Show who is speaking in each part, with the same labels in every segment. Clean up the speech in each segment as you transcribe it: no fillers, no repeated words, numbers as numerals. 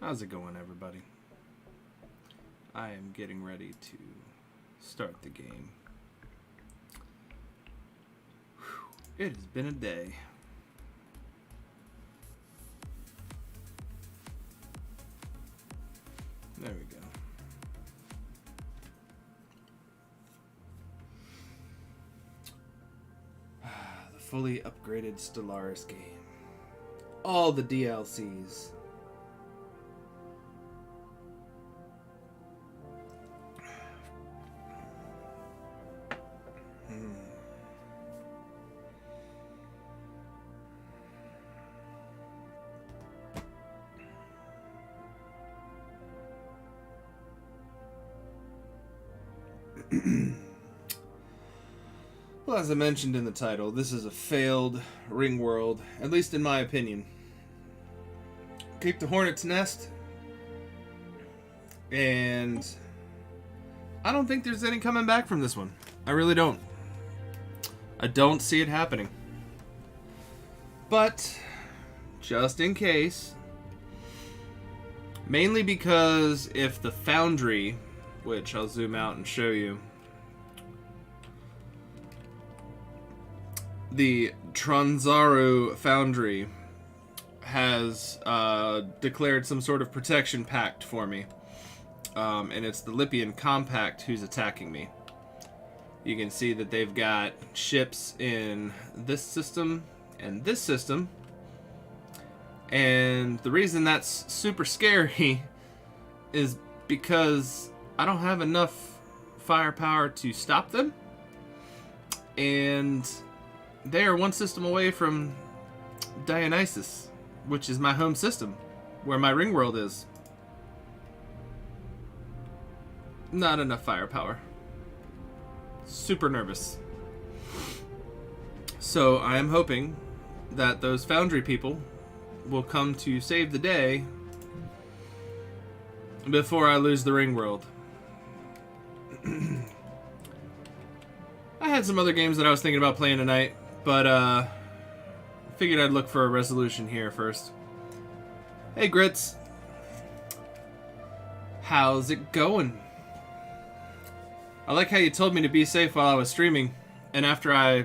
Speaker 1: How's it going, everybody? I am getting ready to start the game. Whew. It has been a day. There we go. The fully upgraded Stellaris game. All the DLCs. Well, as I mentioned in the title, this is a failed Ringworld, at least in my opinion. Kicked the hornet's nest, and I don't think there's any coming back from this one. I really don't. I don't see it happening. But, just in case, mainly because if the Foundry, which I'll zoom out and show you, the Tronzaru Foundry has declared some sort of protection pact for me. And it's the Lippian Compact who's attacking me. You can see that they've got ships in this system and this system. And the reason that's super scary is because I don't have enough firepower to stop them. And they are one system away from Dionysus, which is my home system, where my Ringworld is. Not enough firepower. Super nervous. So I am hoping that those Foundry people will come to save the day before I lose the Ringworld. I had some other games that I was thinking about playing tonight, but figured I'd look for a resolution here first. Hey Grits, how's it going? I like how you told me to be safe while I was streaming, and after I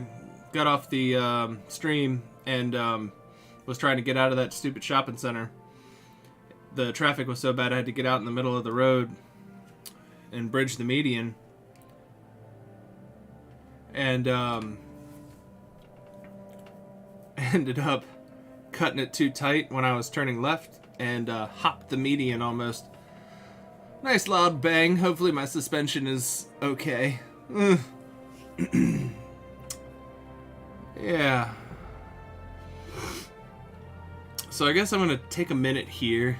Speaker 1: got off the stream and was trying to get out of that stupid shopping center, the traffic was so bad I had to get out in the middle of the road and bridge the median. And ended up cutting it too tight when I was turning left and hopped the median almost. Nice loud bang. Hopefully my suspension is okay. Yeah. So I guess I'm going to take a minute here.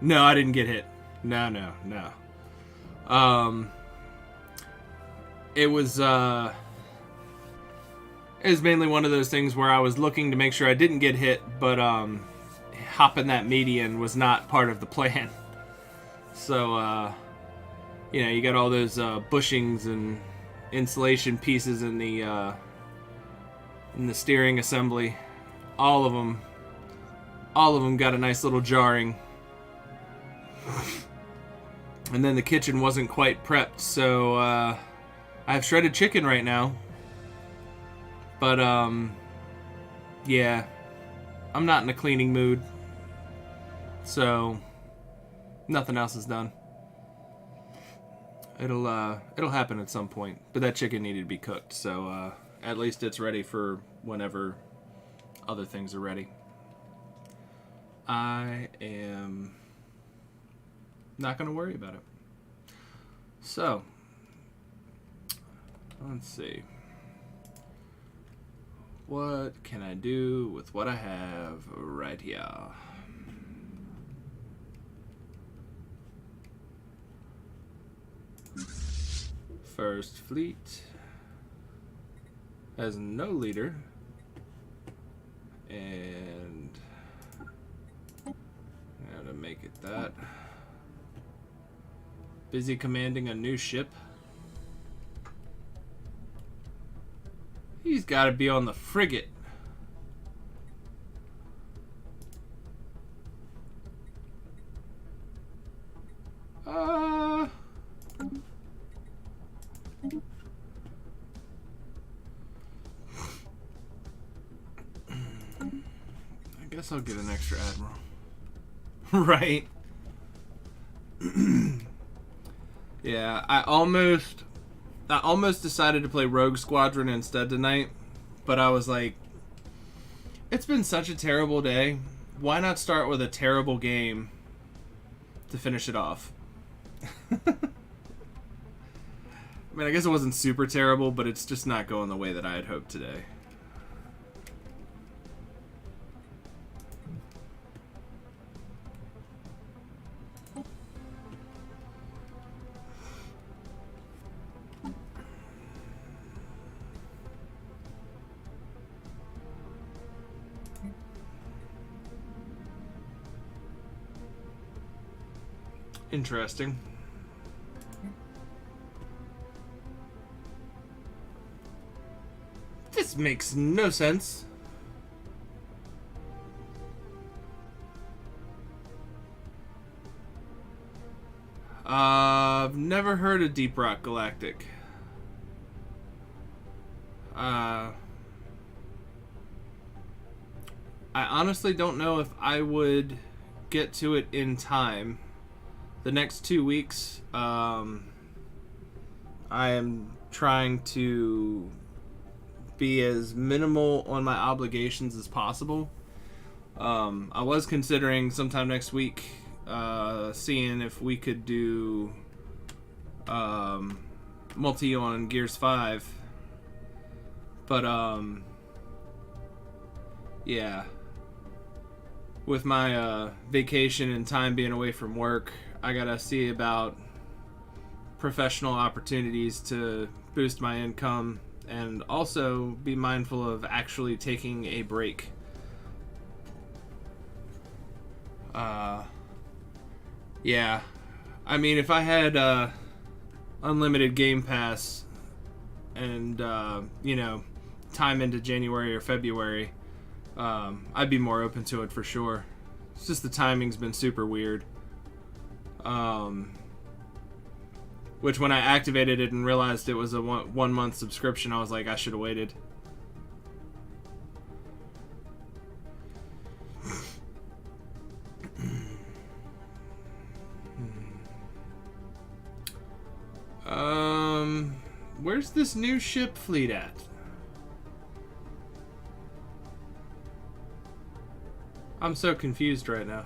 Speaker 1: No, I didn't get hit. No. It was mainly one of those things where I was looking to make sure I didn't get hit, but hopping that median was not part of the plan. So, you got all those bushings and insulation pieces in the steering assembly. All of them got a nice little jarring. And then the kitchen wasn't quite prepped, so I have shredded chicken right now. But, yeah, I'm not in a cleaning mood, so nothing else is done. It'll happen at some point, but that chicken needed to be cooked, so at least it's ready for whenever other things are ready. I am not going to worry about it. So, let's see. What can I do with what I have right here? First Fleet has no leader. And how to make it that. Busy commanding a new ship. He's got to be on the frigate. guess I'll get an extra admiral. Right. Yeah, I almost decided to play Rogue Squadron instead tonight, but I was like, it's been such a terrible day. Why not start with a terrible game to finish it off? I mean, I guess it wasn't super terrible, but it's just not going the way that I had hoped today. Interesting. This makes no sense. I've never heard of Deep Rock Galactic. I honestly don't know if I would get to it in time. The next 2 weeks, I am trying to be as minimal on my obligations as possible. I was considering sometime next week seeing if we could do multi on Gears 5. But, yeah. With my vacation and time being away from work, I gotta see about professional opportunities to boost my income and also be mindful of actually taking a break. Yeah. I mean, if I had unlimited Game Pass and, you know, time into January or February, I'd be more open to it for sure. It's just the timing's been super weird. Which when I activated it and realized it was a one month subscription, I was like, I should have waited. Where's this new ship fleet at? I'm so confused right now.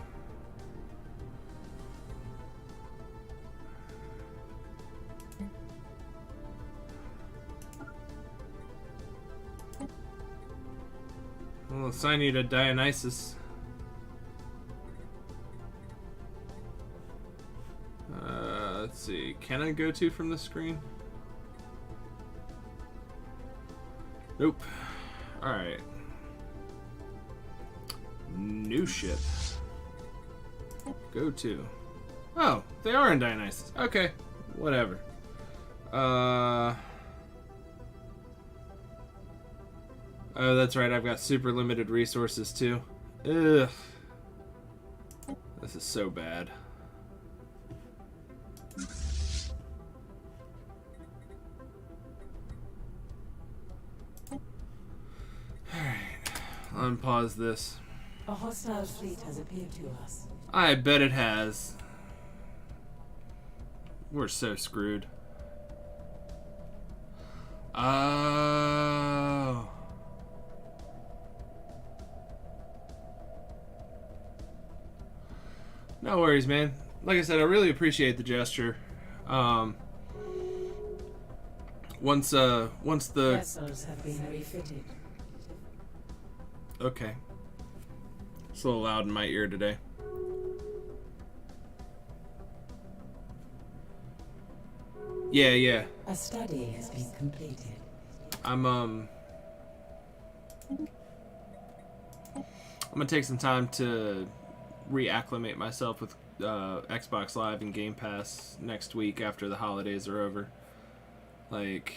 Speaker 1: We'll assign you to Dionysus. Let's see. Can I go to from the screen? Nope. Alright. New ship. Go to. Oh, they are in Dionysus. Okay. Whatever. Oh, that's right. I've got super limited resources too. Ugh. This is so bad. Alright. Unpause this.
Speaker 2: A hostile fleet has appeared to us.
Speaker 1: I bet it has. We're so screwed. Oh. No worries, man. Like I said, I really appreciate the gesture. Once the
Speaker 2: vessels have been refitted.
Speaker 1: Okay. It's a little loud in my ear today. Yeah.
Speaker 2: A study has been completed.
Speaker 1: I'm gonna take some time to reacclimate myself with Xbox Live and Game Pass next week after the holidays are over. Like,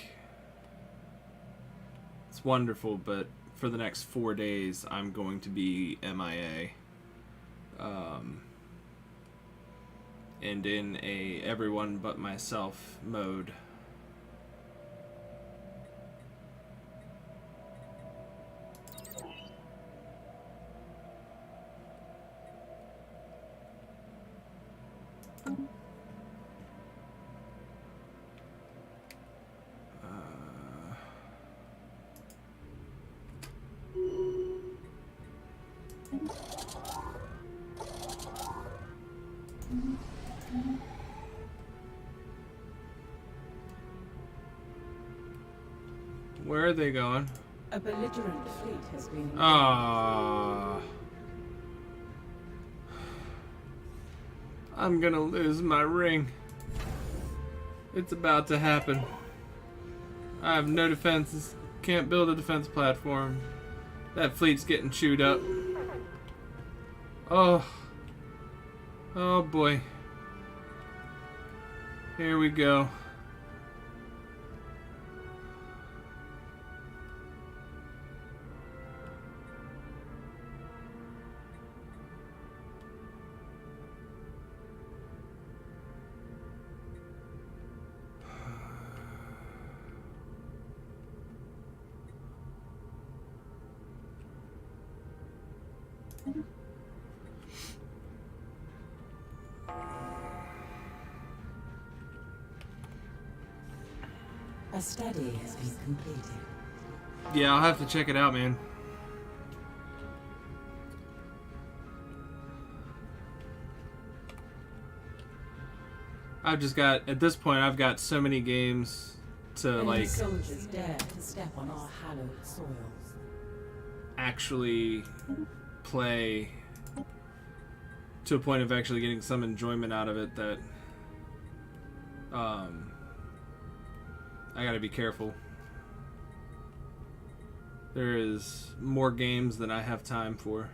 Speaker 1: it's wonderful, but for the next 4 days, I'm going to be MIA. And in a everyone but myself mode. Where are they going?
Speaker 2: A belligerent fleet has been engaged.
Speaker 1: Ah, I'm gonna lose my ring. It's about to happen. I have no defenses. Can't build a defense platform. That fleet's getting chewed up. Oh. Oh boy. Here we go.
Speaker 2: A study has been completed.
Speaker 1: Yeah, I'll have to check it out, man. I've just got, at this point, I've got so many games to,
Speaker 2: Any
Speaker 1: like,
Speaker 2: soldiers dare to step on our hallowed soils.
Speaker 1: actually play to a point of actually getting some enjoyment out of it that, I gotta be careful. There is more games than I have time for.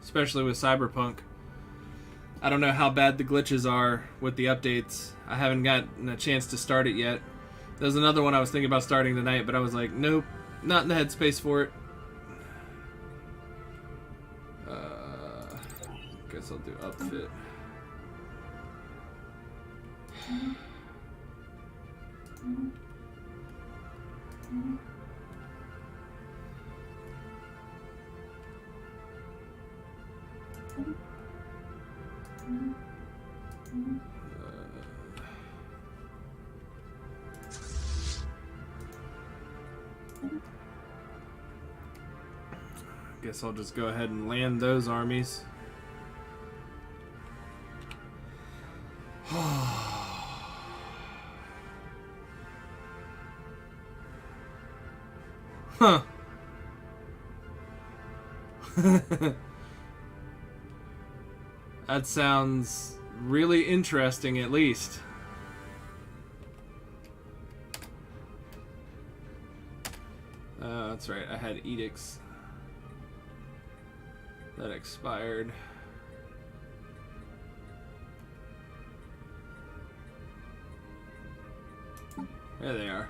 Speaker 1: Especially with Cyberpunk. I don't know how bad the glitches are with the updates. I haven't gotten a chance to start it yet. There's another one I was thinking about starting tonight, but I was like, nope, not in the headspace for it. Guess I'll do upfit. Guess I'll just go ahead and land those armies. Huh. That sounds really interesting, at least. That's right, I had edicts that expired. There they are.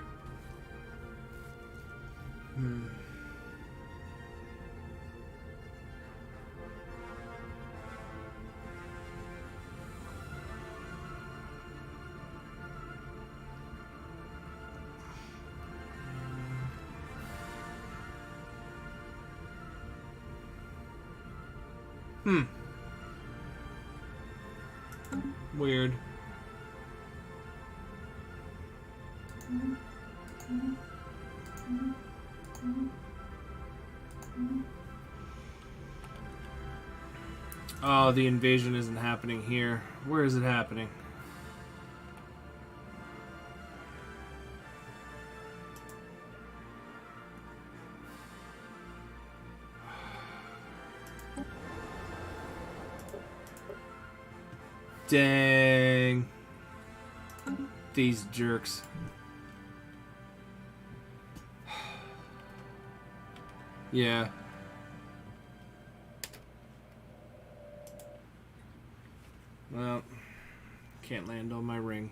Speaker 1: Weird. Oh, the invasion isn't happening here. Where is it happening? Dang. These jerks. Yeah. Well, can't land on my ring.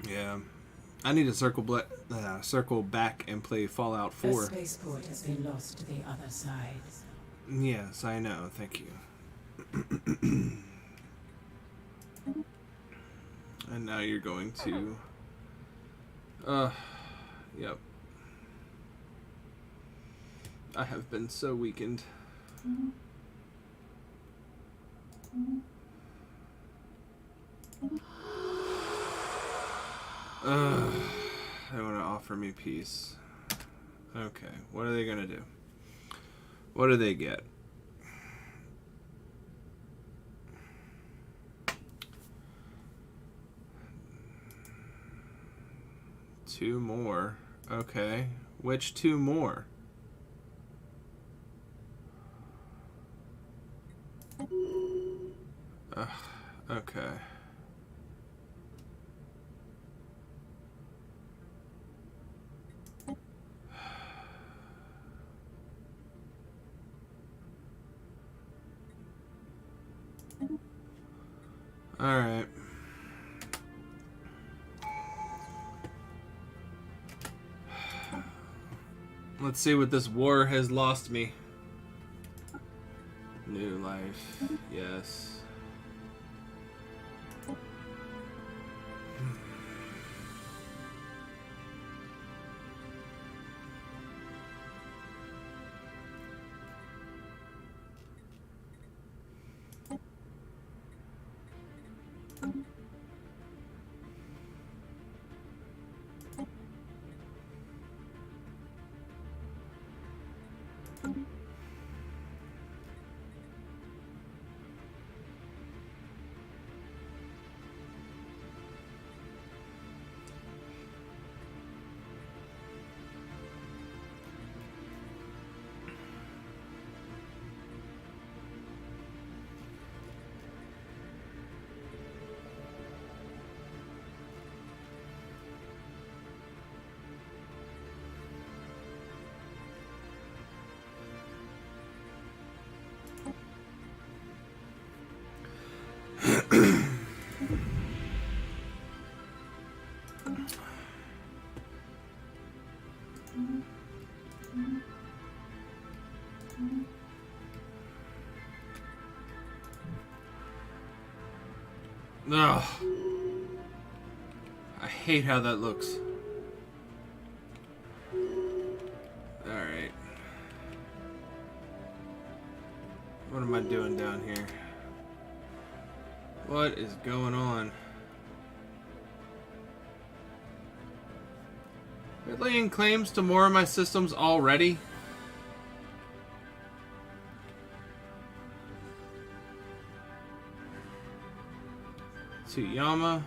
Speaker 1: Yeah. I need to circle back and play Fallout 4.
Speaker 2: The spaceport has been lost to the other side.
Speaker 1: Yes, I know. Thank you. And now you're going to... Yep. I have been so weakened. They want to offer me peace. Okay, what are they going to do? What do they get? Two more. Okay. Which two more? Okay. All right. Let's see what this war has lost me. New life. Yes. Ugh. I hate how that looks. Alright. What am I doing down here? What is going on? They're laying claims to more of my systems already? Tsuyama.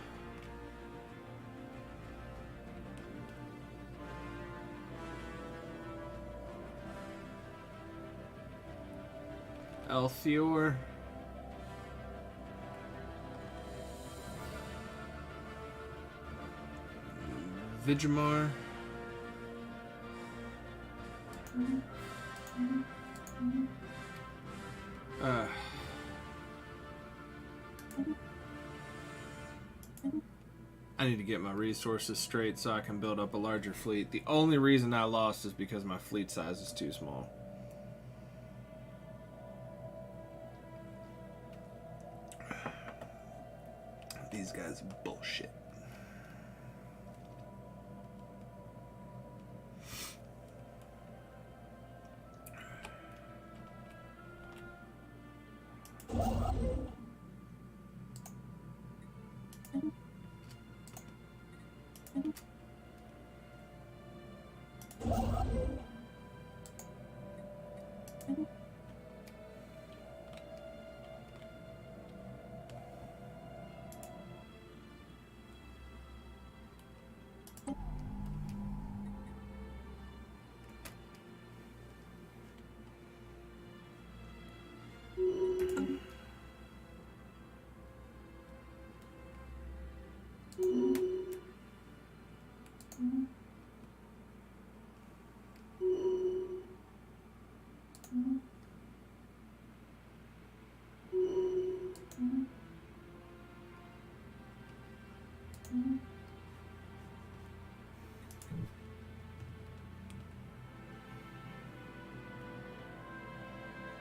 Speaker 1: Alfior. Vigimar. I need to get my resources straight so I can build up a larger fleet. The only reason I lost is because my fleet size is too small. These guys are bullshit.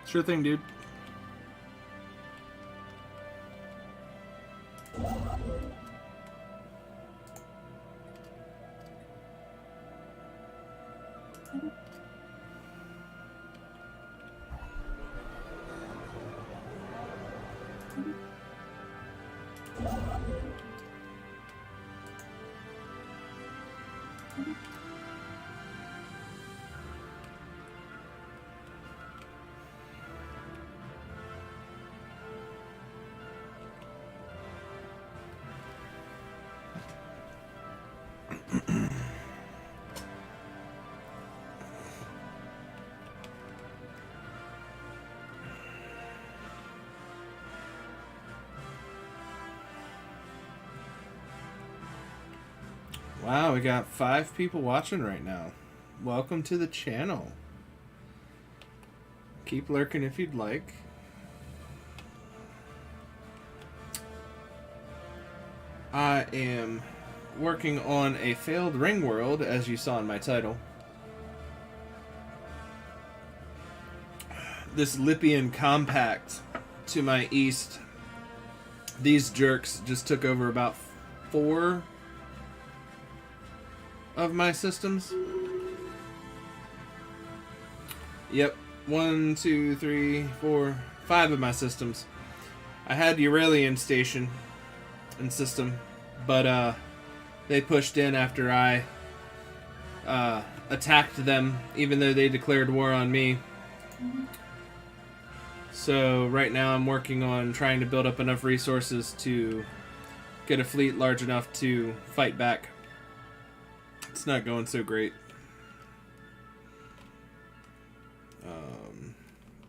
Speaker 1: Sure thing, dude. Wow, we got 5 people watching right now. Welcome to the channel. Keep lurking if you'd like. I am working on a failed Ringworld, as you saw in my title. This Lippian compact to my east. These jerks just took over about 4 of my systems. Yep, 1, 2, 3, 4, 5 of my systems. I had Euralian station and system, but they pushed in after I attacked them, even though they declared war on me. So right now I'm working on trying to build up enough resources to get a fleet large enough to fight back. It's not going so great.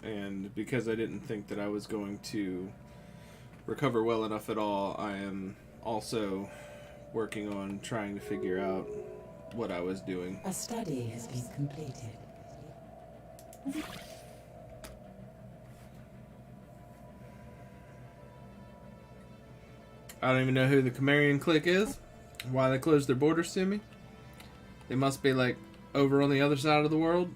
Speaker 1: And because I didn't think that I was going to recover well enough at all, I am also working on trying to figure out what I was doing.
Speaker 2: A study has been completed.
Speaker 1: I don't even know who the Camarian clique is, why they closed their borders to me. They must be like over on the other side of the world.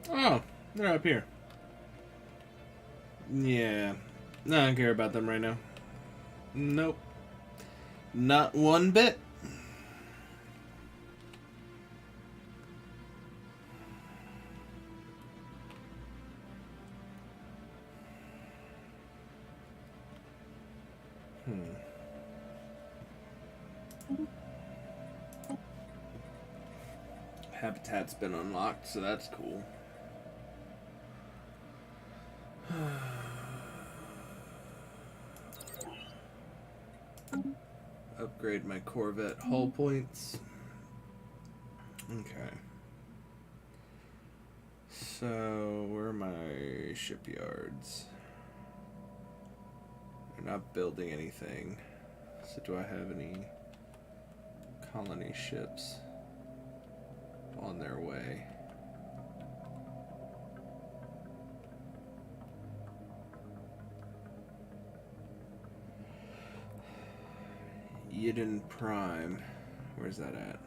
Speaker 1: Oh, they're up here. Yeah. No, I don't care about them right now. Nope. Not one bit. Habitat's been unlocked, so that's cool. Upgrade my Corvette hull points. Okay. So, where are my shipyards? They're not building anything. So do I have any colony ships on their way? Yidden Prime. Where's that at?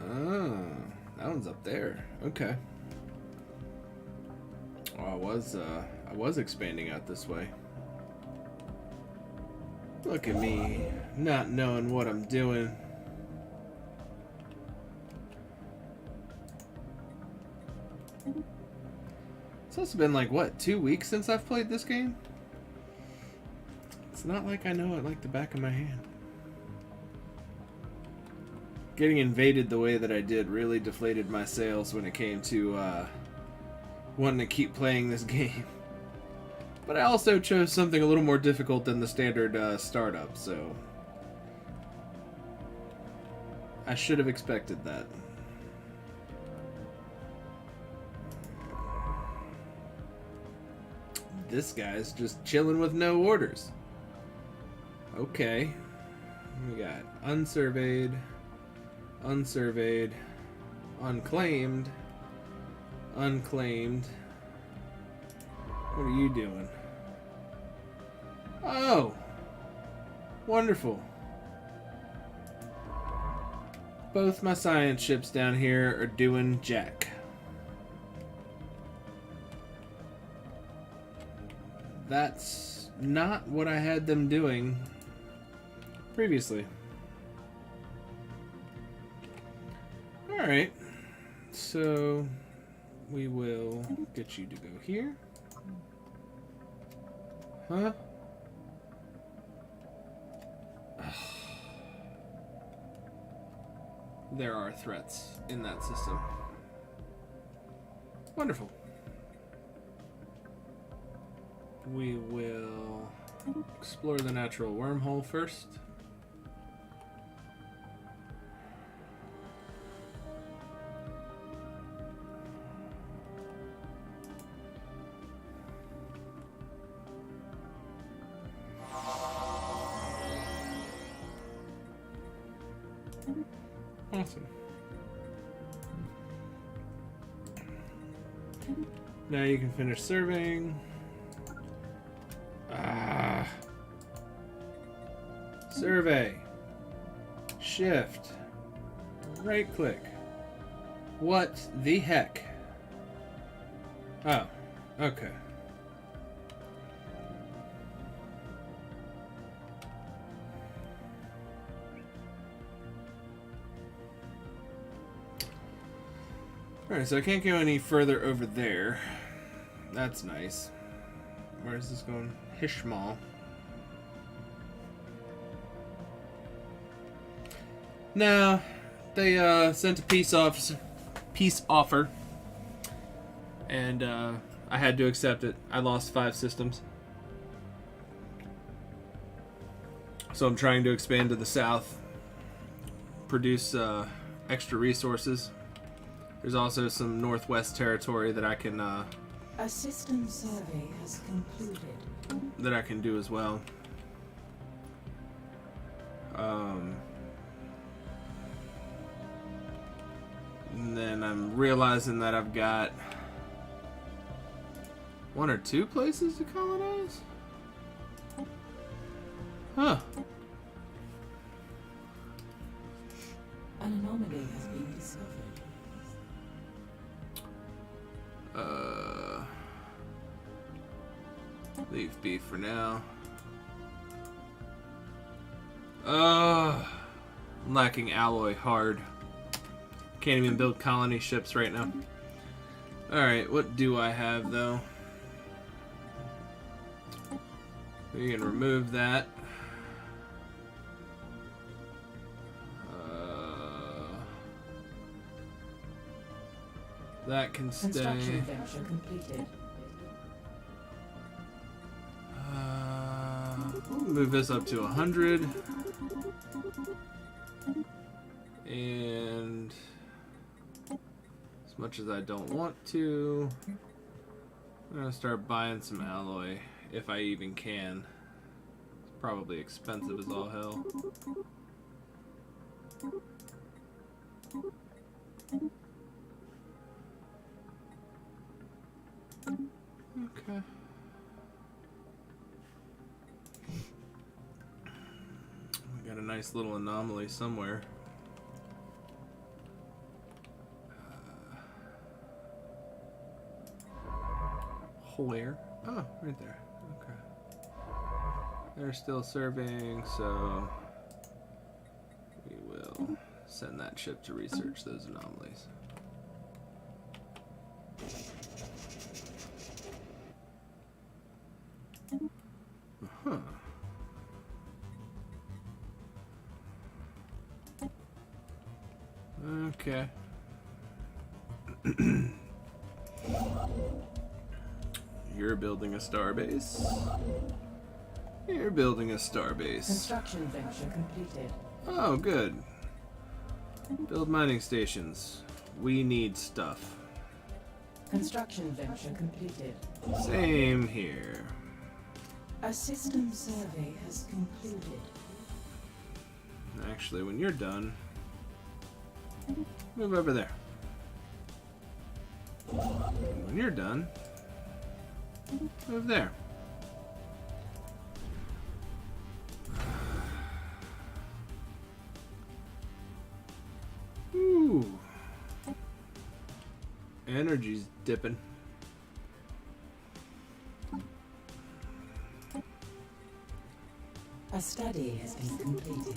Speaker 1: Oh, that one's up there. Okay. Oh, I was expanding out this way. Look at me, not knowing what I'm doing. It's also been like, what, 2 weeks since I've played this game? It's not like I know it like the back of my hand. Getting invaded the way that I did really deflated my sails when it came to wanting to keep playing this game. But I also chose something a little more difficult than the standard startup, so I should have expected that. This guy's just chilling with no orders. Okay. We got unsurveyed, unsurveyed, unclaimed, unclaimed. What are you doing? Oh! Wonderful. Both my science ships down here are doing jack. That's not what I had them doing previously. Alright. So we will get you to go here. Huh? there are threats in that system. Wonderful. We will explore the natural wormhole first. Awesome. Now you can finish serving. Survey. Shift. Right click. What the heck? Oh, okay. Alright, so I can't go any further over there. That's nice. Where is this going? Hishmal. No, they sent a peace offer, and I had to accept it. I lost 5 systems, so I'm trying to expand to the south, produce extra resources. There's also some northwest territory that I can
Speaker 2: A system survey has concluded.
Speaker 1: that I can do as well. And then I'm realizing that I've got 1 or 2 places to colonize? Huh.
Speaker 2: An anomaly has been discovered.
Speaker 1: Leave B for now. I'm lacking alloy hard. Can't even build colony ships right now. Alright, what do I have though? We can remove that. That can stay.
Speaker 2: Construction venture completed.
Speaker 1: Move this up to 100. And as much as I don't want to, I'm gonna start buying some alloy if I even can. It's probably expensive as all hell. Okay. We got a nice little anomaly somewhere. Where? Oh, right there. Okay. They're still serving, so we will send that ship to research those anomalies. Huh. Okay. You're building a starbase. You're building a starbase.
Speaker 2: Construction venture completed.
Speaker 1: Oh, good. Build mining stations. We need stuff.
Speaker 2: Construction venture completed.
Speaker 1: Same here.
Speaker 2: A system survey has concluded.
Speaker 1: Actually, when you're done, move over there. When you're done, move there. Ooh. Energy's dipping.
Speaker 2: A study has been completed.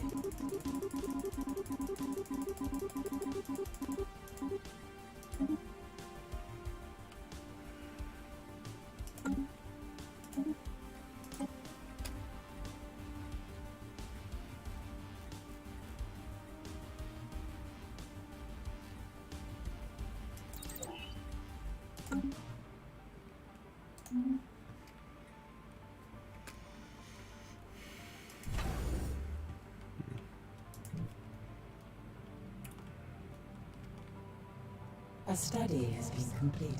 Speaker 2: study has been completed.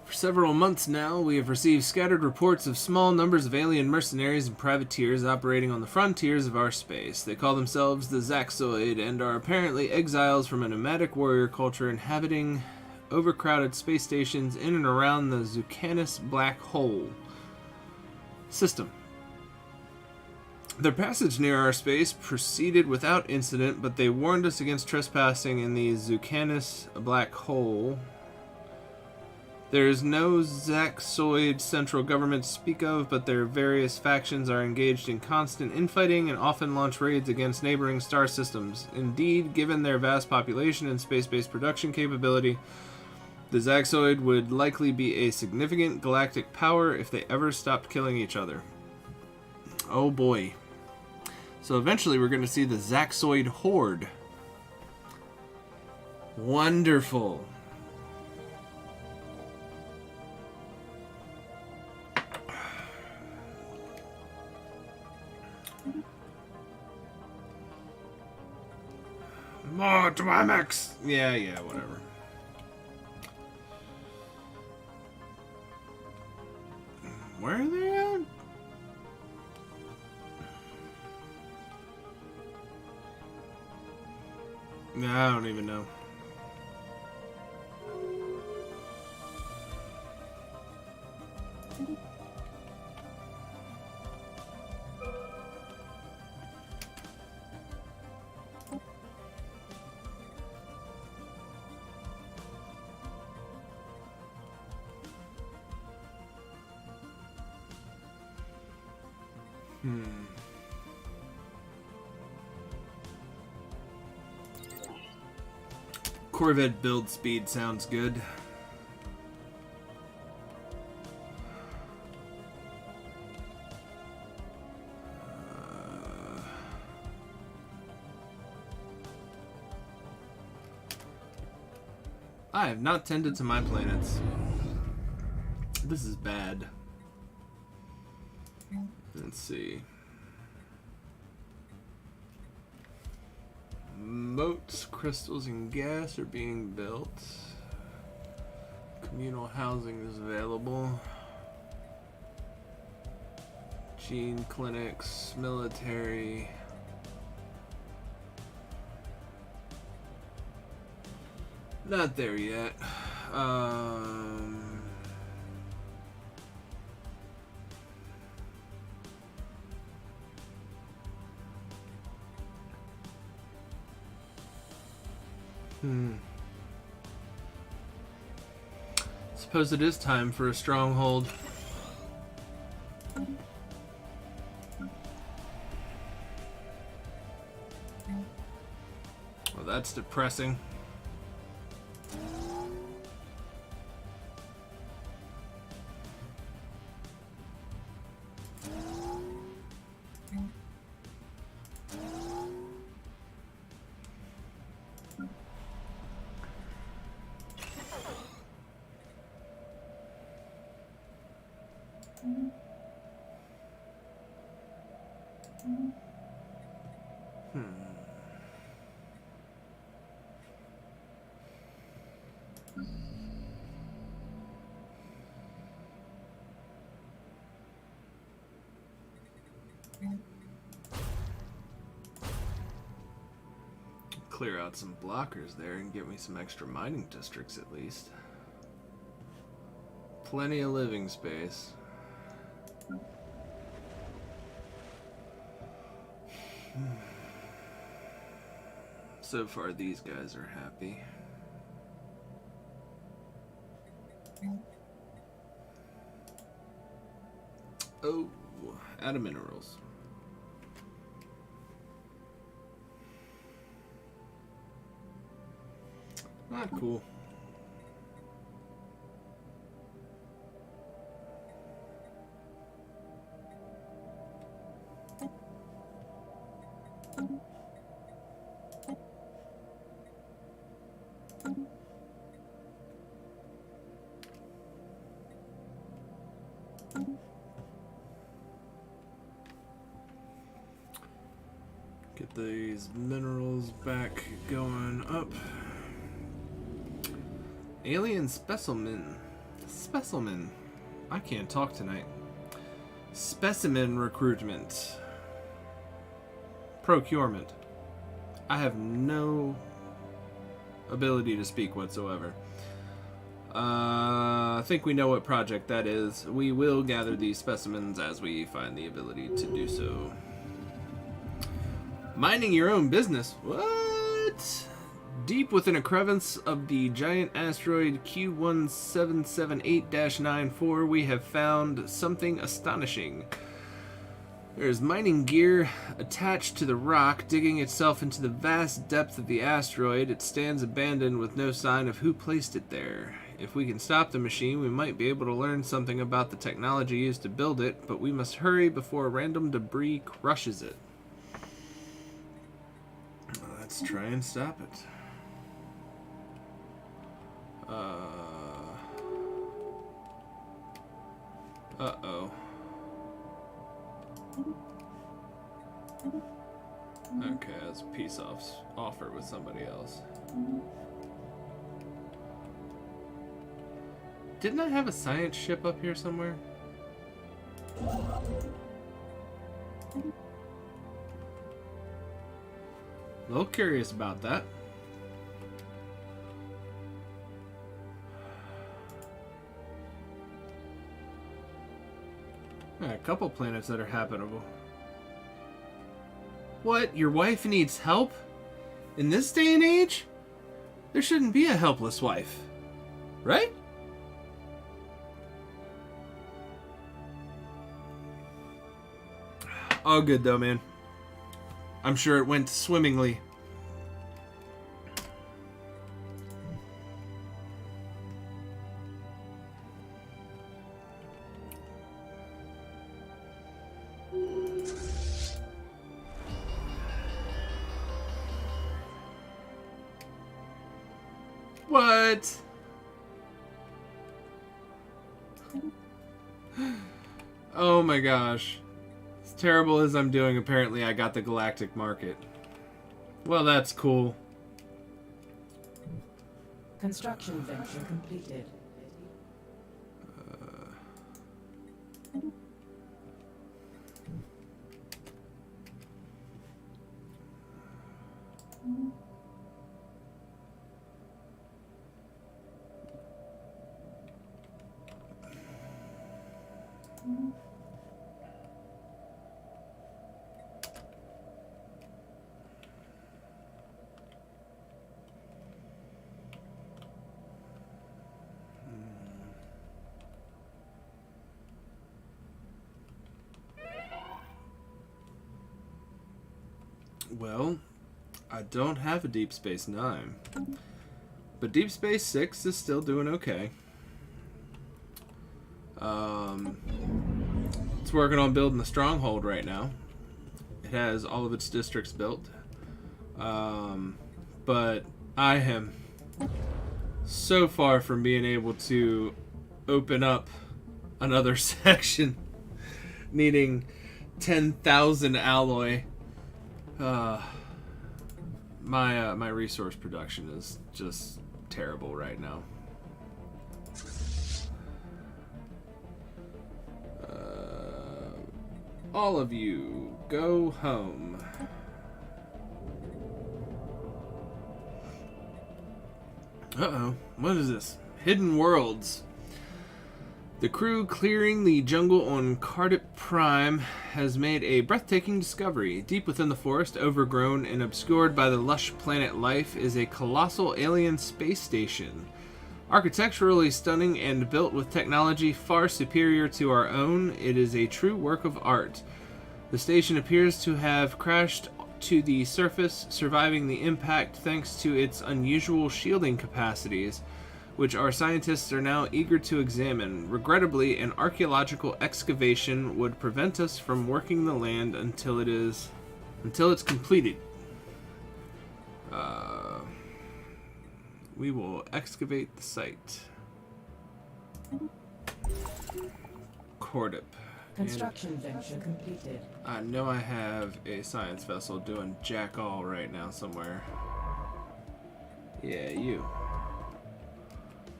Speaker 1: For several months now, we have received scattered reports of small numbers of alien mercenaries and privateers operating on the frontiers of our space. They call themselves the Zaxoid and are apparently exiles from a nomadic warrior culture inhabiting overcrowded space stations in and around the Zucanus black hole system. Their passage near our space proceeded without incident, but they warned us against trespassing in the Zucanus black hole. There is no Zaxoid central government to speak of, but their various factions are engaged in constant infighting and often launch raids against neighboring star systems. Indeed, given their vast population and space-based production capability, the Zaxoid would likely be a significant galactic power if they ever stopped killing each other. Oh boy. So eventually we're going to see the Zaxoid Horde. Wonderful. More Dwymax! Yeah, whatever. Where are they at? No, I don't even know. Corvette build speed sounds good. I have not tended to my planets. This is bad. Let's see. Moats, crystals, and gas are being built. Communal housing is available. Gene clinics, military. Not there yet. Suppose it is time for a stronghold. Well, that's depressing. Clear out some blockers there and get me some extra mining districts at least. Plenty of living space. So far these guys are happy. Oh, out of minerals. Not cool. these minerals back going up. Alien specimen. Specimen. I can't talk tonight. Specimen recruitment. Procurement. I have no ability to speak whatsoever. I think we know what project that is. We will gather these specimens as we find the ability to do so. Minding your own business? What? Deep within a crevice of the giant asteroid Q1778-94, we have found something astonishing. There is mining gear attached to the rock, digging itself into the vast depth of the asteroid. It stands abandoned with no sign of who placed it there. If we can stop the machine, we might be able to learn something about the technology used to build it, but we must hurry before random debris crushes it. Let's try and stop it. Uh-oh. Okay, that's a peace offer with somebody else. Didn't I have a science ship up here somewhere? A little curious about that. A couple planets that are habitable. What? Your wife needs help? In this day and age? There shouldn't be a helpless wife. Right? All good though, man. I'm sure it went swimmingly. What? Oh my gosh. As terrible as I'm doing, apparently I got the galactic market. Well, that's cool.
Speaker 2: Construction venture completed.
Speaker 1: Well, I don't have a Deep Space 9, but Deep Space 6 is still doing okay. It's working on building the stronghold right now. It has all of its districts built. But I am so far from being able to open up another section, needing 10,000 alloy. My resource production is just terrible right now. All of you, go home. Uh-oh. What is this? Hidden Worlds. The crew clearing the jungle on Cardip Prime has made a breathtaking discovery. Deep within the forest, overgrown and obscured by the lush planet life, is a colossal alien space station. Architecturally stunning and built with technology far superior to our own, it is a true work of art. The station appears to have crashed to the surface, surviving the impact thanks to its unusual shielding capacities, which our scientists are now eager to examine. Regrettably, an archaeological excavation would prevent us from working the land until it's completed. We will excavate the site. Cordip.
Speaker 2: Construction venture completed.
Speaker 1: I know I have a science vessel doing jack all right now somewhere. Yeah, you.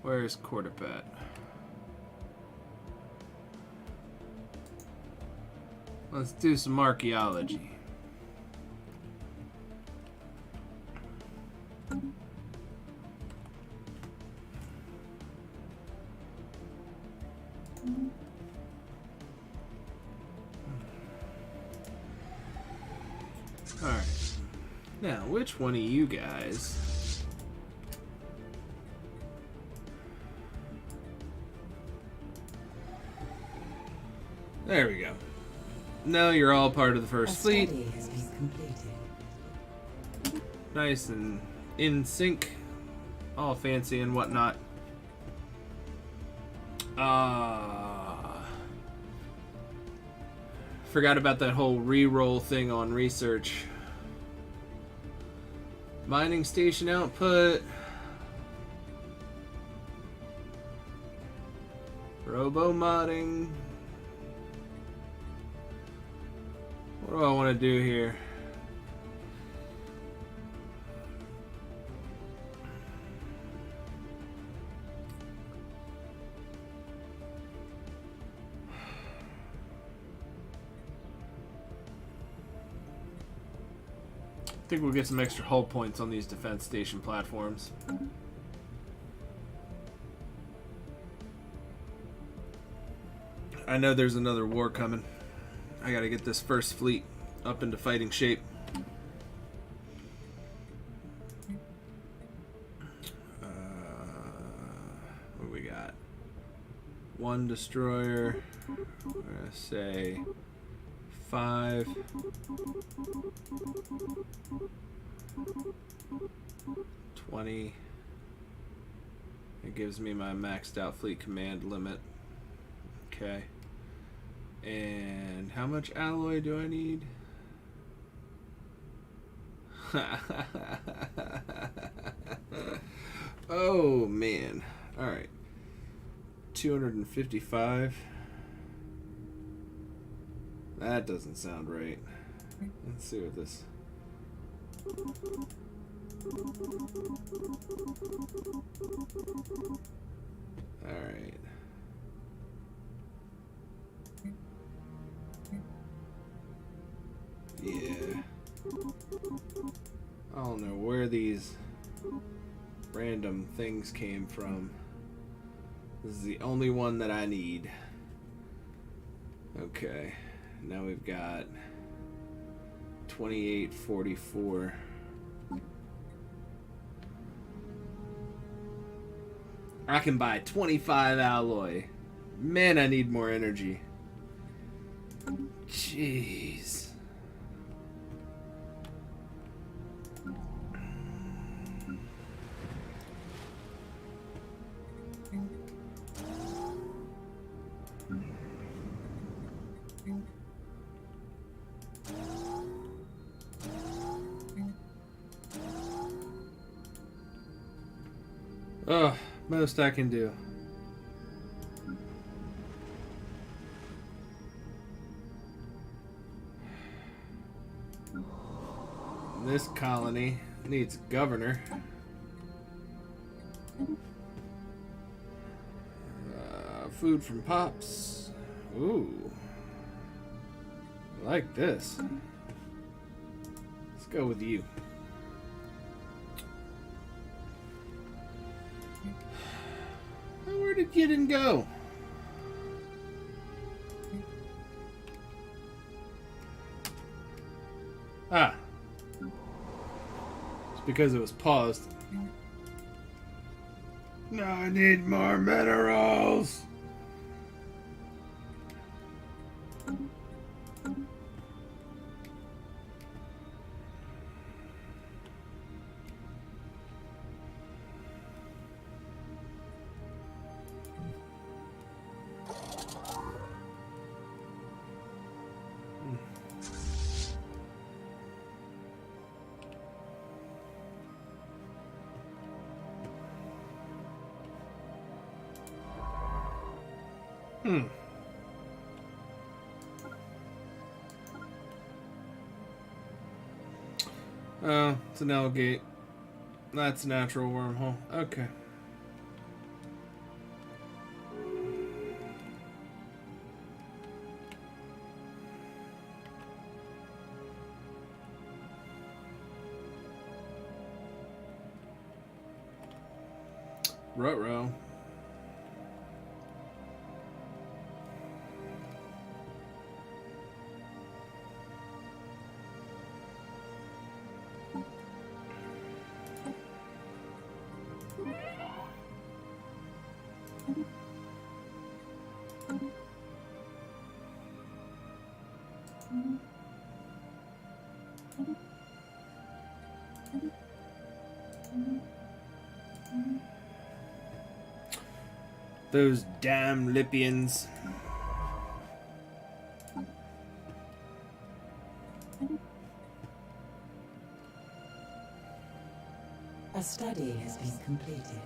Speaker 1: Where's Cordopat? Let's do some archaeology. Alright. Now, which one of you guys... There we go. Now you're all part of the first fleet.
Speaker 2: Study has been completed.
Speaker 1: Nice and in sync. All fancy and whatnot. Forgot about that whole re-roll thing on research. Mining station output. Robo modding. What do I want to do here? I think we'll get some extra hull points on these defense station platforms. I know there's another war coming. I gotta get this first fleet up into fighting shape. What do we got? One destroyer. I'm gonna say 5. 20. It gives me my maxed out fleet command limit. Okay. And how much alloy do I need? Oh man. Alright. 255. That doesn't sound right. Let's see what this... Alright. Yeah. I don't know where these random things came from. This is the only one that I need. Okay. Now we've got 2844. I can buy 25 alloy. Man, I need more energy. Jeez. Oh, most I can do. This colony needs a governor. Food from Pops. Ooh. I like this. Let's go with you. Where did Gideon go? Ah. It's because it was paused. No, I need more minerals. Oh, it's an L-gate. That's a natural wormhole. Okay. Ruh-roh. Those damn Lipians.
Speaker 2: A study has been completed.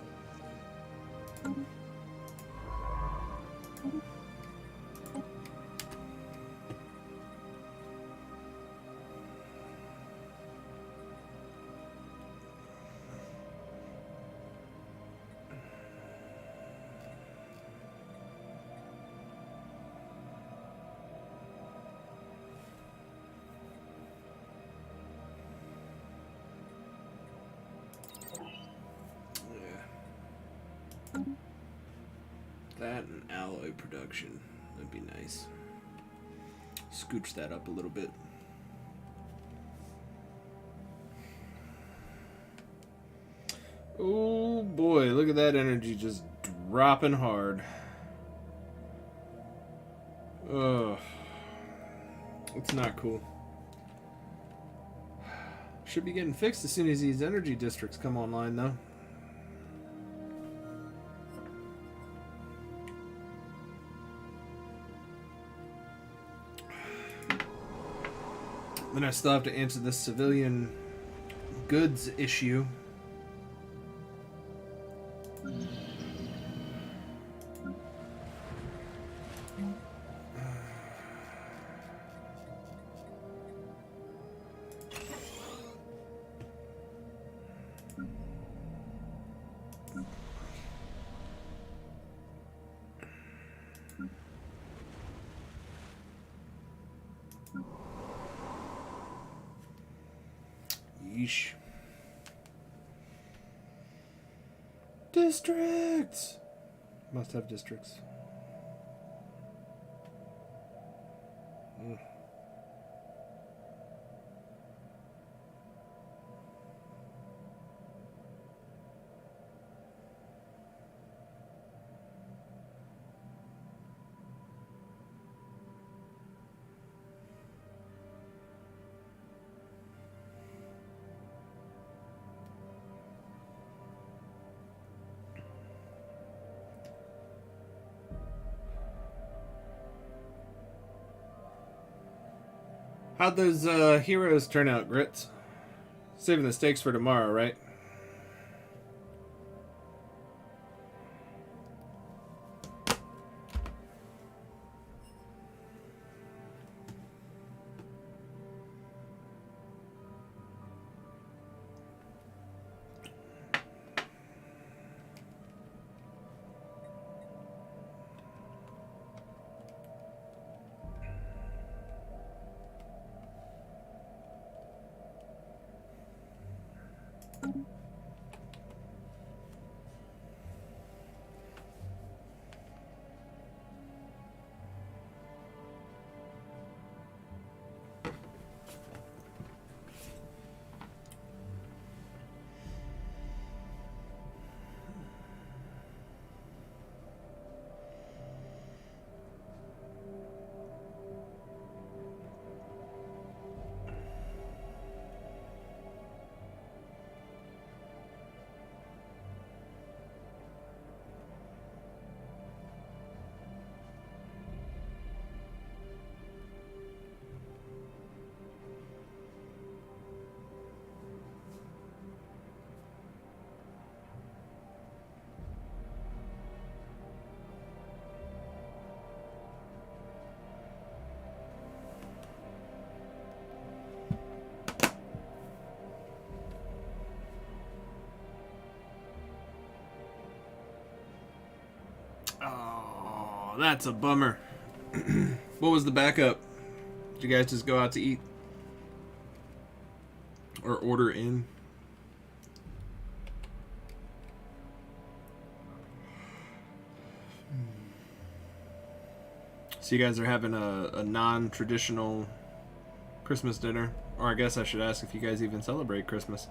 Speaker 1: That and alloy production. That'd be nice. Scooch that up a little bit. Oh boy, look at that energy just dropping hard. Ugh. It's not cool. Should be getting fixed as soon as these energy districts come online, though. Then I still have to answer this civilian goods issue. Yeesh. Districts! Must have districts. How'd those heroes turn out, Grits? Saving the stakes for tomorrow, right? that's a bummer. What was the backup? Did you guys just go out to eat? Or order in? So you guys are having a non-traditional Christmas dinner? Or I guess I should ask if you guys even celebrate Christmas.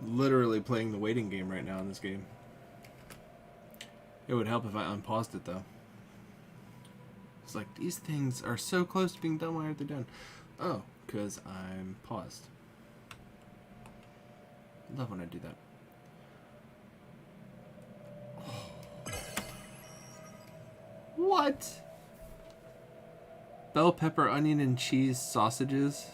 Speaker 1: Literally playing the waiting game right now in this game. It would help if I unpaused it though. It's like, these things are so close to being done. Why aren't they done? Oh, because I'm paused. Love when I do that. What? Bell pepper, onion, and cheese sausages?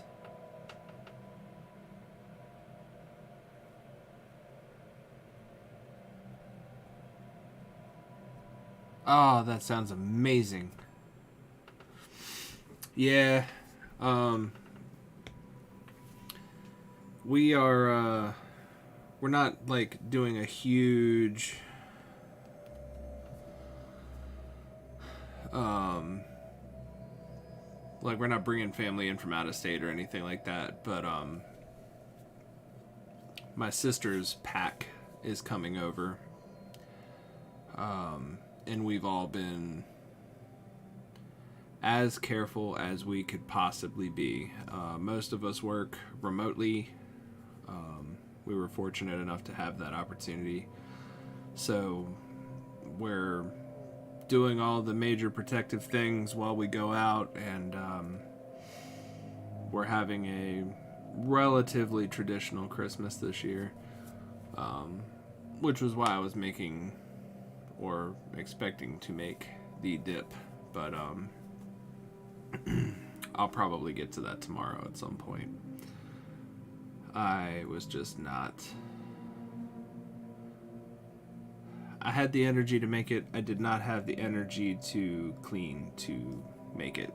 Speaker 1: Oh, that sounds amazing. Yeah. We are, we're not, like, doing a huge, like, we're not bringing family in from out of state or anything like that, but, my sister's pack is coming over. And we've all been as careful as we could possibly be. Most of us work remotely. We were fortunate enough to have that opportunity. So we're doing all the major protective things while we go out, and we're having a relatively traditional Christmas this year, which was why I was making or expecting to make the dip, but I'll probably get to that tomorrow at some point. I was just not... I had the energy to make it. I did not have the energy to clean to make it.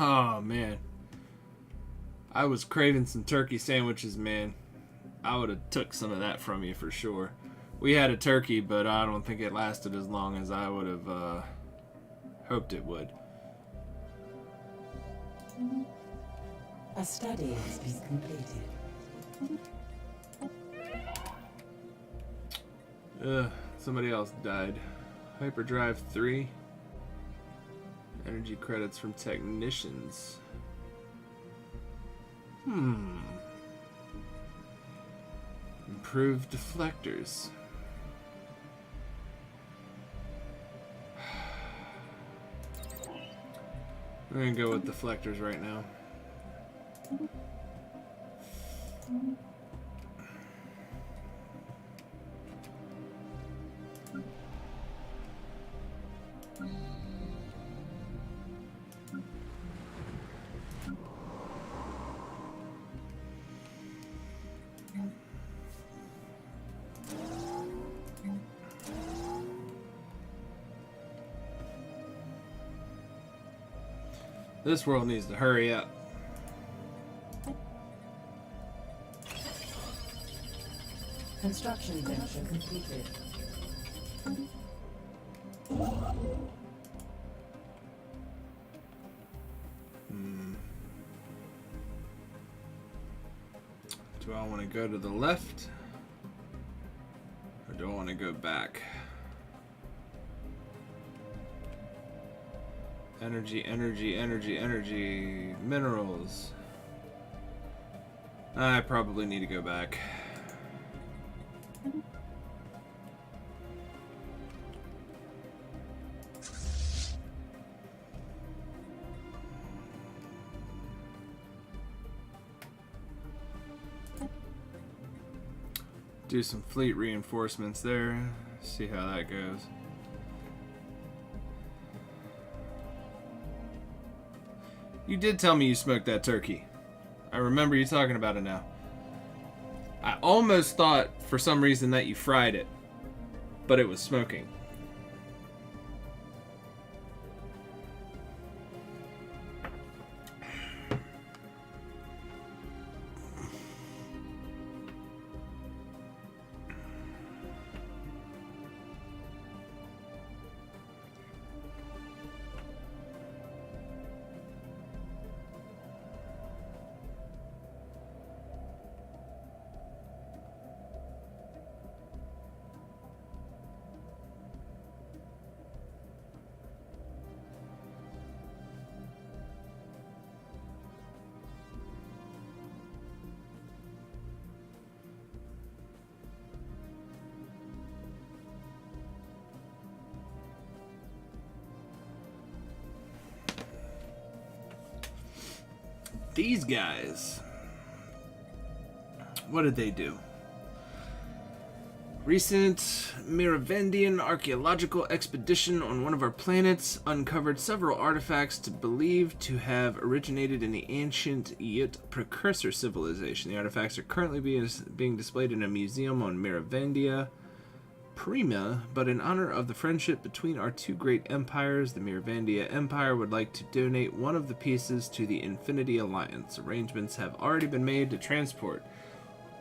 Speaker 1: Oh, man. I was craving some turkey sandwiches, man. I would have took some of that from you for sure. We had a turkey, but I don't think it lasted as long as I would have hoped it would.
Speaker 2: A study has been completed.
Speaker 1: Somebody else died. Hyperdrive 3. Energy credits from technicians. Improved deflectors. We're gonna go with deflectors right now. This world needs to hurry up.
Speaker 2: Construction venture completed.
Speaker 1: Do I want to go to the left? Or do I want to go back? Energy, energy, energy, energy. Minerals. I probably need to go back. Do some fleet reinforcements there. See how that goes. You did tell me you smoked that turkey. I remember you talking about it now. I almost thought for some reason that you fried it, but it was smoking. These guys, what did they do? Recent Miravendian archaeological expedition on one of our planets uncovered several artifacts believed to have originated in the ancient yet precursor civilization. The artifacts are currently being displayed in a museum on Miravendia Prima, but in honor of the friendship between our two great empires, the Miravendia Empire would like to donate one of the pieces to the Infinity Alliance. Arrangements have already been made to transport.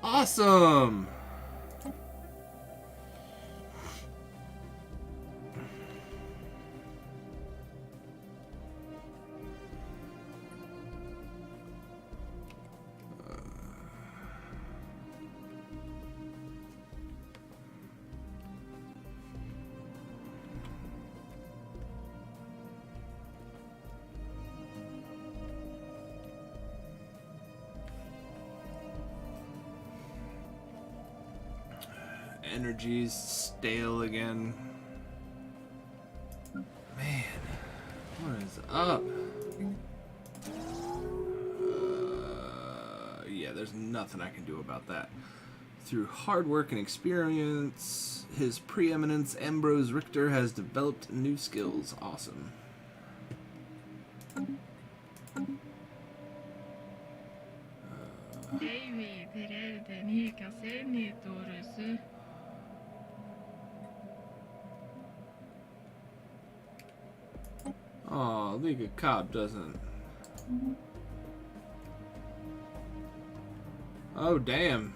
Speaker 1: Awesome! Energy's stale again. Man, what is up? Yeah, there's nothing I can do about that. Through hard work and experience, His Preeminence Ambrose Richter has developed new skills. Awesome. Oh, League of Cobb doesn't. Oh, damn.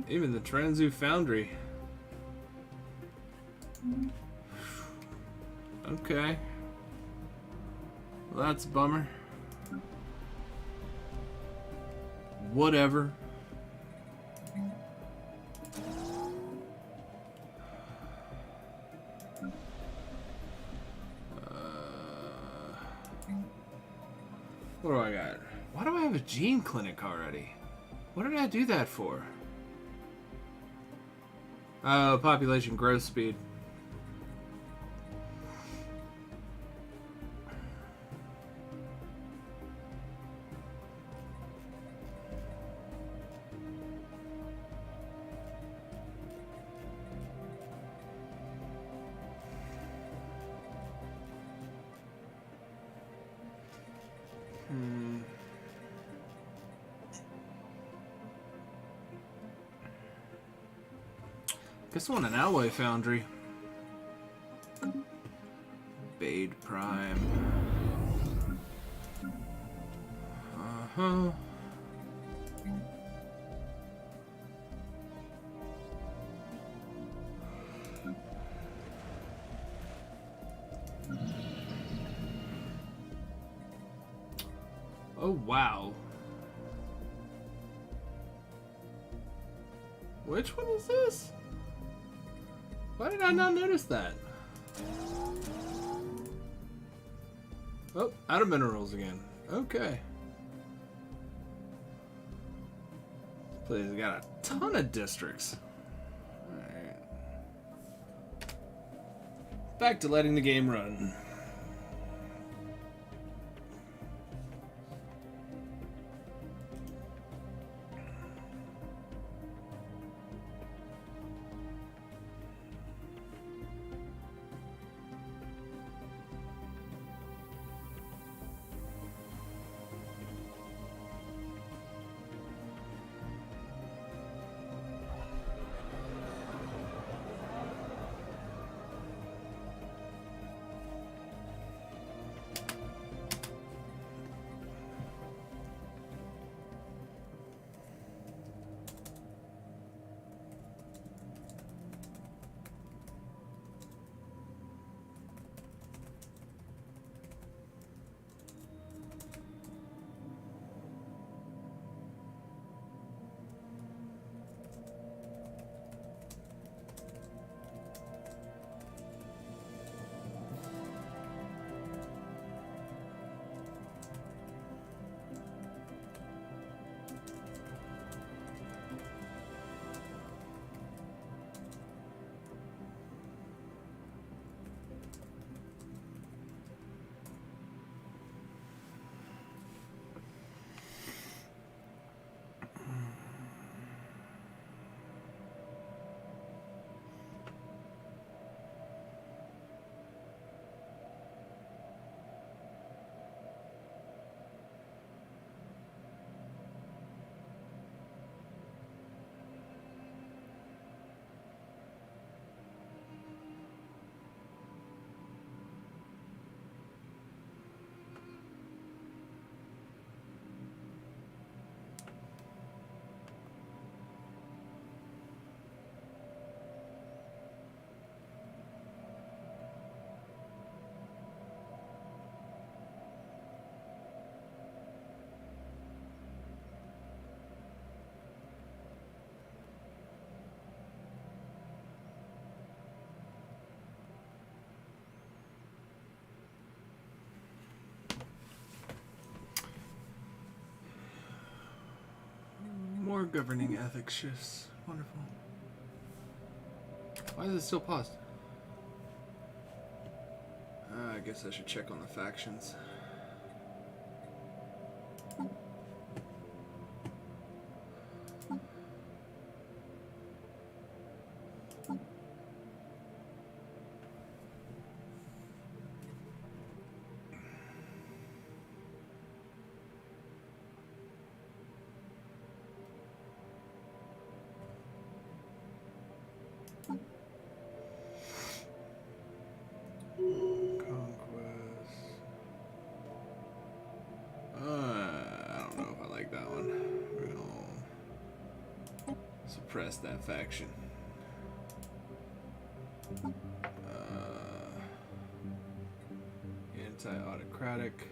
Speaker 1: Even the Transu Foundry. Okay. Well, that's a bummer. Whatever. What do I got? Why do I have a gene clinic already? What did I do that for? Oh, population growth speed. Guess I want an alloy foundry. Bade Prime. Oh, wow. Which one is this? Why did I not notice that? Oh, out of minerals again. Okay. This place has got a ton of districts. Alright. Back to letting the game run. More governing ethics shifts. Wonderful. Why is it still paused? I guess I should check on the factions. I don't know if I like that one. We're gonna suppress that faction. Anti-autocratic.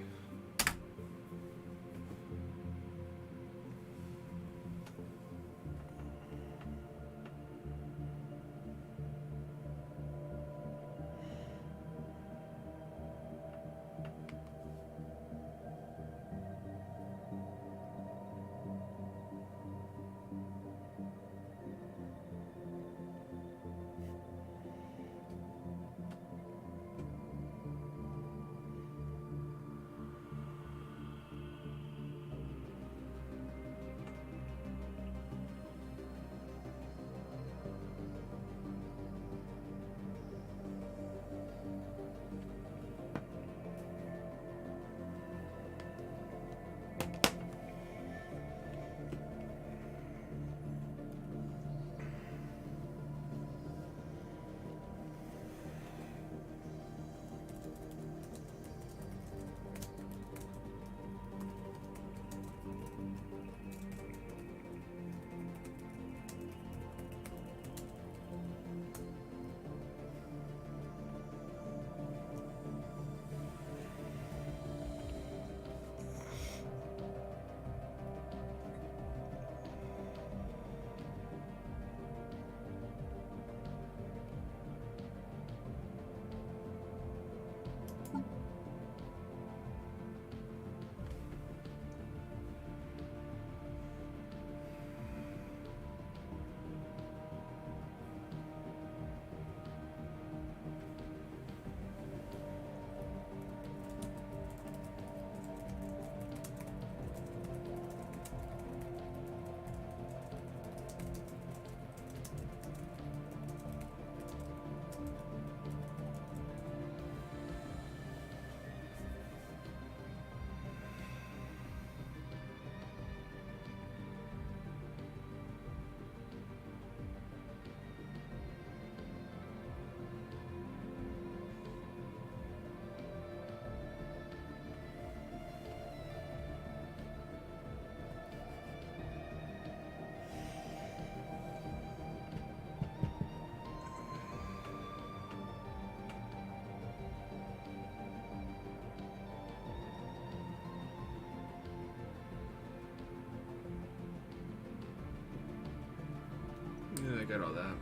Speaker 1: Yeah, I got all that.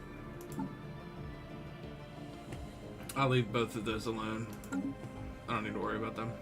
Speaker 1: I'll leave both of those alone. I don't need to worry about them.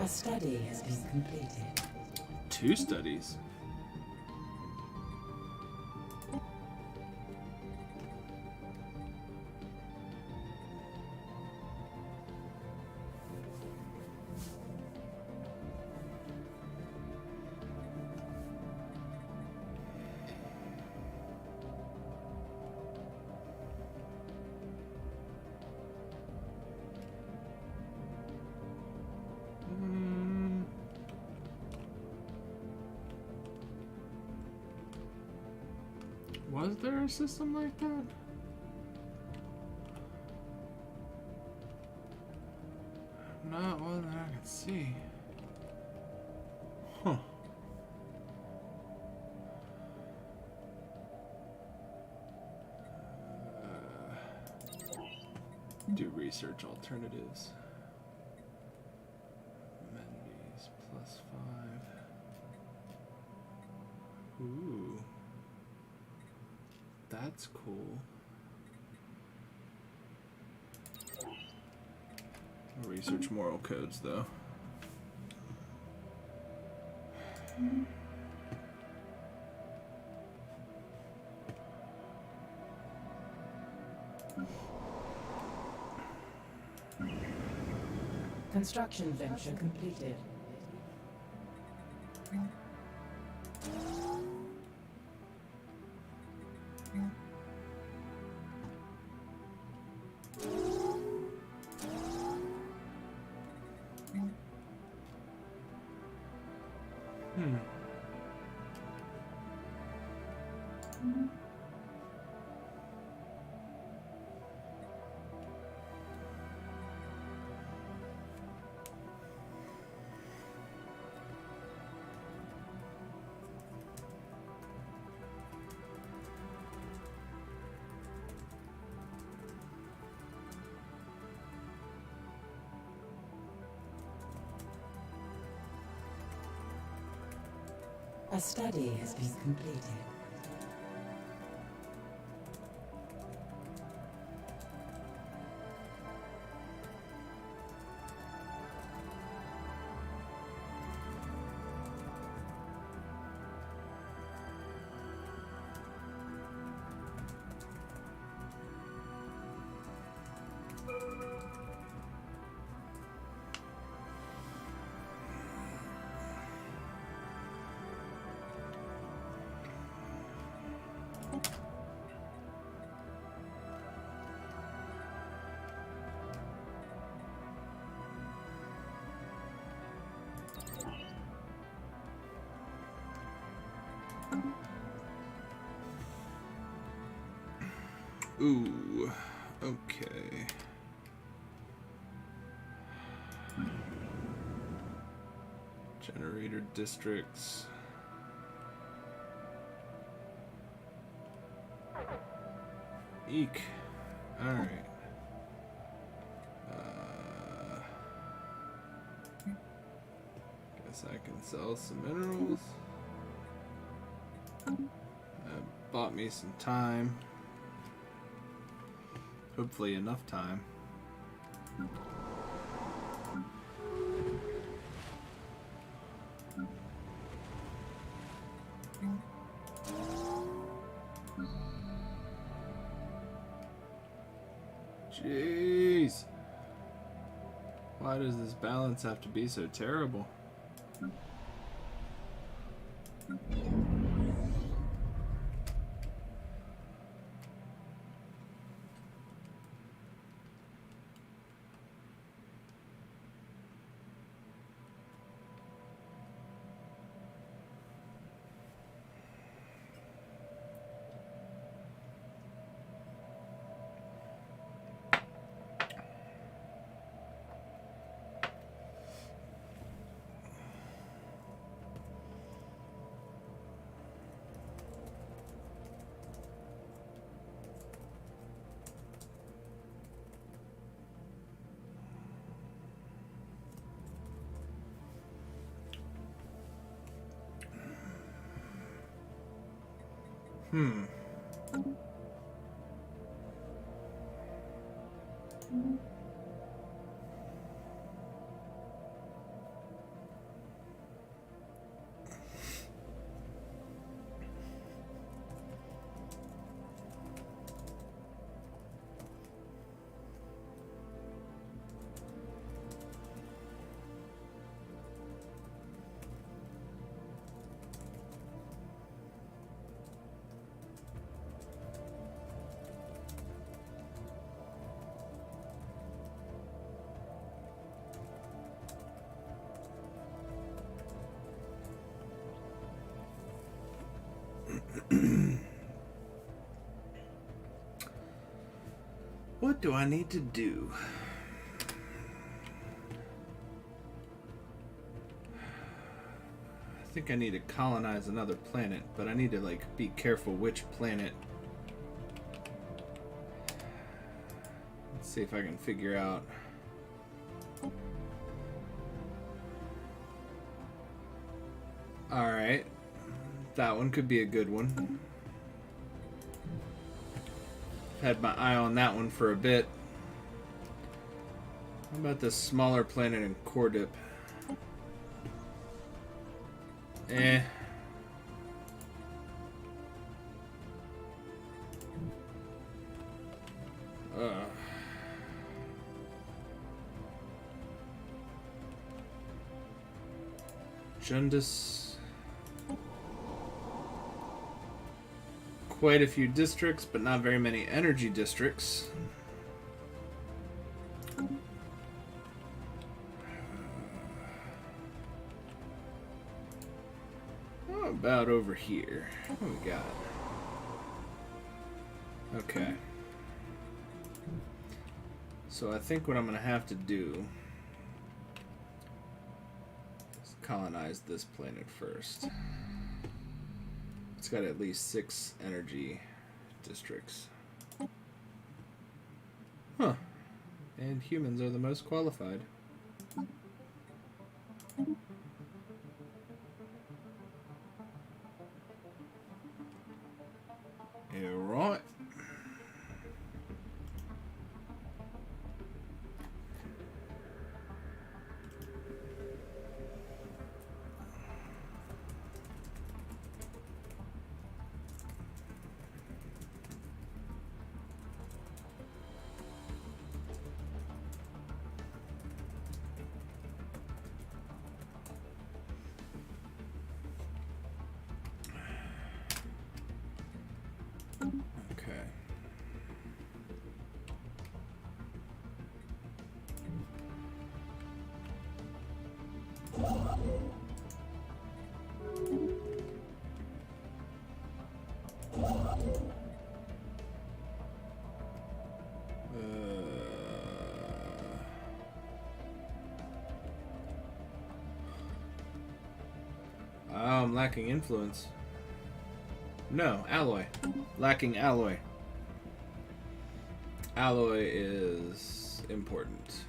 Speaker 2: A study has been completed.
Speaker 1: 2 studies. Was there a system like that? Not one that I could see. Huh. Do research alternatives. Amenities +5. Ooh. That's cool. I'll research moral codes though.
Speaker 2: Construction venture completed. A study has been completed.
Speaker 1: Ooh, okay. Generator districts. Eek. Alright. Guess I can sell some minerals. bought me some time. Hopefully enough time. Jeez. Why does this balance have to be so terrible? What do I need to do? I think I need to colonize another planet, but I need to like be careful which planet. Let's see if I can figure out. All right, that one could be a good one. Had my eye on that one for a bit. How about this smaller planet in Cordip? Jundus. Quite a few districts, but not very many energy districts. How about over here? What do we got? Okay. So I think what I'm going to have to do is colonize this planet first. It's got at least 6 energy districts. Huh. And humans are the most qualified. You're right. Okay. I'm lacking influence. No, alloy. Lacking alloy. Alloy is important.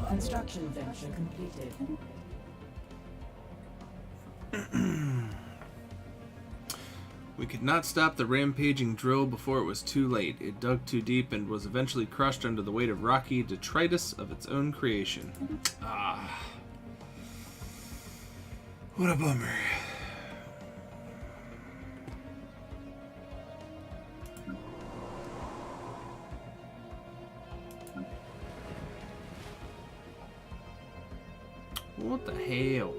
Speaker 2: Construction venture completed.
Speaker 1: We could not stop the rampaging drill before it was too late. It dug too deep and was eventually crushed under the weight of rocky detritus of its own creation. Ah. What a bummer. What the hell?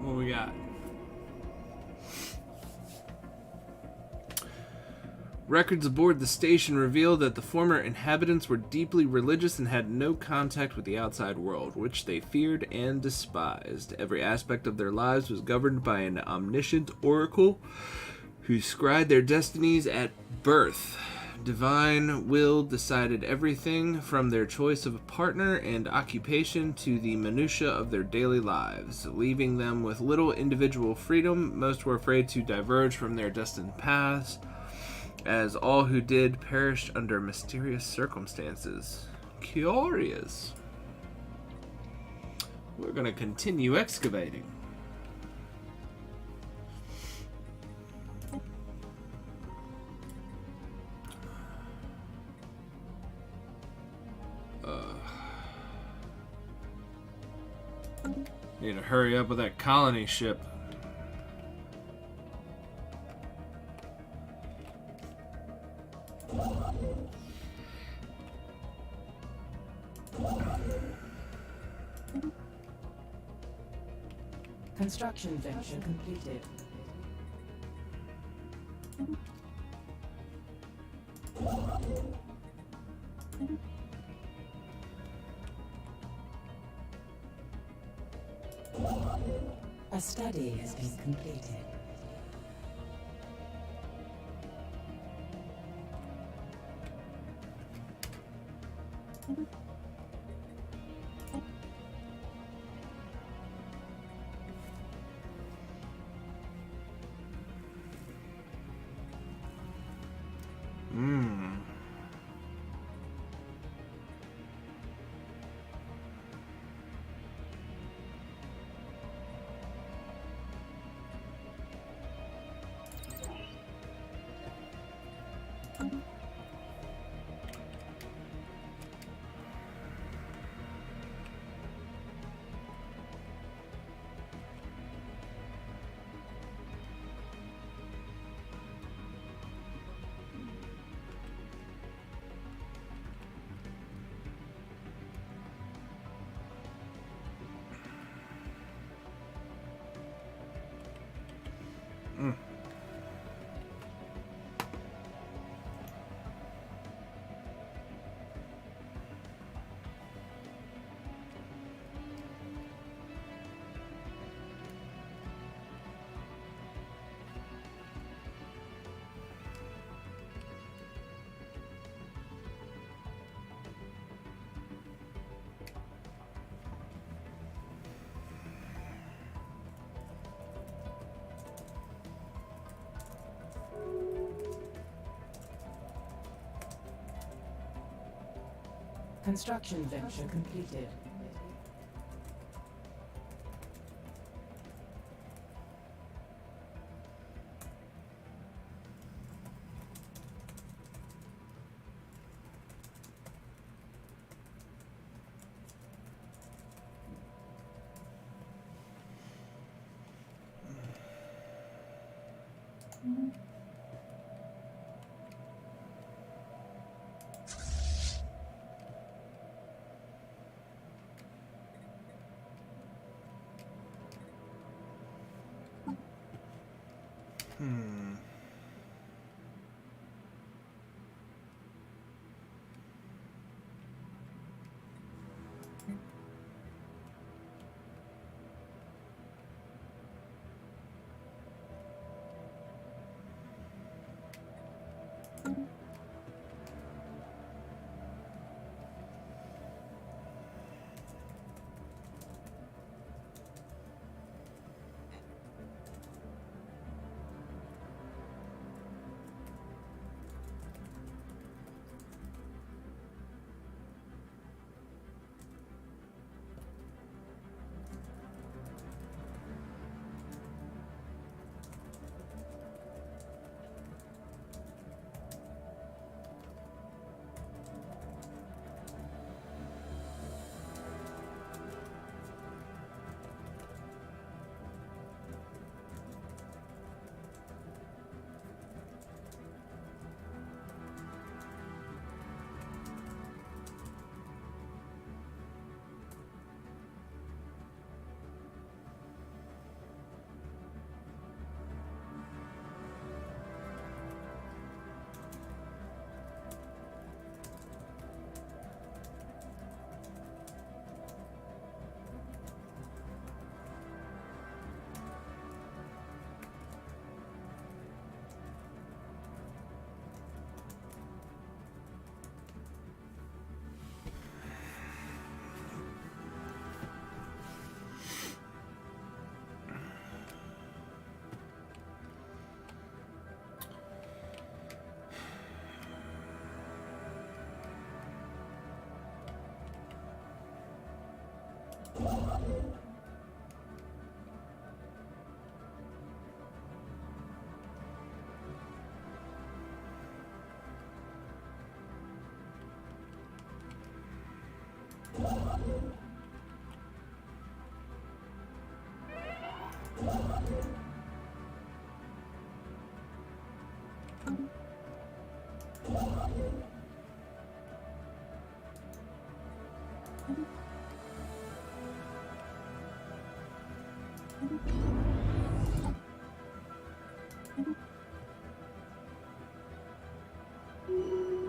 Speaker 1: What we got? Records aboard the station reveal that the former inhabitants were deeply religious and had no contact with the outside world, which they feared and despised. Every aspect of their lives was governed by an omniscient oracle who scried their destinies at birth. Divine will decided everything from their choice of a partner and occupation to the minutiae of their daily lives, leaving them with little individual freedom. Most were afraid to diverge from their destined paths, as all who did perished under mysterious circumstances. Curious. We're going to continue excavating. Need to hurry up with that colony ship.
Speaker 2: Construction venture completed. A study has been completed. Construction venture completed.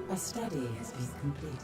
Speaker 2: A study has been completed.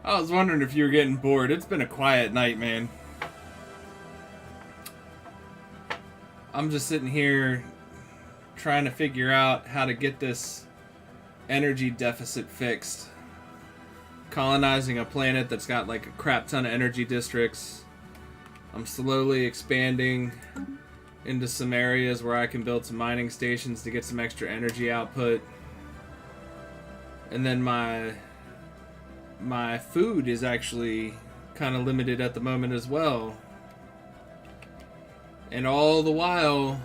Speaker 1: I was wondering if you were getting bored. It's been a quiet night, man. I'm just sitting here trying to figure out how to get this energy deficit fixed. Colonizing a planet that's got like a crap ton of energy districts. I'm slowly expanding into some areas where I can build some mining stations to get some extra energy output. And then my food is actually kind of limited at the moment as well. And all the while,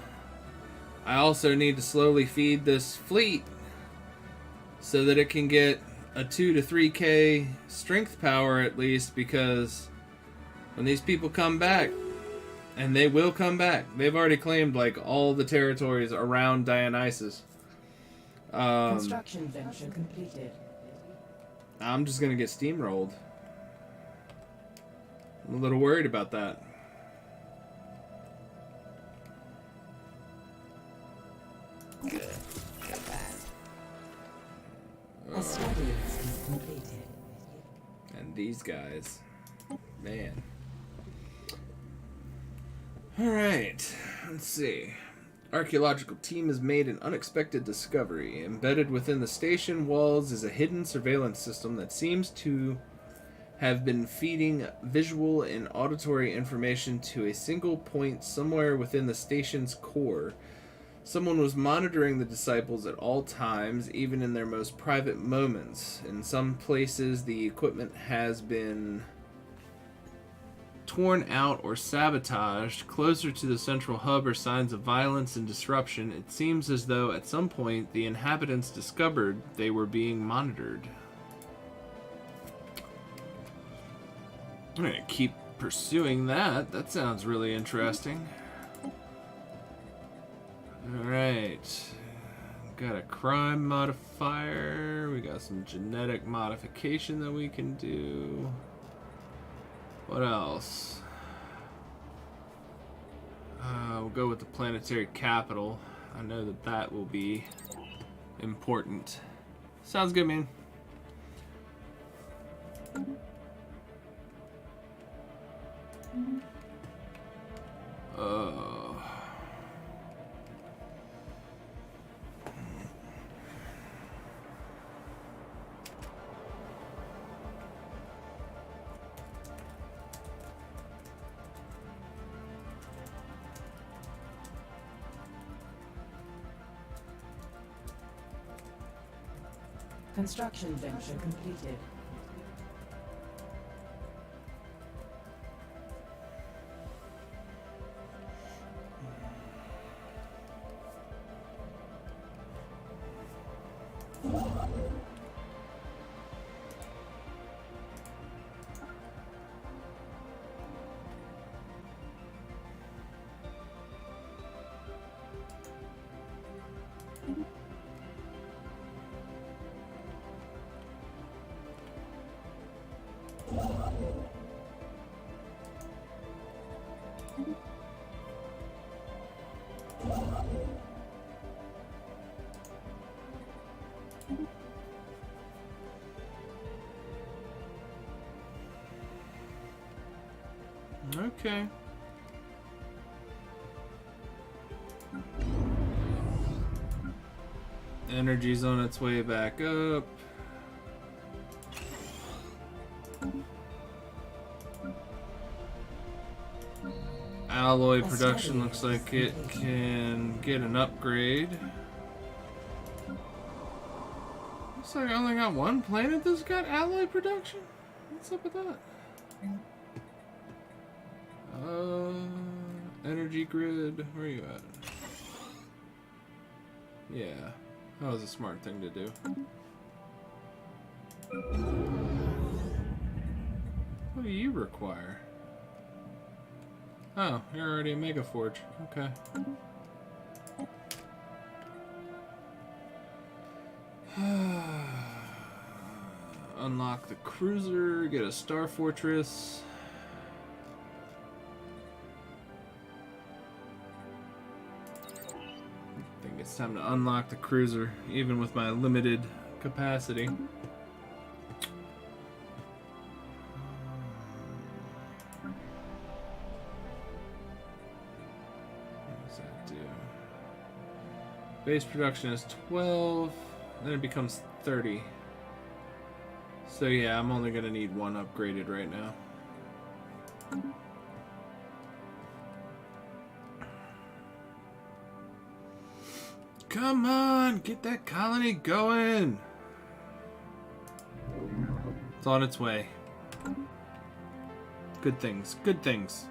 Speaker 1: I also need to slowly feed this fleet so that it can get a 2 to 3k strength power at least, because when these people come back, and they will come back, they've already claimed like all the territories around Dionysus.
Speaker 2: Construction venture completed.
Speaker 1: I'm just gonna get steamrolled. I'm a little worried about that.
Speaker 2: Good. A study has been completed.
Speaker 1: And these guys, man. All right, let's see. Archaeological team has made an unexpected discovery. Embedded within the station walls is a hidden surveillance system that seems to have been feeding visual and auditory information to a single point somewhere within the station's core. Someone was monitoring the disciples at all times, even in their most private moments. In some places, the equipment has been torn out or sabotaged. Closer to the central hub are signs of violence and disruption. It seems as though at some point the inhabitants discovered they were being monitored. I'm gonna keep pursuing that. That sounds really interesting. Alright. Got a crime modifier. We got some genetic modification that we can do. What else? We'll go with the planetary capital. I know that that will be important. Sounds good, man.
Speaker 2: Construction venture completed.
Speaker 1: Okay. Energy's on its way back up. Alloy production looks like it can get an upgrade. Looks like I only got one planet that's got alloy production? What's up with that? Energy grid, where are you at? Yeah, that was a smart thing to do. What do you require? Oh, you're already a Mega Forge. Okay. Unlock the cruiser, get a Star Fortress. I think it's time to unlock the cruiser, even with my limited capacity. What does that do? Base production is 12, then it becomes 30. So yeah, I'm only gonna need one upgraded right now. Come on, get that colony going. It's on its way. Good things, good things.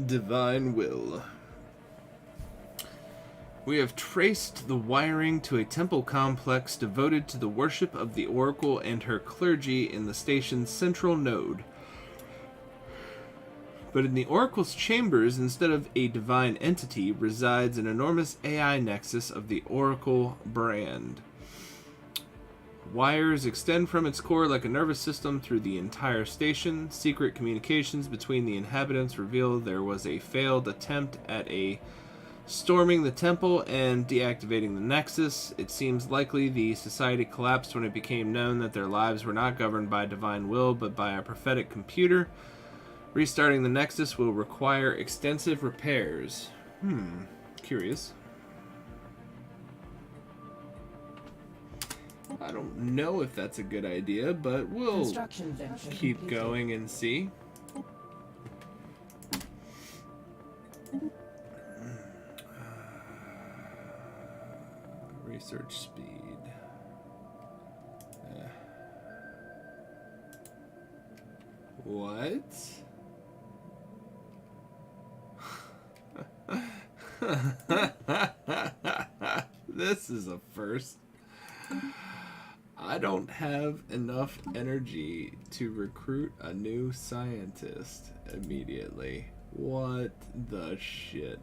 Speaker 1: Divine Will. We have traced the wiring to a temple complex devoted to the worship of the Oracle and her clergy in the station's central node. But in the Oracle's chambers, instead of a divine entity, resides an enormous AI nexus of the Oracle brand. Wires extend from its core like a nervous system through the entire station. Secret communications between the inhabitants reveal there was a failed attempt at storming the temple and deactivating the nexus. It seems likely the society collapsed when it became known that their lives were not governed by divine will, but by a prophetic computer. Restarting the nexus will require extensive repairs. Curious. I don't know if that's a good idea, but we'll keep going and see. Research speed. What? This is a first. I don't have enough energy to recruit a new scientist immediately. What the shit?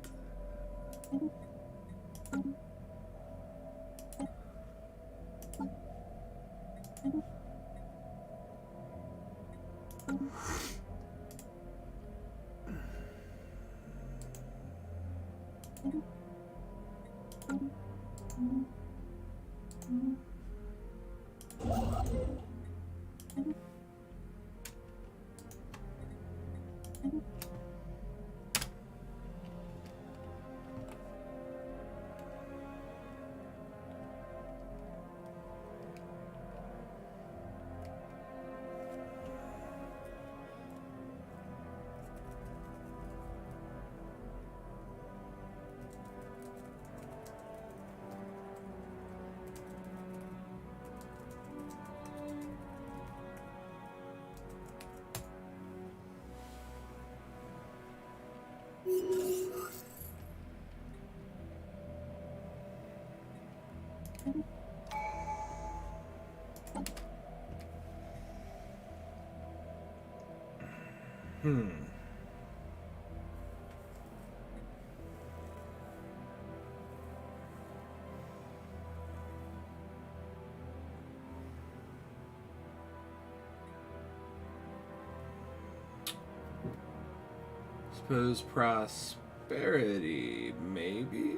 Speaker 1: Suppose prosperity, maybe?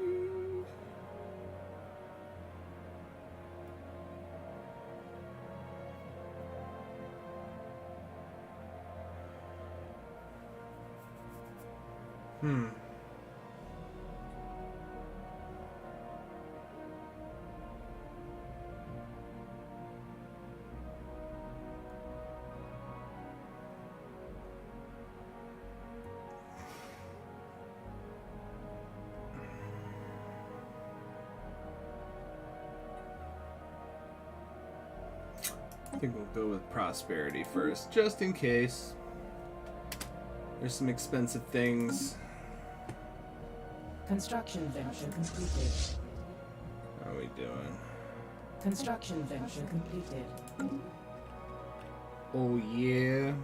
Speaker 1: I think we'll go with prosperity first, just in case. There's some expensive things.
Speaker 2: Construction venture completed.
Speaker 1: How are we doing?
Speaker 2: Construction venture completed.
Speaker 1: Oh yeah.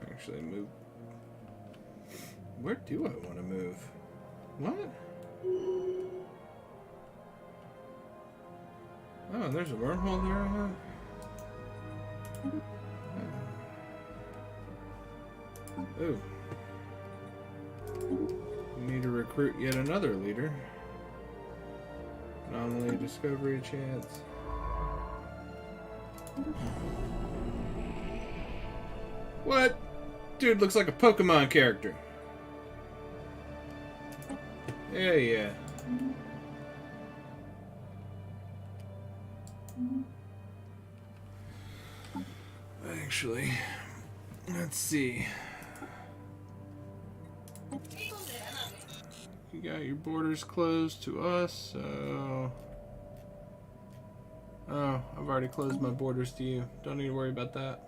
Speaker 1: Actually move. Where do I want to move? What? Oh, there's a wormhole there. Oh. We need to recruit yet another leader. Anomaly discovery chance. What? Dude looks like a Pokemon character. Yeah, yeah. Actually, let's see. You got your borders closed to us, so... Oh, I've already closed my borders to you. Don't need to worry about that.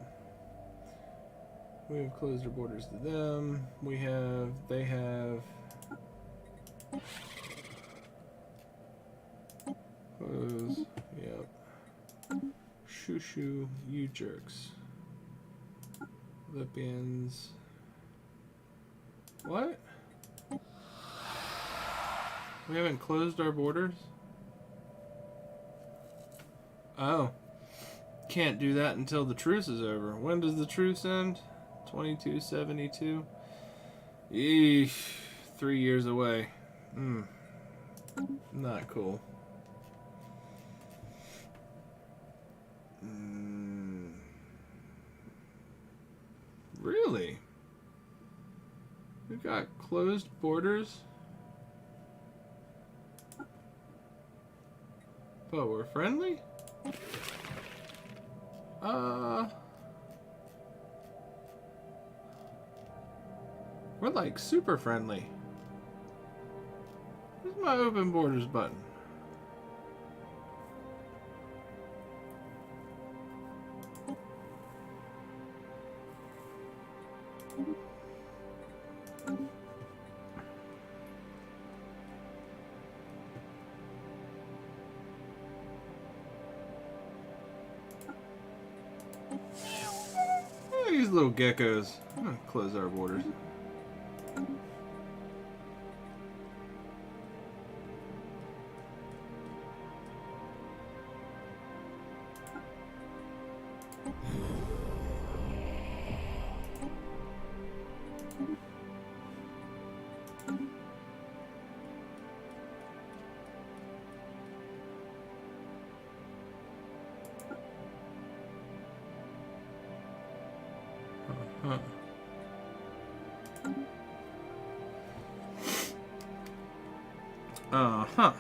Speaker 1: We have closed our borders to them. We have... They have... Close. Yep. Shoo shoo, you jerks. Libyans. What? We haven't closed our borders? Oh. Can't do that until the truce is over. When does the truce end? 2272? Eesh. 3 years away. Not cool. Really? We got closed borders? But we're friendly? We're like super friendly. Where's my open borders button? These little geckos. I'm gonna close our borders. Huh. Uh-huh.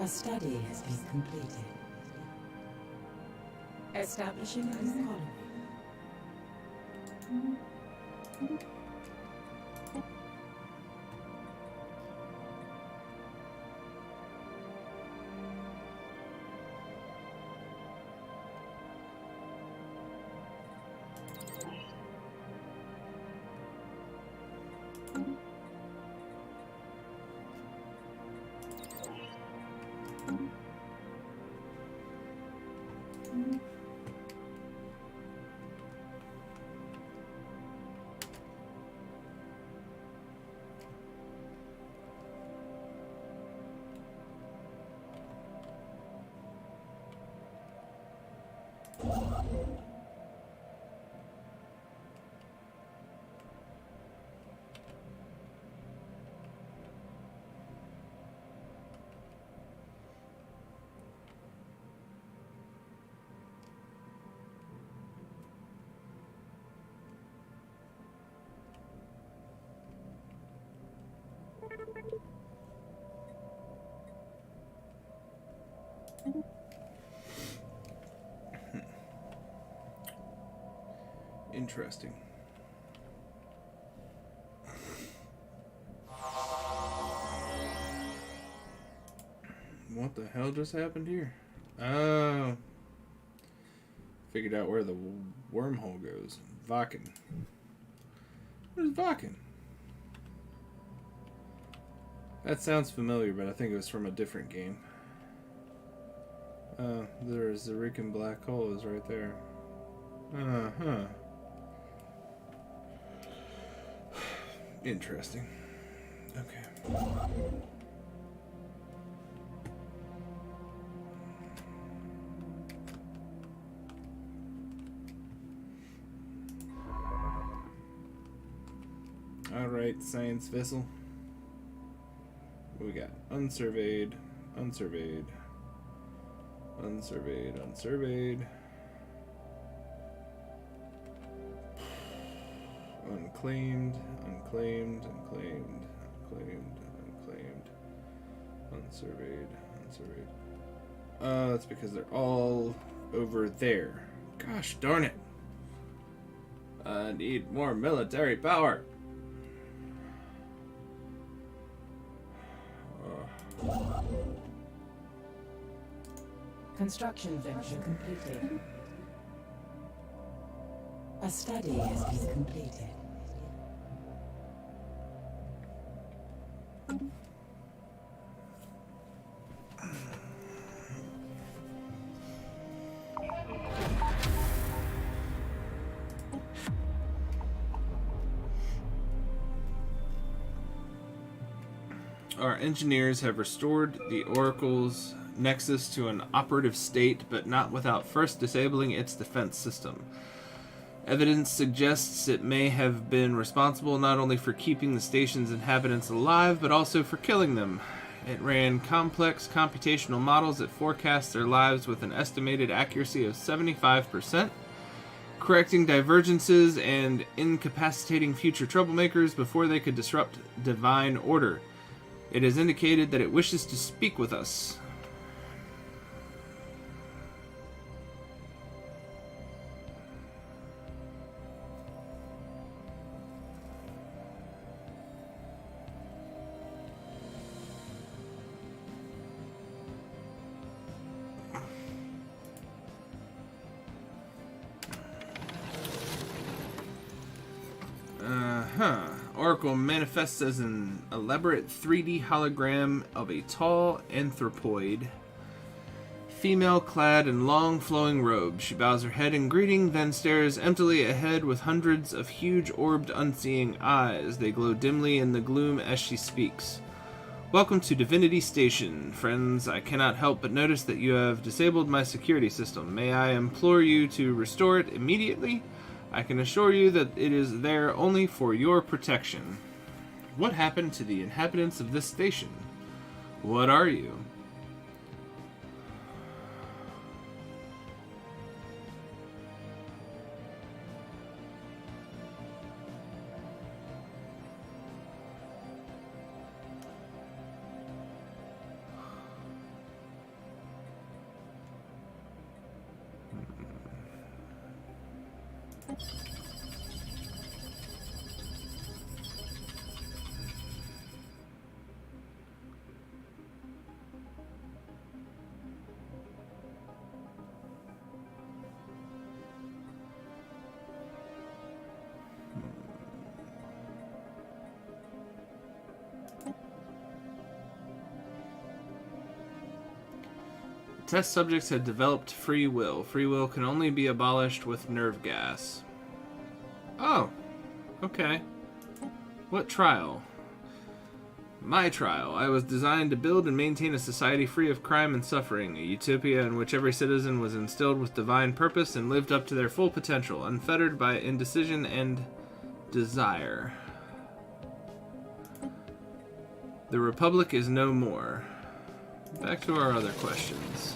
Speaker 2: A study has been completed. Establishing a colony.
Speaker 1: Interesting. What What the hell just happened here? Oh. Figured out where the wormhole goes. Vakken. What is Vakken? That sounds familiar, but I think it was from a different game. There's the wreaking black hole is right there. Uh-huh. Interesting. Okay. Alright, science vessel. What we got? Unsurveyed, unsurveyed, unsurveyed, unsurveyed. Unclaimed, unclaimed, unclaimed, unclaimed, unclaimed, unsurveyed, unsurveyed. That's because they're all over there. Gosh darn it. I need more military power.
Speaker 2: Construction venture completed. A study has been completed.
Speaker 1: Our engineers have restored the Oracle's Nexus to an operative state, but not without first disabling its defense system. Evidence suggests it may have been responsible not only for keeping the station's inhabitants alive, but also for killing them. It ran complex computational models that forecast their lives with an estimated accuracy of 75%, correcting divergences and incapacitating future troublemakers before they could disrupt divine order. It has indicated that it wishes to speak with us. Oracle manifests as an elaborate 3D hologram of a tall anthropoid, female clad in long flowing robes. She bows her head in greeting, then stares emptily ahead with hundreds of huge orbed unseeing eyes. They glow dimly in the gloom as she speaks. Welcome to Divinity Station, friends. I cannot help but notice that you have disabled my security system. May I implore you to restore it immediately? I can assure you that it is there only for your protection. What happened to the inhabitants of this station? What are you? Test subjects had developed free will. Free will can only be abolished with nerve gas. Oh, okay. What trial? My trial. I was designed to build and maintain a society free of crime and suffering, a utopia in which every citizen was instilled with divine purpose and lived up to their full potential, unfettered by indecision and desire. The Republic is no more. Back to our other questions.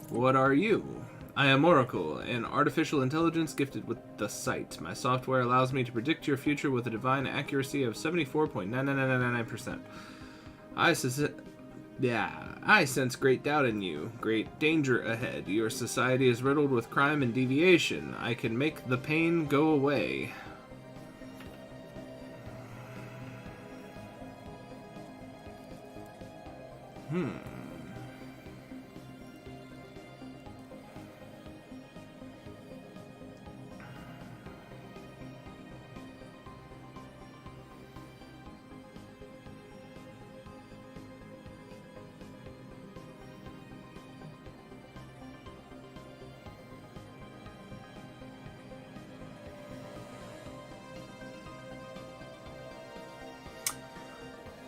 Speaker 1: What are you? I am Oracle, an artificial intelligence gifted with the sight. My software allows me to predict your future with a divine accuracy of 74.99999%. I sense great doubt in you, great danger ahead. Your society is riddled with crime and deviation. I can make the pain go away.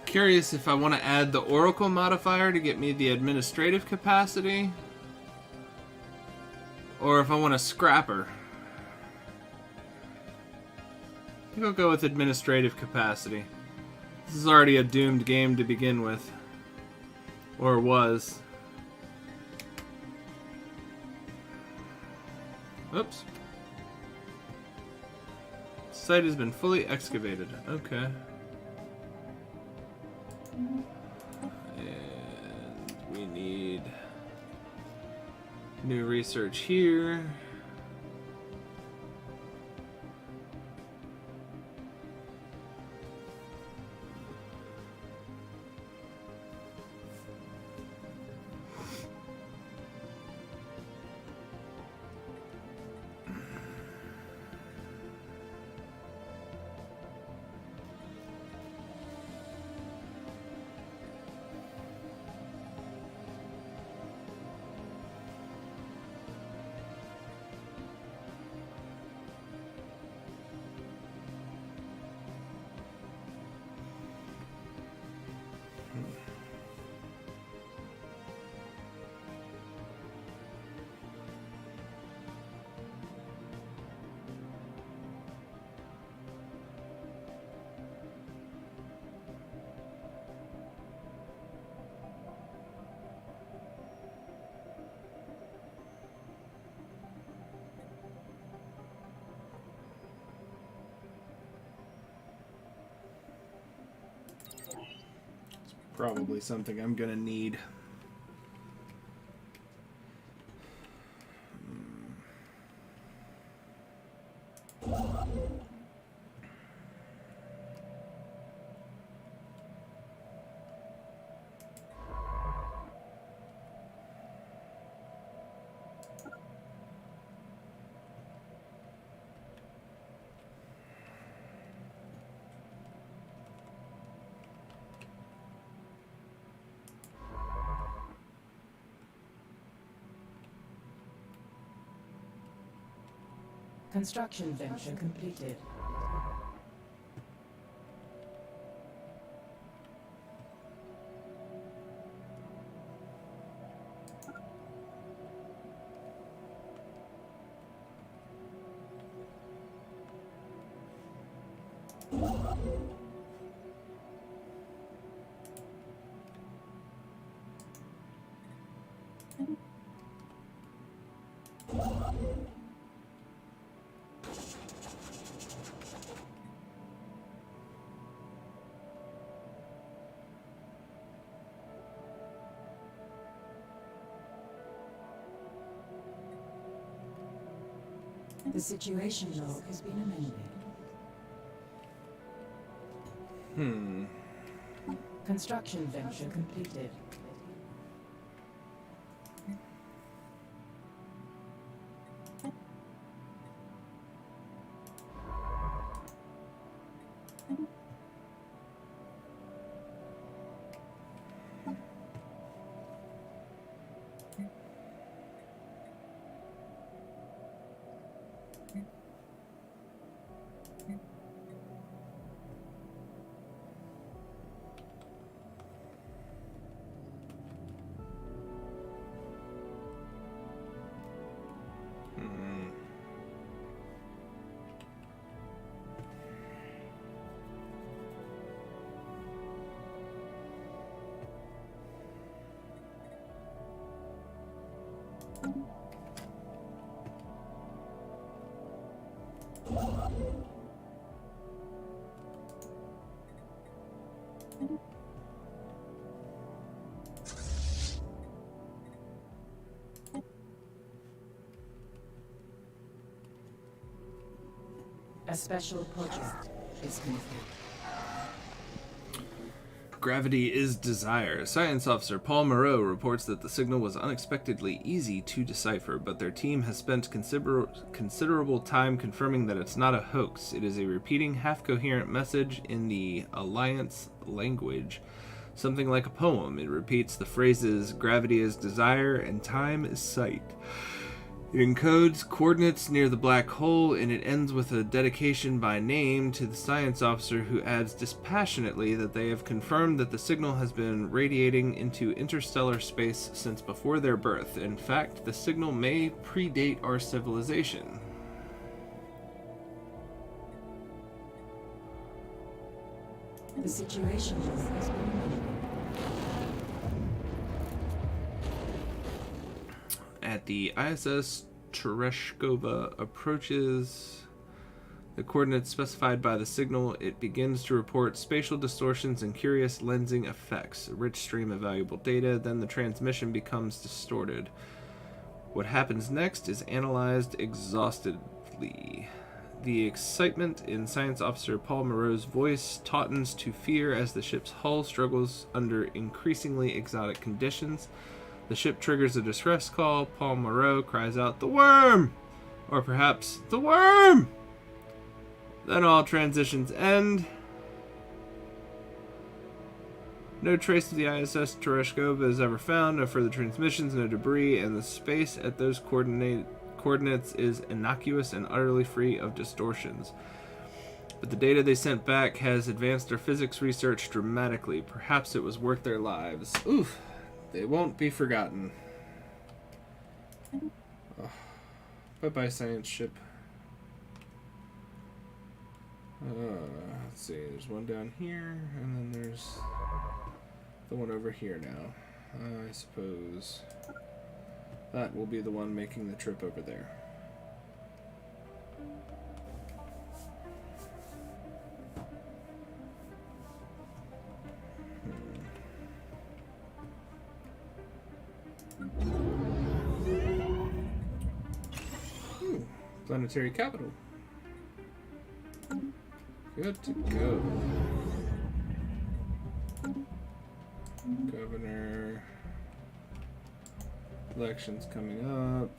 Speaker 1: Curious if I want to add the Oracle modifier to get me the administrative capacity, or if I want a scrapper. I think I'll go with administrative capacity. This is already a doomed game to begin with. Or was. Oops. Site has been fully excavated. Okay. And we need new research here. Probably something I'm gonna need.
Speaker 2: Construction venture completed. The situation log has been amended. Construction venture completed. A special project is complete.
Speaker 1: Gravity is desire. Science officer Paul Moreau reports that the signal was unexpectedly easy to decipher, but their team has spent considerable time confirming that it's not a hoax. It is a repeating, half-coherent message in the Alliance language. Something like a poem. It repeats the phrases, gravity is desire and time is sight. It encodes coordinates near the black hole, and it ends with a dedication by name to the science officer, who adds dispassionately that they have confirmed that the signal has been radiating into interstellar space since before their birth. In fact, the signal may predate our civilization.
Speaker 2: The situation is
Speaker 1: At the ISS Tereshkova approaches the coordinates specified by the signal, it begins to report spatial distortions and curious lensing effects, a rich stream of valuable data. Then the transmission becomes distorted. What happens next is analyzed exhaustively. The excitement in Science Officer Paul Moreau's voice tautens to fear as the ship's hull struggles under increasingly exotic conditions. The ship triggers a distress call. Paul Moreau cries out, "The worm!" Or perhaps, "The worm!" Then all transitions end. No trace of the ISS Tereshkova is ever found. No further transmissions, no debris, and the space at those coordinates is innocuous and utterly free of distortions. But the data they sent back has advanced their physics research dramatically. Perhaps it was worth their lives. Oof. They won't be forgotten. Oh. Bye-bye, science ship. Let's see. There's one down here, and then there's the one over here now. I suppose that will be the one making the trip over there. Planetary capital. Good to go. Governor. Elections coming up.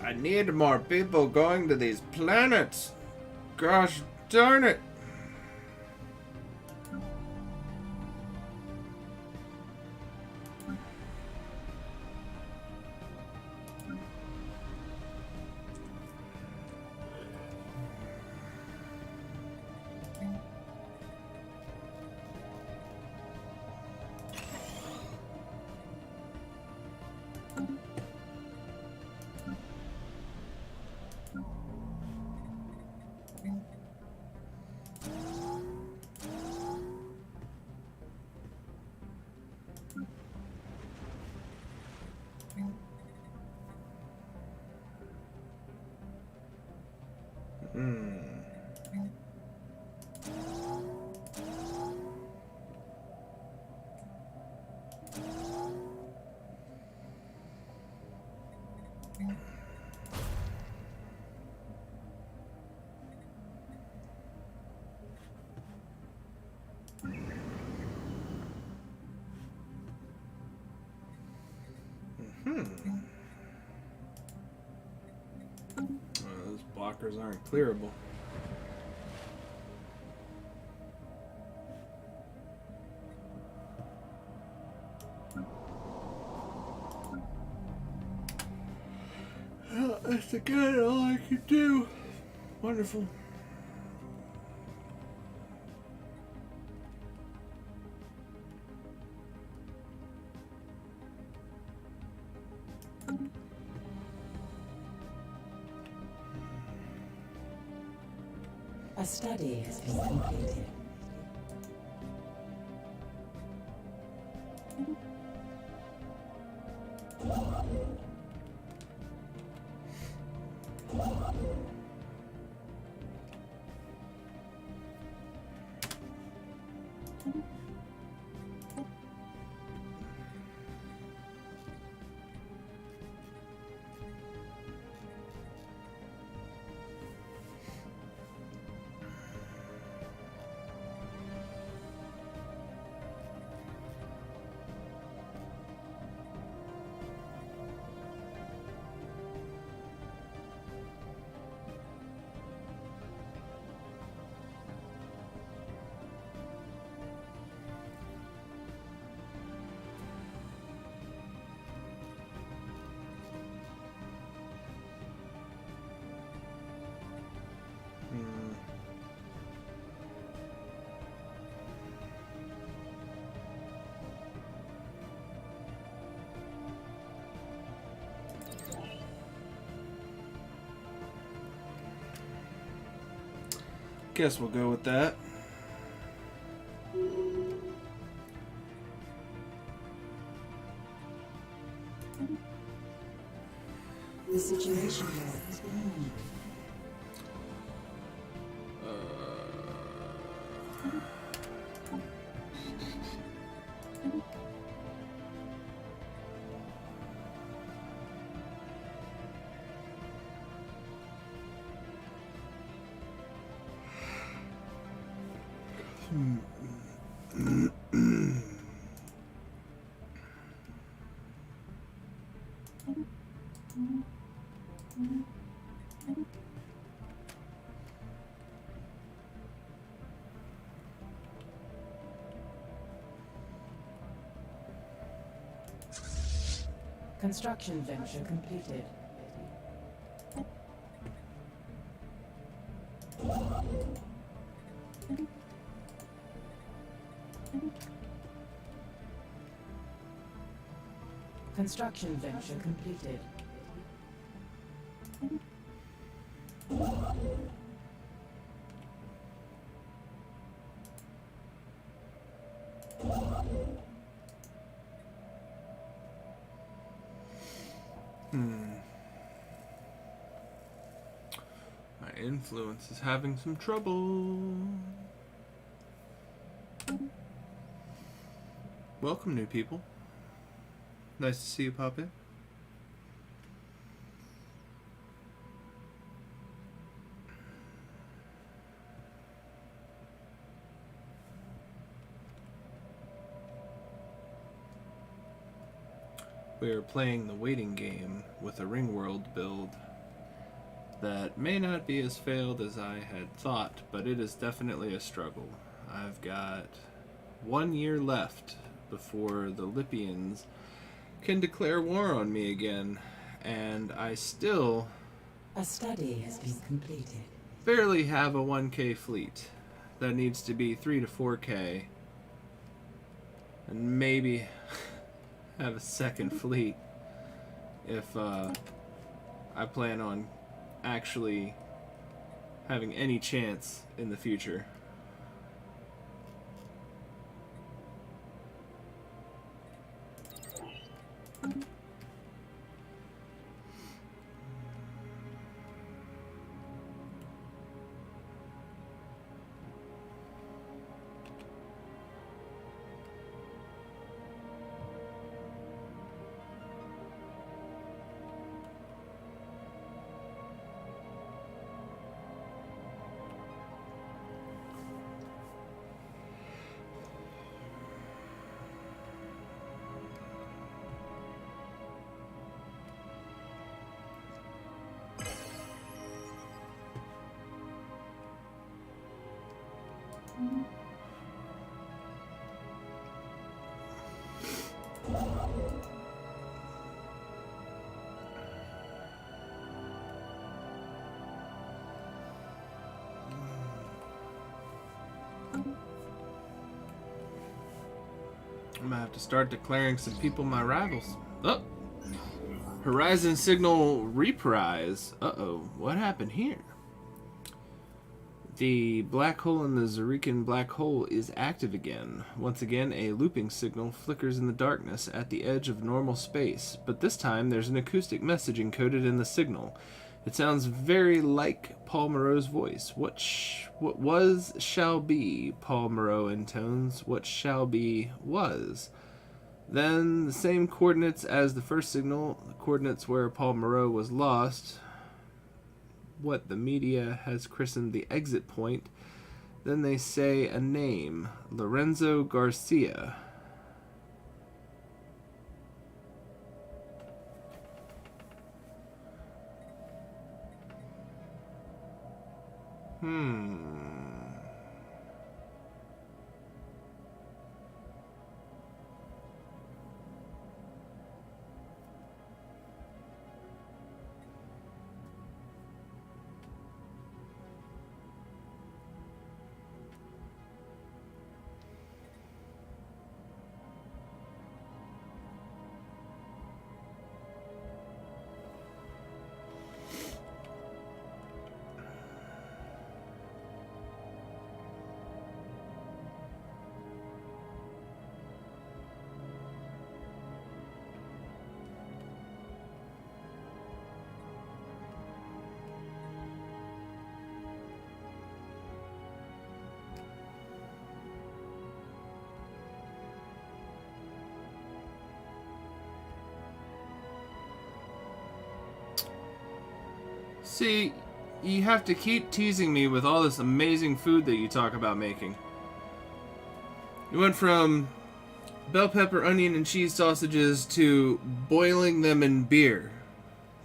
Speaker 1: I need more people going to these planets. Gosh darn it. lockers aren't clearable. That's again all I can do. Wonderful.
Speaker 2: A study has been completed.
Speaker 1: Guess we'll go with that.
Speaker 2: The situation here has been monitored. Construction venture completed. Construction venture completed.
Speaker 1: My influence is having some trouble. Welcome, new people. Nice to see you pop in. We are playing the waiting game with a Ringworld build that may not be as failed as I had thought, but it is definitely a struggle. I've got 1 year left before the Lipians can declare war on me again, and I still
Speaker 2: A study has been completed.
Speaker 1: barely have a 1K fleet. That needs to be 3 to 4K, and maybe have a second fleet if I plan on actually having any chance in the future. I'm gonna have to start declaring some people my rivals. Oh! Horizon signal reprise. Uh-oh, what happened here? The black hole in the wreaking black hole is active again. Once again, a looping signal flickers in the darkness at the edge of normal space, but this time there's an acoustic message encoded in the signal. It sounds very like Paul Moreau's voice. What was shall be, Paul Moreau intones. What shall be was. Then the same coordinates as the first signal, the coordinates where Paul Moreau was lost, what the media has christened the exit point. Then they say a name, Lorenzo Garcia. See, you have to keep teasing me with all this amazing food that you talk about making. You went from bell pepper, onion, and cheese sausages to boiling them in beer.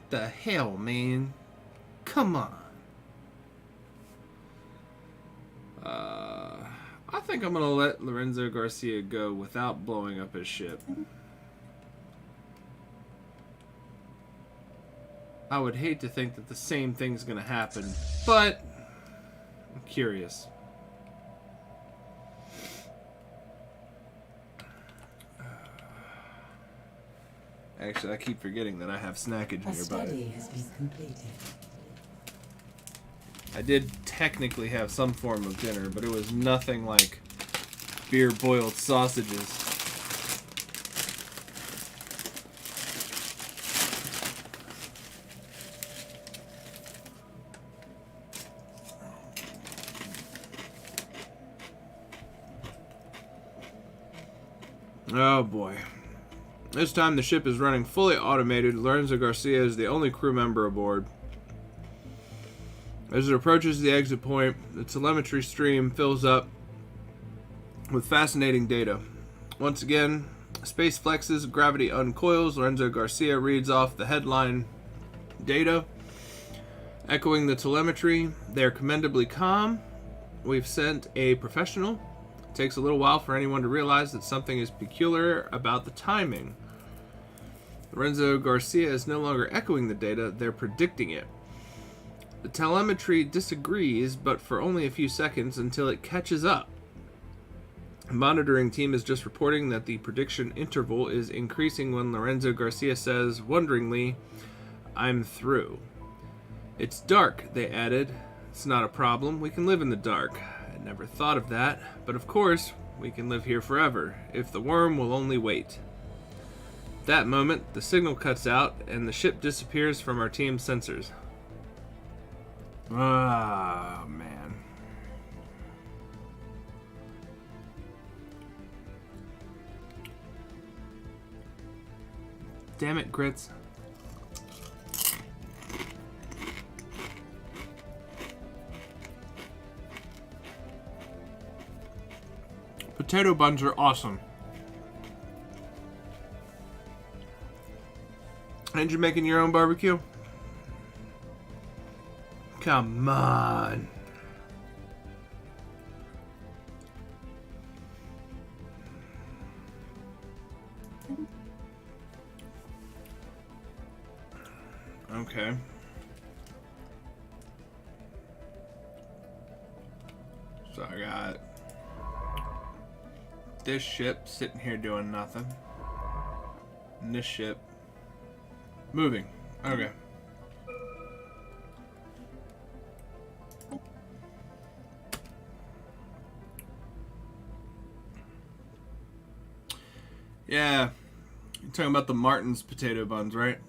Speaker 1: The hell, man? Come on. I think I'm gonna let Lorenzo Garcia go without blowing up his ship. I would hate to think that the same thing's gonna happen, but I'm curious. Actually, I keep forgetting that I have snackage
Speaker 2: A
Speaker 1: nearby.
Speaker 2: study has been completed.
Speaker 1: I did technically have some form of dinner, but it was nothing like beer boiled sausages. Oh boy. This time the ship is running fully automated. Lorenzo Garcia is the only crew member aboard. As it approaches the exit point, the telemetry stream fills up with fascinating data. Once again, space flexes, gravity uncoils. Lorenzo Garcia reads off the headline data. Echoing the telemetry, they're commendably calm. We've sent a professional. It takes a little while for anyone to realize that something is peculiar about the timing. Lorenzo Garcia is no longer echoing the data, they're predicting it. The telemetry disagrees, but for only a few seconds until it catches up. The monitoring team is just reporting that the prediction interval is increasing when Lorenzo Garcia says, wonderingly, "I'm through." "It's dark," they added. "It's not a problem. We can live in the dark." I never thought of that, but of course, we can live here forever, if the worm will only wait. At that moment, the signal cuts out, and the ship disappears from our team's sensors. Ah, man. Damn it, Grits. Potato buns are awesome. And you're making your own barbecue? Come on. Okay. So I got this ship sitting here doing nothing. And this ship moving. Okay. Yeah. You're talking about the Martin's potato buns, right?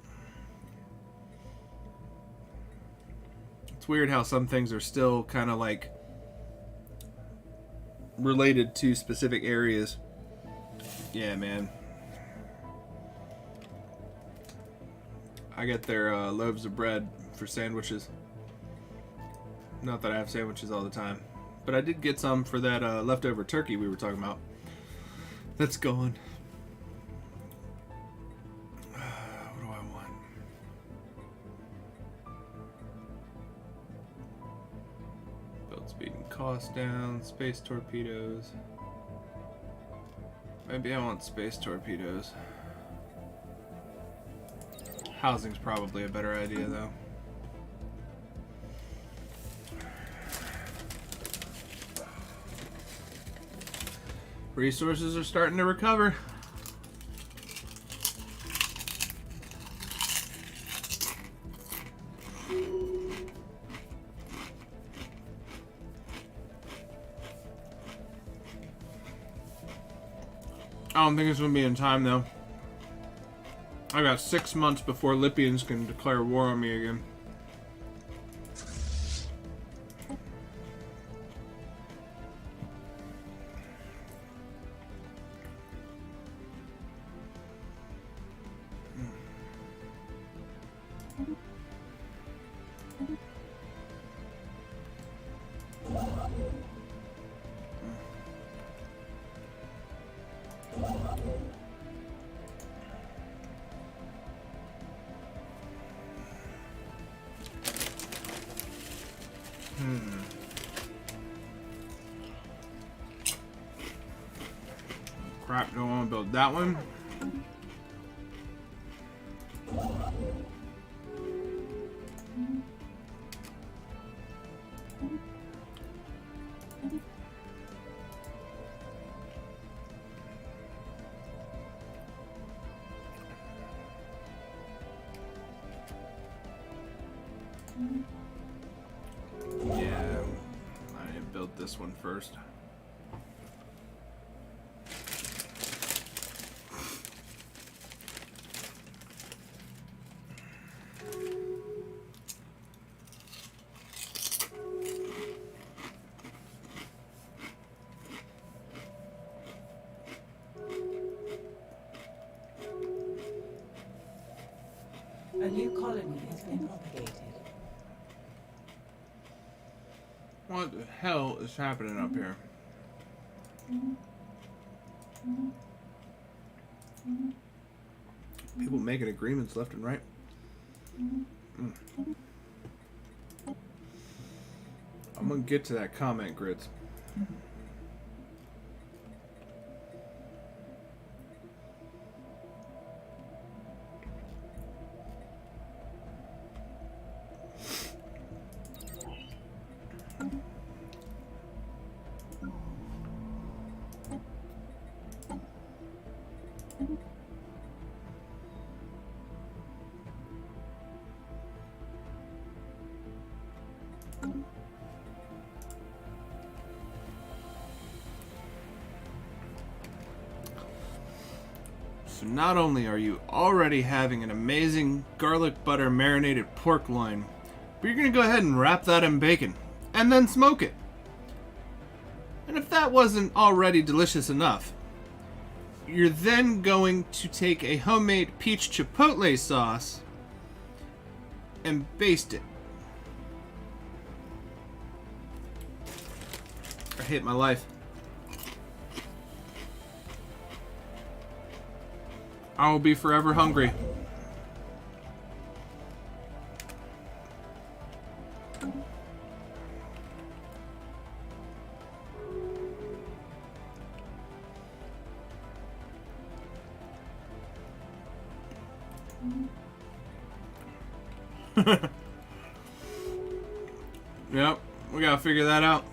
Speaker 1: It's weird how some things are still kind of like related to specific areas. Yeah, man. I get their loaves of bread for sandwiches. Not that I have sandwiches all the time, but I did get some for that leftover turkey we were talking about. That's gone. What do I want? Build speed and cost down. Space torpedoes. Maybe I want space torpedoes. Housing's probably a better idea, though. Resources are starting to recover. I don't think it's going to be in time, though. I got 6 months before Libyans can declare war on me again. Crap, don't want to build that one. Yeah, I need to build this one first.
Speaker 2: A new colony has been propagated.
Speaker 1: What the hell is happening up here? People making agreements left and right. I'm gonna get to that comment, Grits. So not only are you already having an amazing garlic butter marinated pork loin, but you're going to go ahead and wrap that in bacon and then smoke it. And if that wasn't already delicious enough, you're then going to take a homemade peach chipotle sauce and baste it. I hate my life. I will be forever hungry. Yep, we gotta figure that out.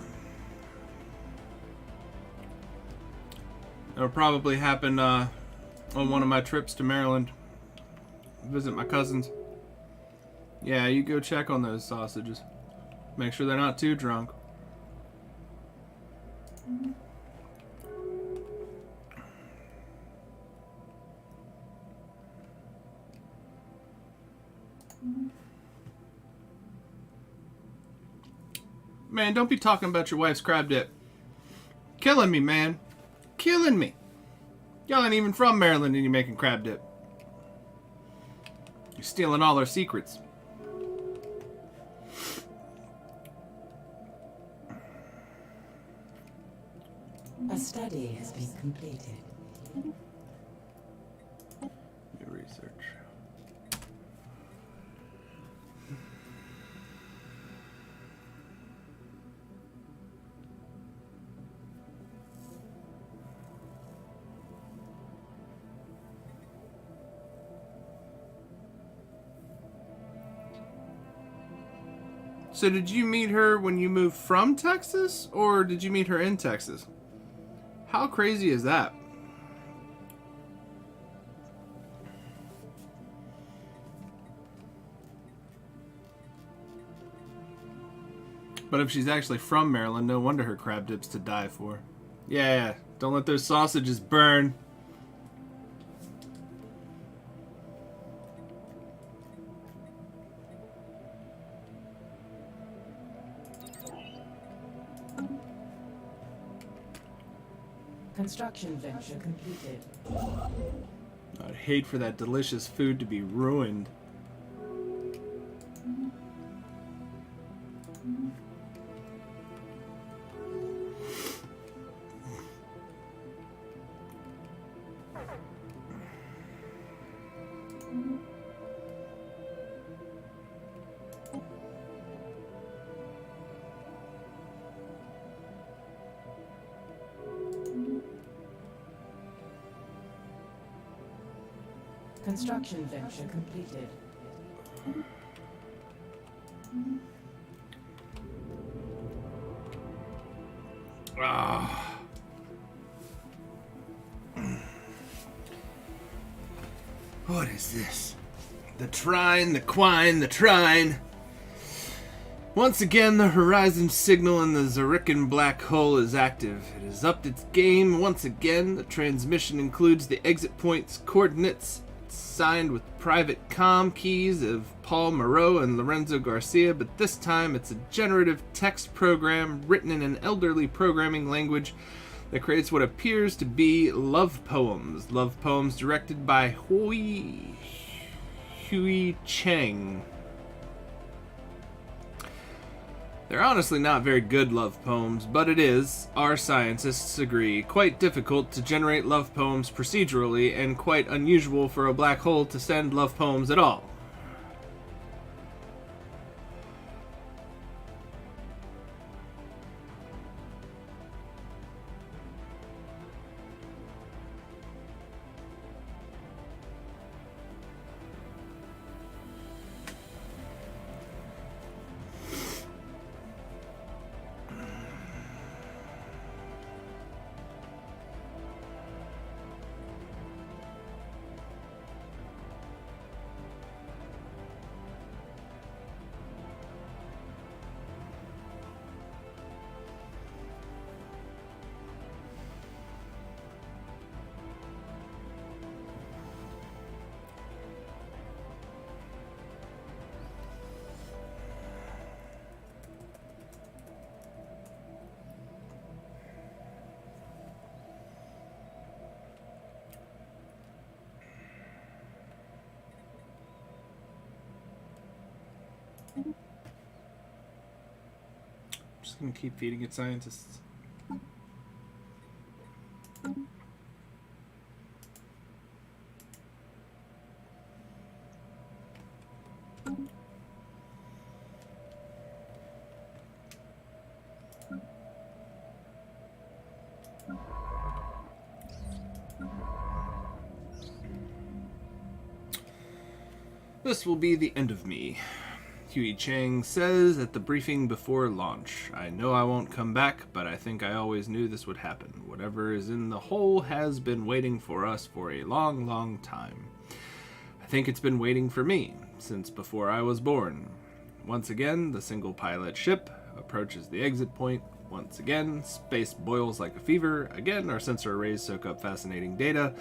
Speaker 1: It'll probably happen on one of my trips to Maryland. Visit my cousins. Yeah, you go check on those sausages. Make sure they're not too drunk. Man, don't be talking about your wife's crab dip. Killing me, man. Killing me. Y'all ain't even from Maryland and you're making crab dip. You're stealing all our secrets.
Speaker 2: A study has been completed.
Speaker 1: New research. So did you meet her when you moved from Texas, or did you meet her in Texas? How crazy is that? But if she's actually from Maryland, no wonder her crab dip's to die for. Yeah, don't let those sausages burn.
Speaker 2: Construction venture completed.
Speaker 1: I'd hate for that delicious food to be ruined.
Speaker 2: Construction venture completed.
Speaker 1: Ah. What is this? The trine, the quine, the trine. Once again, the horizon signal in the Zerican black hole is active. It has upped its game once again. The transmission includes the exit point's coordinates, signed with private comm keys of Paul Moreau and Lorenzo Garcia, but this time it's a generative text program written in an elderly programming language that creates what appears to be love poems. Love poems directed by Hui Cheng. They're honestly not very good love poems, but it is, our scientists agree, quite difficult to generate love poems procedurally and quite unusual for a black hole to send love poems at all. Just gonna keep feeding it scientists. This will be the end of me. Huey Chang says at the briefing before launch, "I know I won't come back, but I think I always knew this would happen. Whatever is in the hole has been waiting for us for a long, long time. I think it's been waiting for me since before I was born." Once again, the single-pilot ship approaches the exit point. Once again, space boils like a fever. Again, our sensor arrays soak up fascinating data.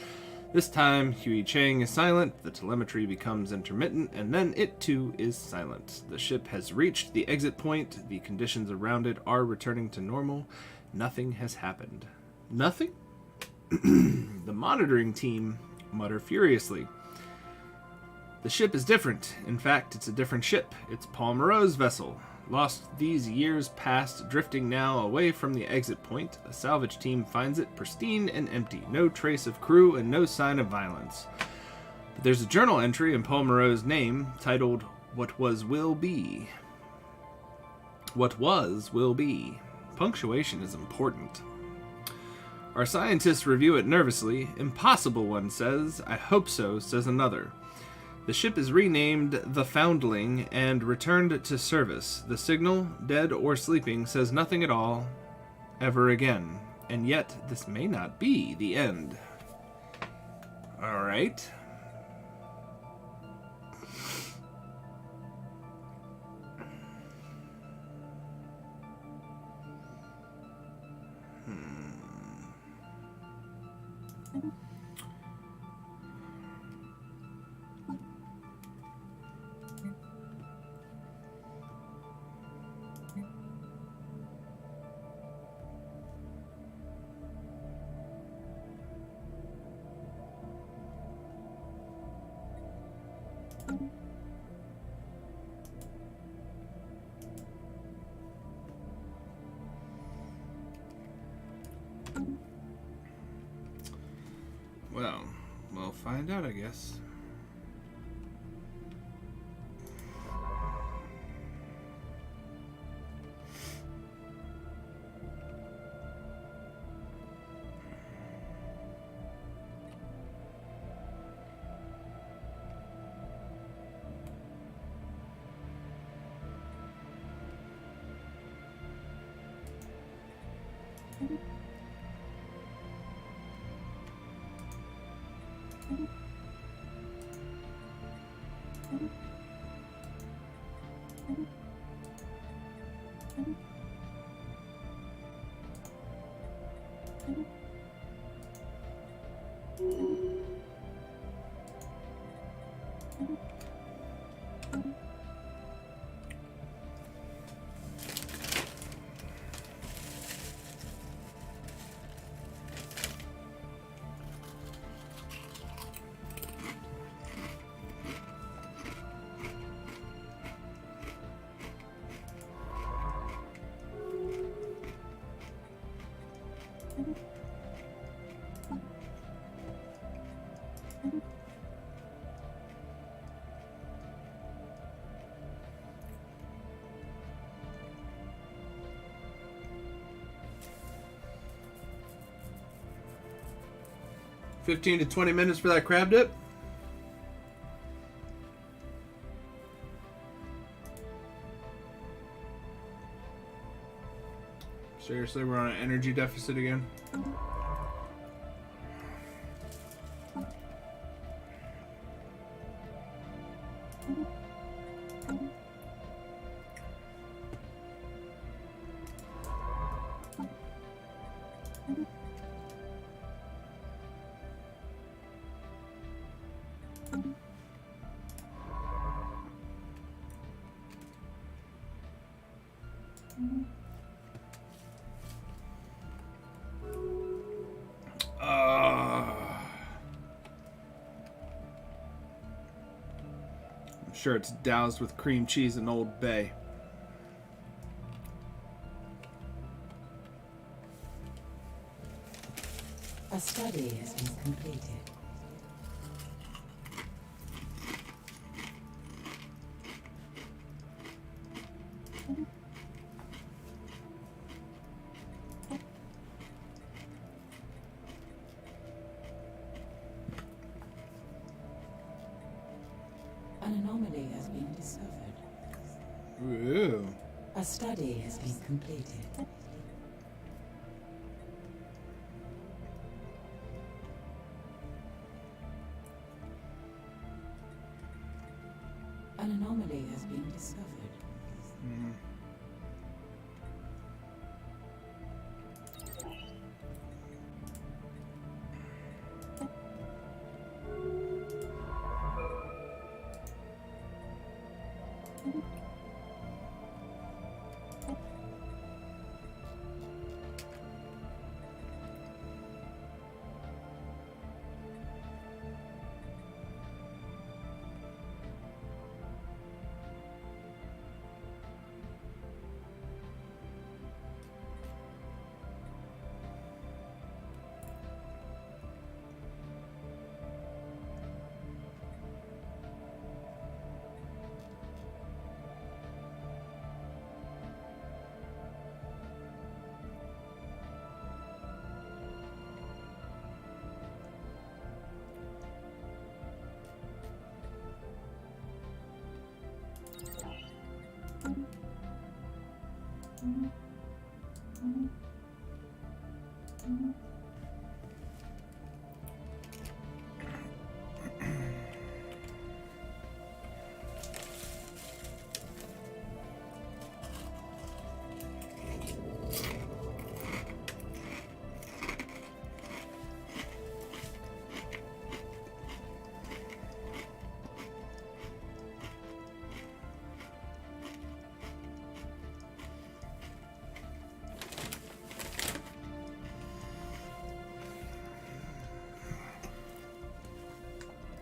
Speaker 1: This time, Huey Chang is silent, the telemetry becomes intermittent, and then it too is silent. The ship has reached the exit point, the conditions around it are returning to normal. Nothing has happened. Nothing? The monitoring team mutter furiously. The ship is different. In fact, it's a different ship. It's Paul Moreau's vessel. Lost these years past, drifting now away from the exit point, a salvage team finds it pristine and empty. No trace of crew and no sign of violence. But there's a journal entry in Paul Moreau's name titled, "What Was Will Be." What was will be. Punctuation is important. Our scientists review it nervously. "Impossible," one says. "I hope so," says another. The ship is renamed the Foundling and returned to service. The signal, dead or sleeping, says nothing at all, ever again. And yet, this may not be the end. All right. Well, we'll find out, I guess. $15 to 20 minutes for that crab dip. Seriously, we're on an energy deficit again. I'm sure it's doused with cream cheese and Old Bay.
Speaker 2: A study has been completed. An anomaly has been discovered.
Speaker 3: Ooh.
Speaker 2: A study has been completed. An anomaly has been discovered.
Speaker 3: Mm.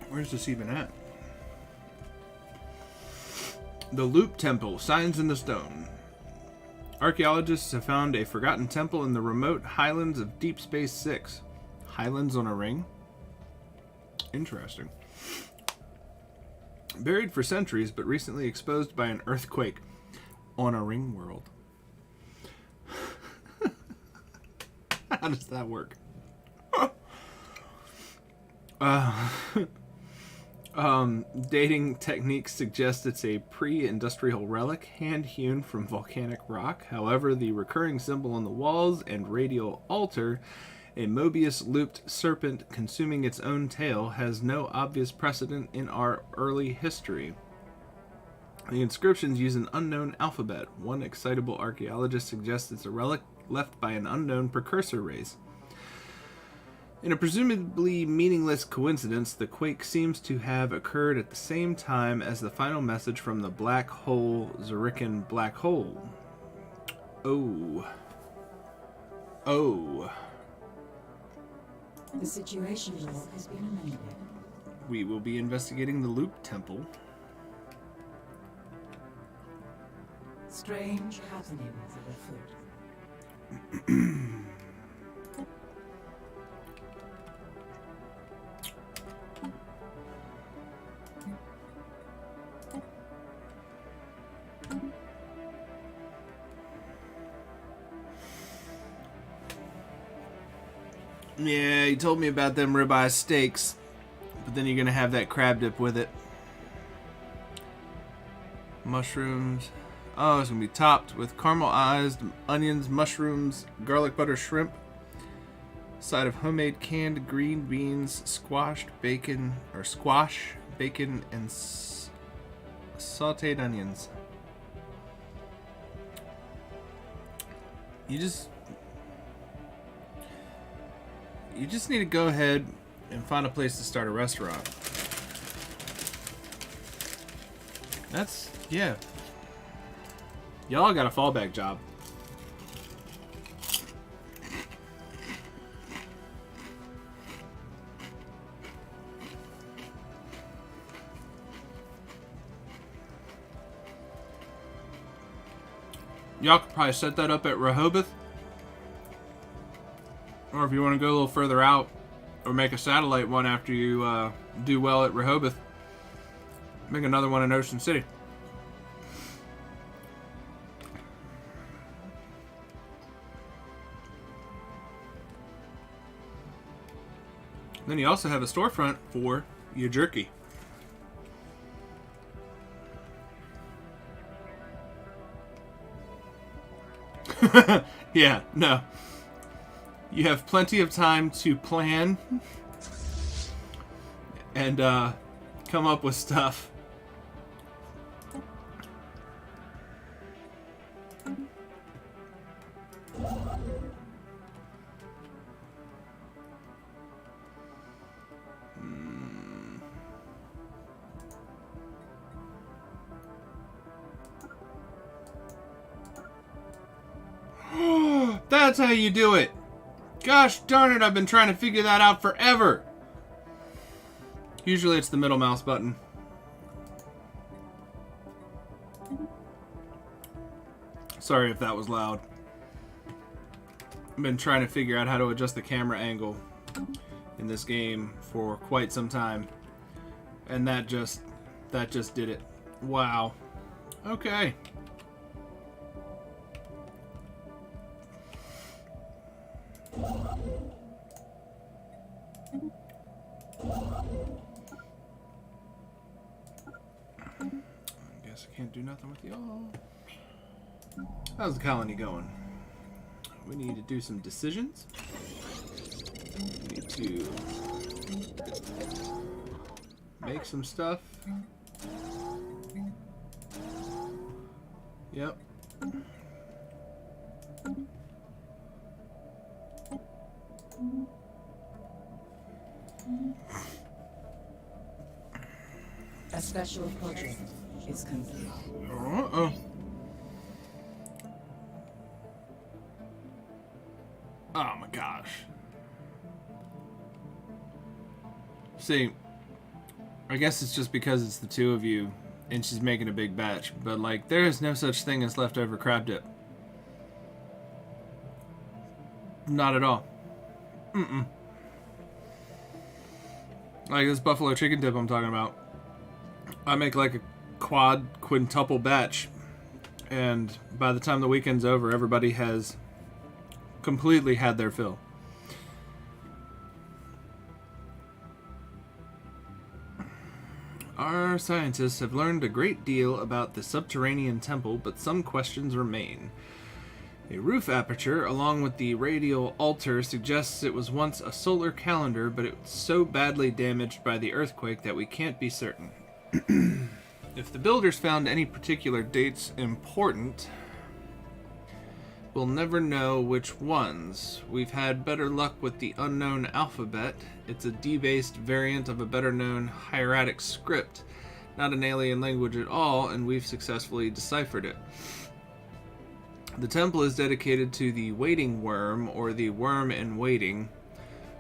Speaker 3: Where's this even at? The Loop Temple, Signs in the Stone. Archaeologists have found a forgotten temple in the remote highlands of Deep Space 6. Highlands on a ring? Interesting. Buried for centuries, but recently exposed by an earthquake on a Ringworld. How does that work? Dating techniques suggest it's a pre-industrial relic, hand-hewn from volcanic rock. However, the recurring symbol on the walls and radial altar, a Mobius-looped serpent consuming its own tail, has no obvious precedent in our early history. The inscriptions use an unknown alphabet. One excitable archaeologist suggests it's a relic left by an unknown precursor race. In a presumably meaningless coincidence, the quake seems to have occurred at the same time as the final message from the black hole, wreaking black hole. Oh.
Speaker 2: The situation log has been amended.
Speaker 3: We will be investigating the Loop Temple.
Speaker 2: Strange happenings are afoot.
Speaker 1: Yeah, you told me about them ribeye steaks, but then you're gonna have that crab dip with it. Mushrooms. Oh, it's gonna be topped with caramelized onions, mushrooms, garlic butter shrimp, side of homemade canned green beans, squash, bacon, and sauteed onions. You just need to go ahead and find a place to start a restaurant. Yeah. Y'all got a fallback job. Y'all could probably set that up at Rehoboth. Or if you want to go a little further out, or make a satellite one after you do well at Rehoboth, make another one in Ocean City. Then you also have a storefront for your jerky.
Speaker 3: Yeah, no. You have plenty of time to plan and come up with stuff. That's how you do it. Gosh darn it, I've been trying to figure that out forever. Usually it's the middle mouse button. Sorry if that was loud. I've been trying to figure out how to adjust the camera angle in this game for quite some time. And that just did it. Wow. Okay. I guess I can't do nothing with y'all. How's the colony going? We need to do some decisions. We need to make some stuff. Yep.
Speaker 2: A special project is complete.
Speaker 3: Uh-oh. Oh my gosh. See, I guess it's just because it's the two of you and she's making a big batch, but like there is no such thing as leftover crab dip. Not at all. Mm-mm. Like this buffalo chicken dip I'm talking about. I make like a quintuple batch, and by the time the weekend's over, everybody has completely had their fill. Our scientists have learned a great deal about the subterranean temple, but some questions remain. A roof aperture, along with the radial altar, suggests it was once a solar calendar, but it's so badly damaged by the earthquake that we can't be certain. If the builders found any particular dates important, we'll never know which ones. We've had better luck with the unknown alphabet. It's a debased variant of a better-known hieratic script, not an alien language at all, and we've successfully deciphered it. The temple is dedicated to the waiting worm, or the worm in waiting.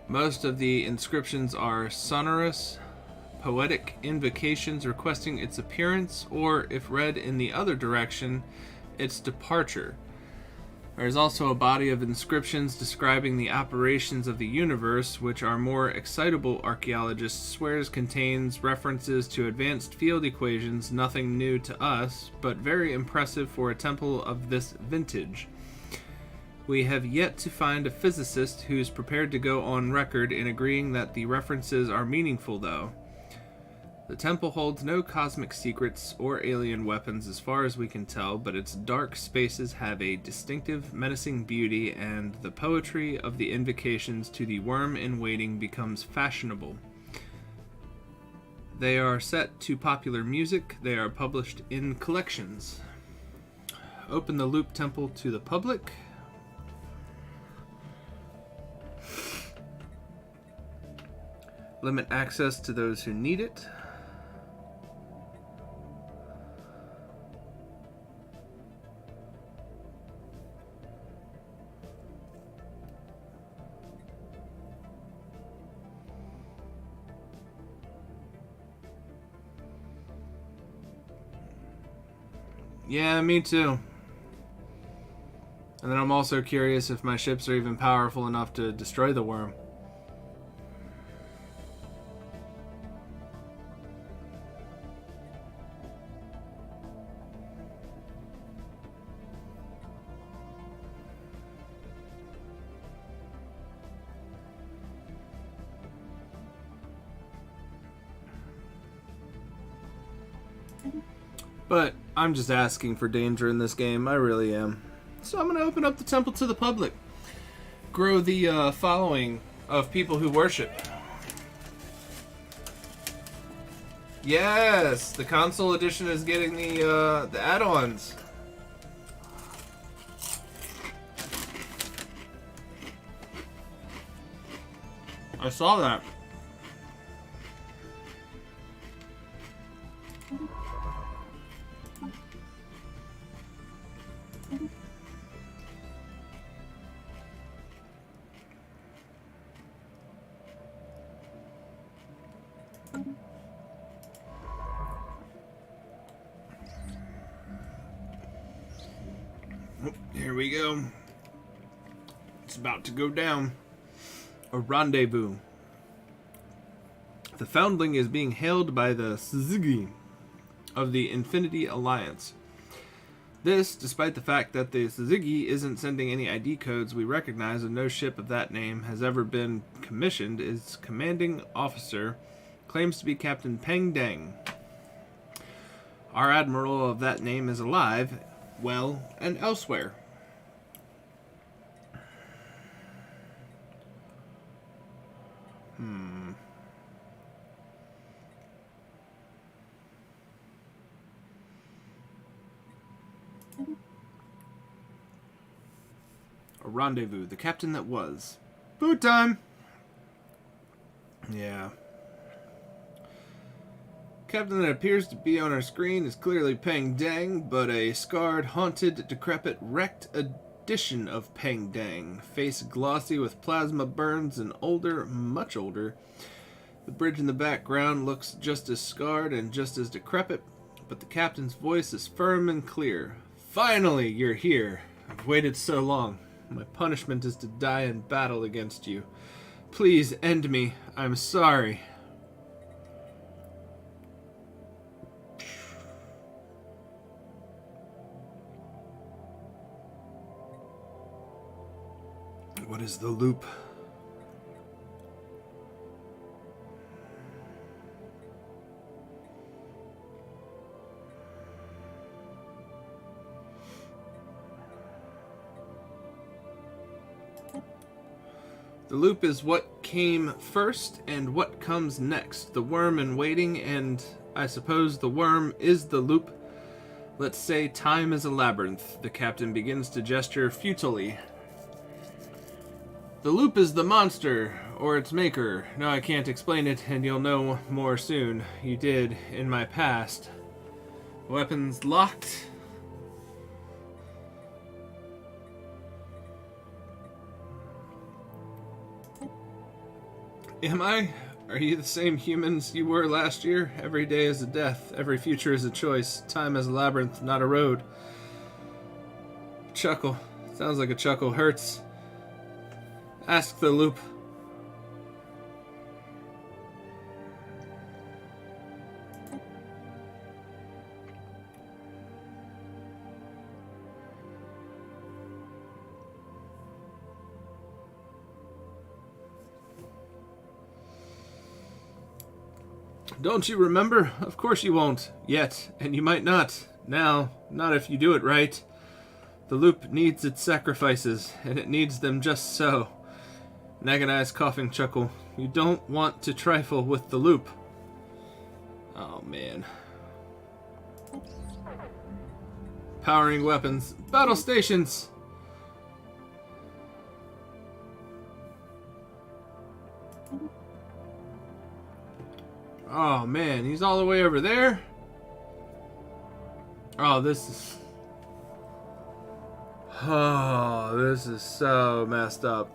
Speaker 3: Most of the inscriptions are sonorous, poetic invocations requesting its appearance, or, if read in the other direction, its departure. There is also a body of inscriptions describing the operations of the universe, which our more excitable archaeologist swears contains references to advanced field equations, nothing new to us, but very impressive for a temple of this vintage. We have yet to find a physicist who's prepared to go on record in agreeing that the references are meaningful, though. The temple holds no cosmic secrets or alien weapons as far as we can tell, but its dark spaces have a distinctive, menacing beauty, and the poetry of the invocations to the worm in waiting becomes fashionable. They are set to popular music. They are published in collections. Open the Loop Temple to the public. Limit access to those who need it. Yeah, me too. And then I'm also curious if my ships are even powerful enough to destroy the worm. But I'm just asking for danger in this game. I really am. So I'm going to open up the temple to the public. Grow the following of people who worship. Yes, the console edition is getting the add-ons. I saw that. Here we go. It's about to go down. A rendezvous. The foundling is being hailed by the Suzuki of the Infinity Alliance. This, despite the fact that the Suzuki isn't sending any ID codes we recognize and no ship of that name has ever been commissioned, its commanding officer claims to be Captain Peng Deng. Our admiral of that name is alive, well, and elsewhere. A rendezvous. The captain that was. Food time! Yeah. Captain that appears to be on our screen is clearly Peng Deng, but a scarred, haunted, decrepit, wrecked edition of Peng Deng. Face glossy with plasma burns and older, much older. The bridge in the background looks just as scarred and just as decrepit, but the captain's voice is firm and clear. Finally, you're here. I've waited so long. My punishment is to die in battle against you. Please end me. I'm sorry. What is the loop? The loop is what came first and what comes next. The worm in waiting, and I suppose the worm is the loop. Let's say time is a labyrinth. The captain begins to gesture futilely. The loop is the monster, or its maker. No, I can't explain it, and you'll know more soon. You did, in my past. Weapons locked. Am I? Are you the same humans you were last year? Every day is a death. Every future is a choice. Time is a labyrinth, not a road. Chuckle. Sounds like a chuckle. Hurts. Ask the loop. Don't you remember? Of course you won't. Yet. And you might not. Now. Not if you do it right. The loop needs its sacrifices, and it needs them just so. An agonized coughing chuckle. You don't want to trifle with the loop. Oh, man. Powering weapons. Battle stations! Oh, man. He's all the way over there? Oh, this is... Oh, this is so messed up.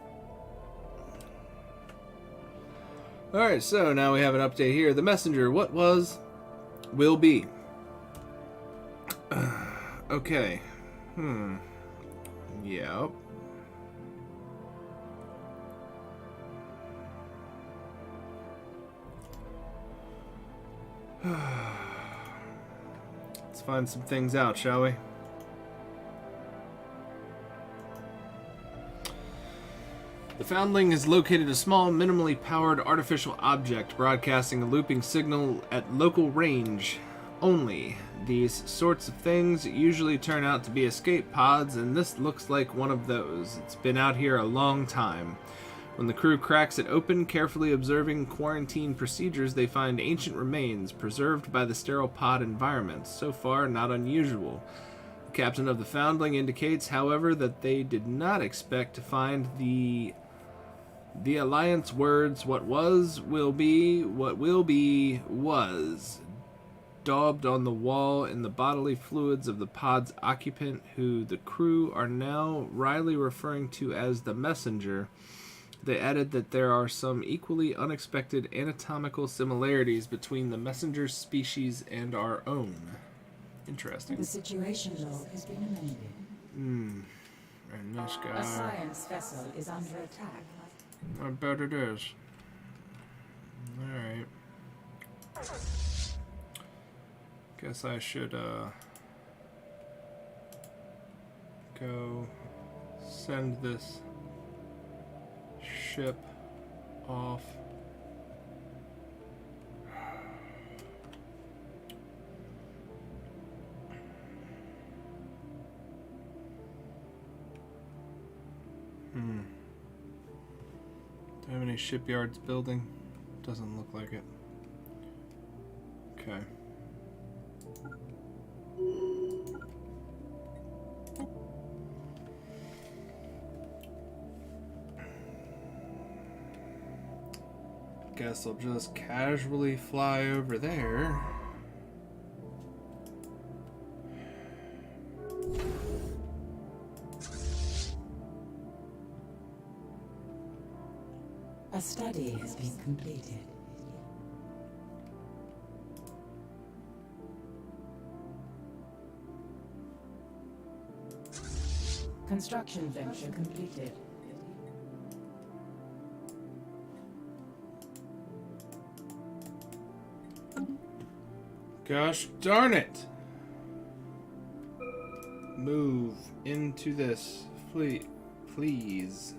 Speaker 3: Alright, so now we have an update here. The messenger, what was, will be. Okay. Yep. Let's find some things out, shall we? The Foundling has located a small, minimally powered artificial object broadcasting a looping signal at local range. only. These sorts of things usually turn out to be escape pods, and this looks like one of those. It's been out here a long time. When the crew cracks it open, carefully observing quarantine procedures, they find ancient remains preserved by the sterile pod environment. So far, not unusual. The captain of the Foundling indicates, however, that they did not expect to find the Alliance words, "What was, will be, what will be, was," daubed on the wall in the bodily fluids of the pod's occupant, who the crew are now wryly referring to as the Messenger. They added that there are some equally unexpected anatomical similarities between the Messenger's species and our own. Interesting.
Speaker 2: The situation log has been amended.
Speaker 3: And this
Speaker 2: A
Speaker 3: guy...
Speaker 2: science vessel is under attack.
Speaker 3: I bet it is. Alright. Guess I should, go send this ship off. Do I have any shipyards building? Doesn't look like it. Okay. Guess I'll just casually fly over there.
Speaker 2: A study has been completed. Construction venture completed.
Speaker 3: Gosh darn it! Move into this fleet, please.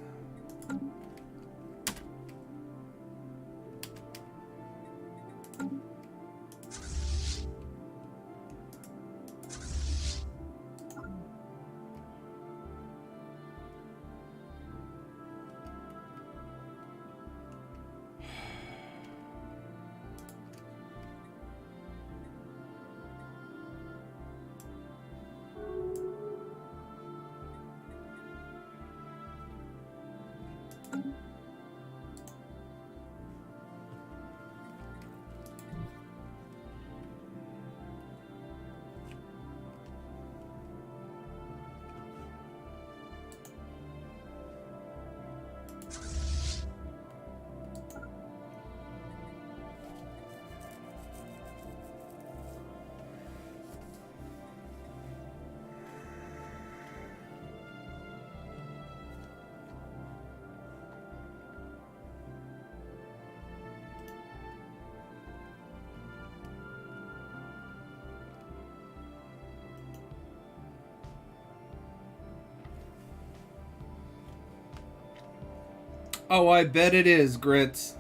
Speaker 3: Oh, I bet it is, Grits.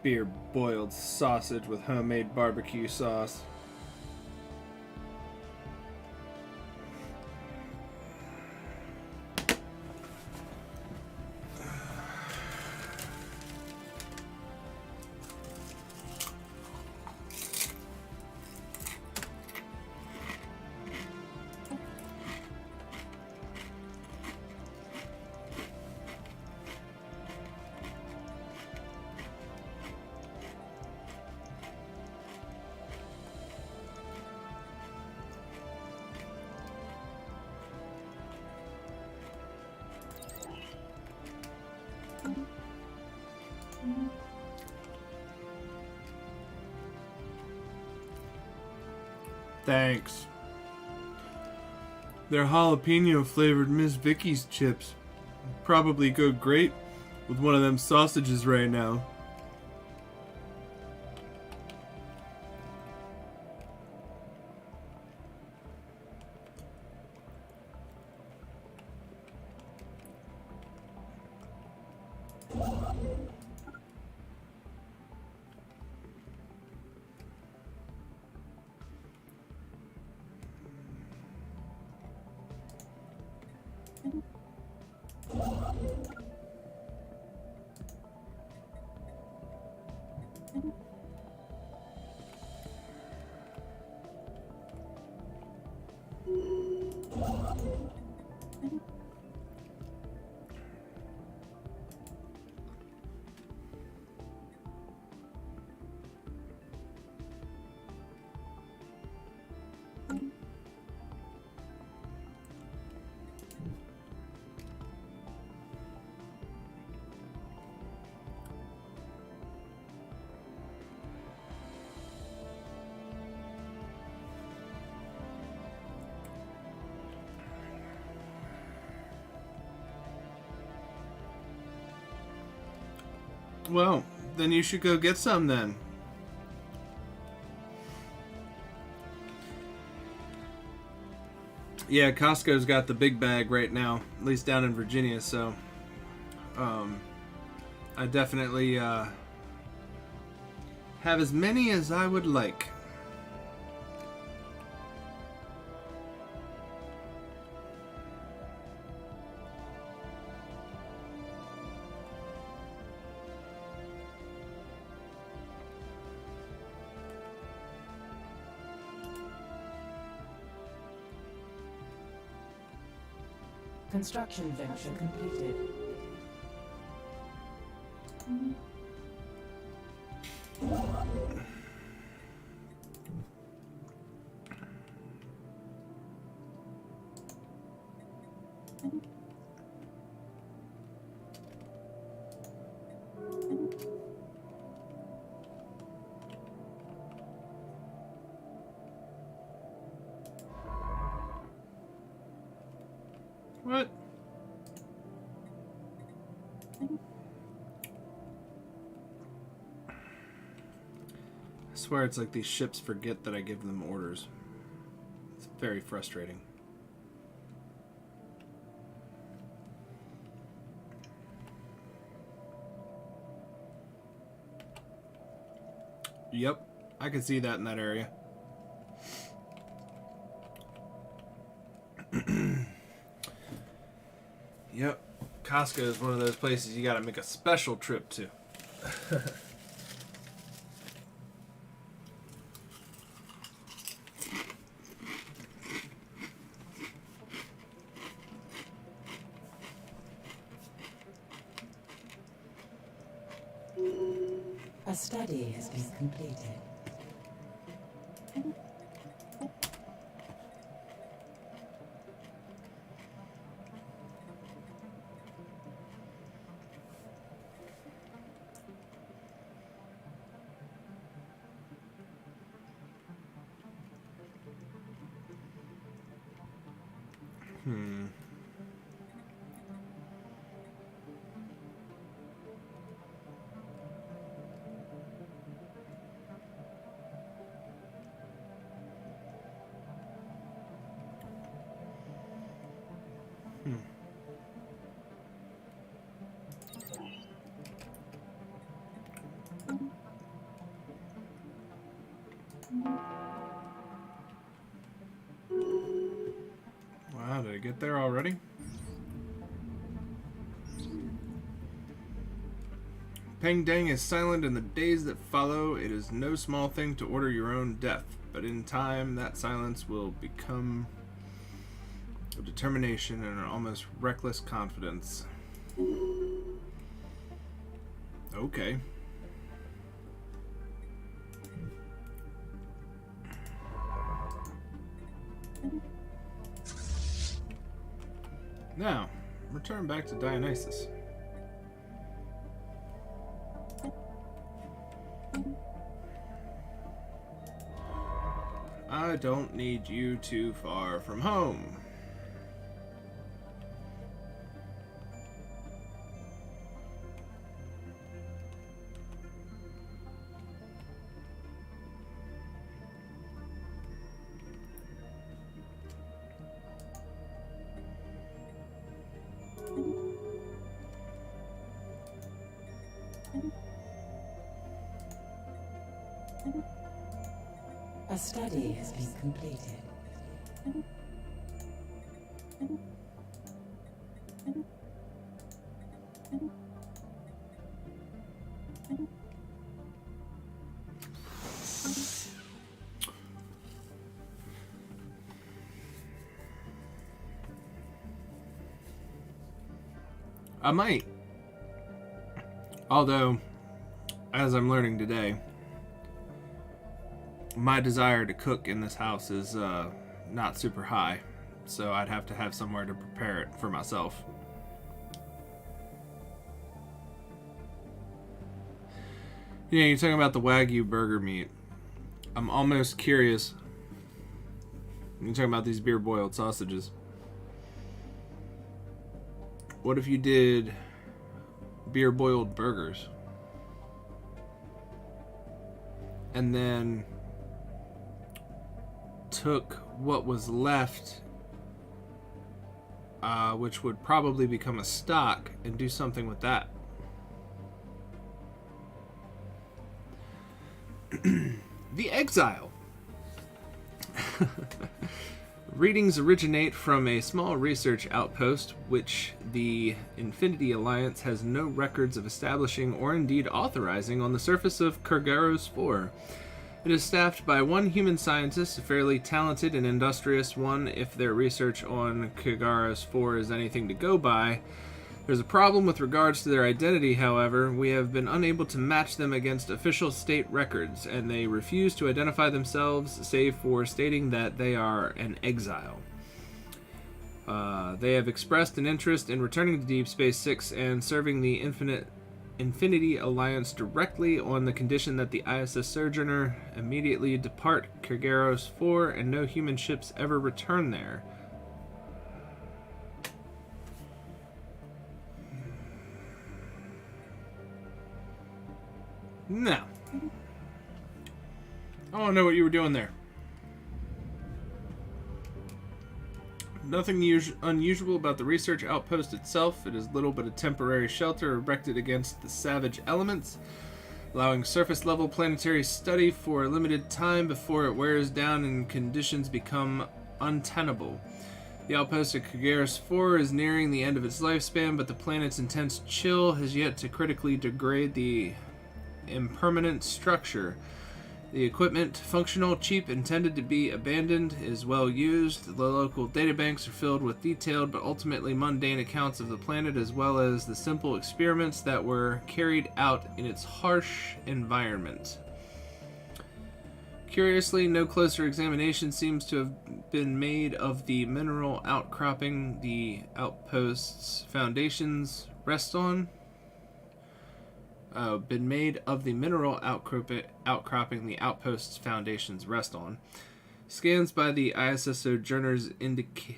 Speaker 3: Beer boiled sausage with homemade barbecue sauce. Thanks. They're jalapeno flavored Miss Vicky's chips. Probably go great with one of them sausages right now. Well, then you should go get some then. Yeah, Costco's got the big bag right now, at least down in Virginia, so I definitely have as many as I would like.
Speaker 2: Construction venture completed.
Speaker 3: What? I swear it's like these ships forget that I give them orders. It's very frustrating. Yep, I can see that in that area. Yep, Costco is one of those places you gotta make a special trip to.
Speaker 2: A study has been completed.
Speaker 3: Wow, did I get there already? Peng Dang is silent in the days that follow. It is no small thing to order your own death, but in time that silence will become a determination and an almost reckless confidence. Okay. Now, return back to Dionysus. I don't need you too far from home.
Speaker 2: A study has been completed.
Speaker 3: I might. Although, as I'm learning today, my desire to cook in this house is not super high. So I'd have to have somewhere to prepare it for myself. Yeah, you're talking about the Wagyu burger meat. I'm almost curious. You're talking about these beer boiled sausages. What if you did beer boiled burgers? And then took what was left, which would probably become a stock, and do something with that. The Exile. Readings originate from a small research outpost which the Infinity Alliance has no records of establishing or indeed authorizing on the surface of Kergaros 4. It is staffed by one human scientist, a fairly talented and industrious one if their research on Kergaros 4 is anything to go by. There's a problem with regards to their identity, however. We have been unable to match them against official state records, and they refuse to identify themselves, save for stating that they are an exile. They have expressed an interest in returning to Deep Space Six and serving the Infinity Alliance directly on the condition that the ISS Sojourner immediately depart Kergaros 4 and no human ships ever return there. No. I want to know what you were doing there. Nothing unusual about the research outpost itself. It is little but a temporary shelter erected against the savage elements, allowing surface-level planetary study for a limited time before it wears down and conditions become untenable. The outpost at Kergaros 4 is nearing the end of its lifespan, but the planet's intense chill has yet to critically degrade the impermanent structure. The equipment, functional, cheap, intended to be abandoned, is well used. The local databanks are filled with detailed but ultimately mundane accounts of the planet, as well as the simple experiments that were carried out in its harsh environment. Curiously, no closer examination seems to have been made of the mineral outcropping the outpost's foundations rest on. Been made of the mineral outcropping the outpost's foundations rest on. Scans by the ISS Sojourner indicate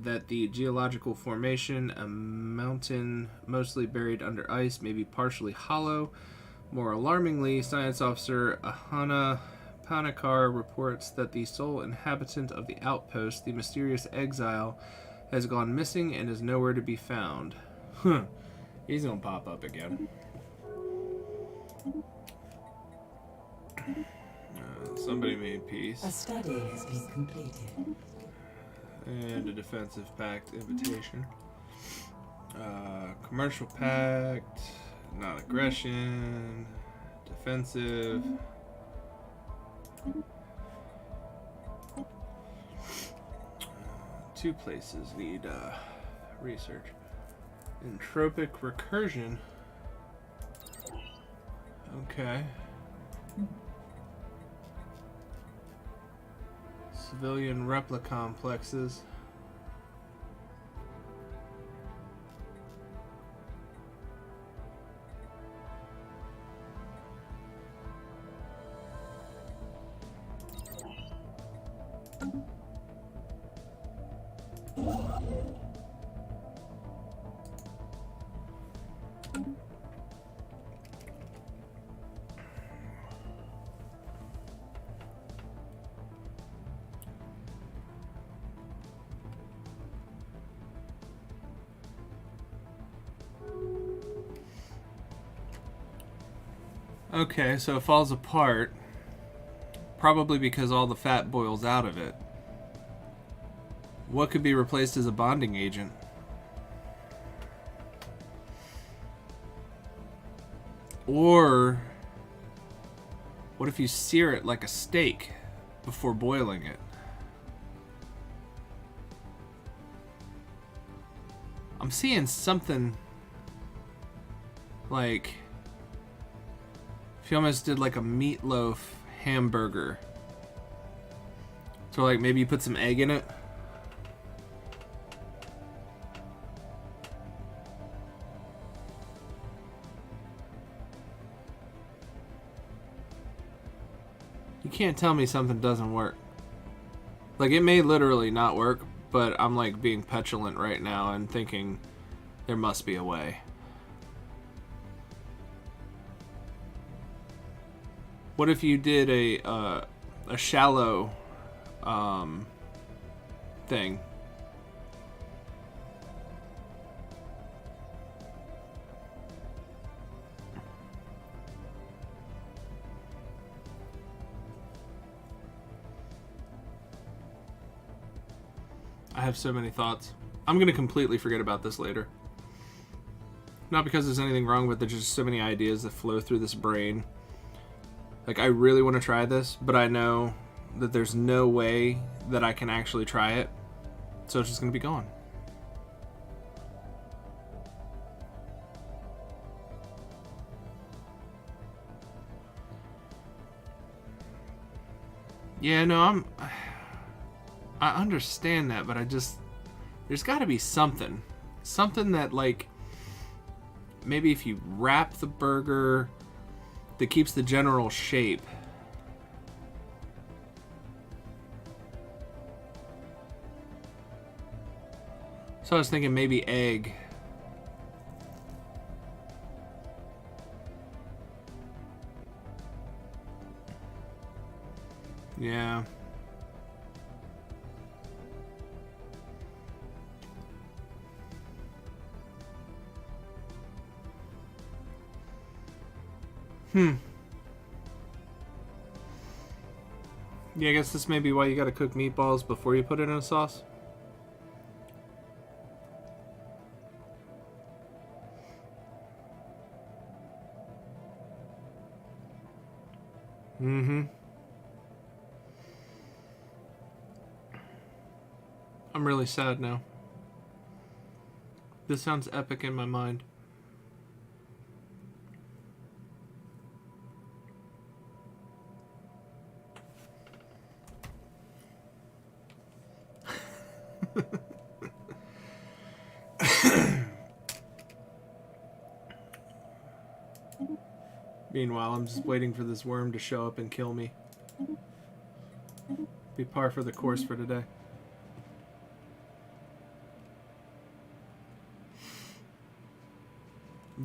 Speaker 3: that the geological formation, a mountain mostly buried under ice, may be partially hollow. More alarmingly, Science Officer Ahana Panakar reports that the sole inhabitant of the outpost, the mysterious exile, has gone missing and is nowhere to be found. He's gonna pop up again. Somebody made peace.
Speaker 2: A study has been completed.
Speaker 3: And a defensive pact invitation. Commercial pact, non-aggression, defensive. Two places need research. Entropic recursion. Okay. Civilian replicomplexes. Okay, so it falls apart. Probably because all the fat boils out of it. What could be replaced as a bonding agent? Or what if you sear it like a steak before boiling it?
Speaker 1: I'm seeing something like if you almost did like a meatloaf hamburger. So like maybe you put some egg in it. You can't tell me something doesn't work. Like, it may literally not work, but I'm like being petulant right now and thinking there must be a way. What if you did a shallow thing? I have so many thoughts. I'm going to completely forget about this later. Not because there's anything wrong with it, there's just so many ideas that flow through this brain. Like, I really want to try this, but I know that there's no way that I can actually try it. So it's just going to be gone. Yeah, no, I understand that, but there's got to be something that, like, maybe if you wrap the burger that keeps the general shape. So I was thinking maybe egg. Yeah. Yeah, I guess this may be why you gotta cook meatballs before you put it in a sauce. I'm really sad now. This sounds epic in my mind. Meanwhile, I'm just waiting for this worm to show up and kill me. Be par for the course for today.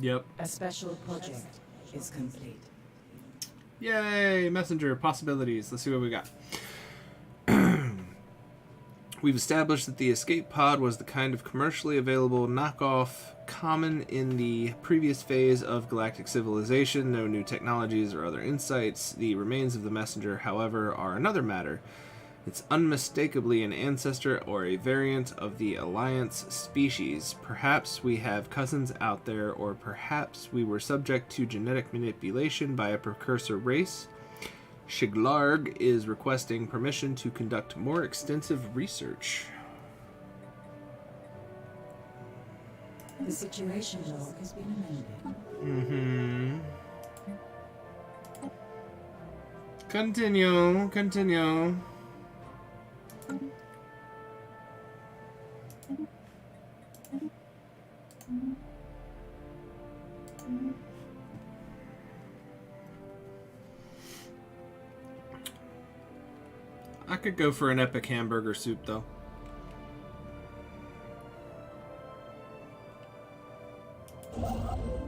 Speaker 1: Yep.
Speaker 2: A special project is complete.
Speaker 1: Yay! Messenger possibilities. Let's see what we got. We've established that the escape pod was the kind of commercially available knockoff common in the previous phase of galactic civilization. No new technologies or other insights. The remains of the messenger, however, are another matter. It's unmistakably an ancestor or a variant of the Alliance species. Perhaps we have cousins out there, or perhaps we were subject to genetic manipulation by a precursor race. Shiglarg is requesting permission to conduct more extensive research.
Speaker 2: The situation log has been amended.
Speaker 1: Continue. I could go for an epic hamburger soup, though.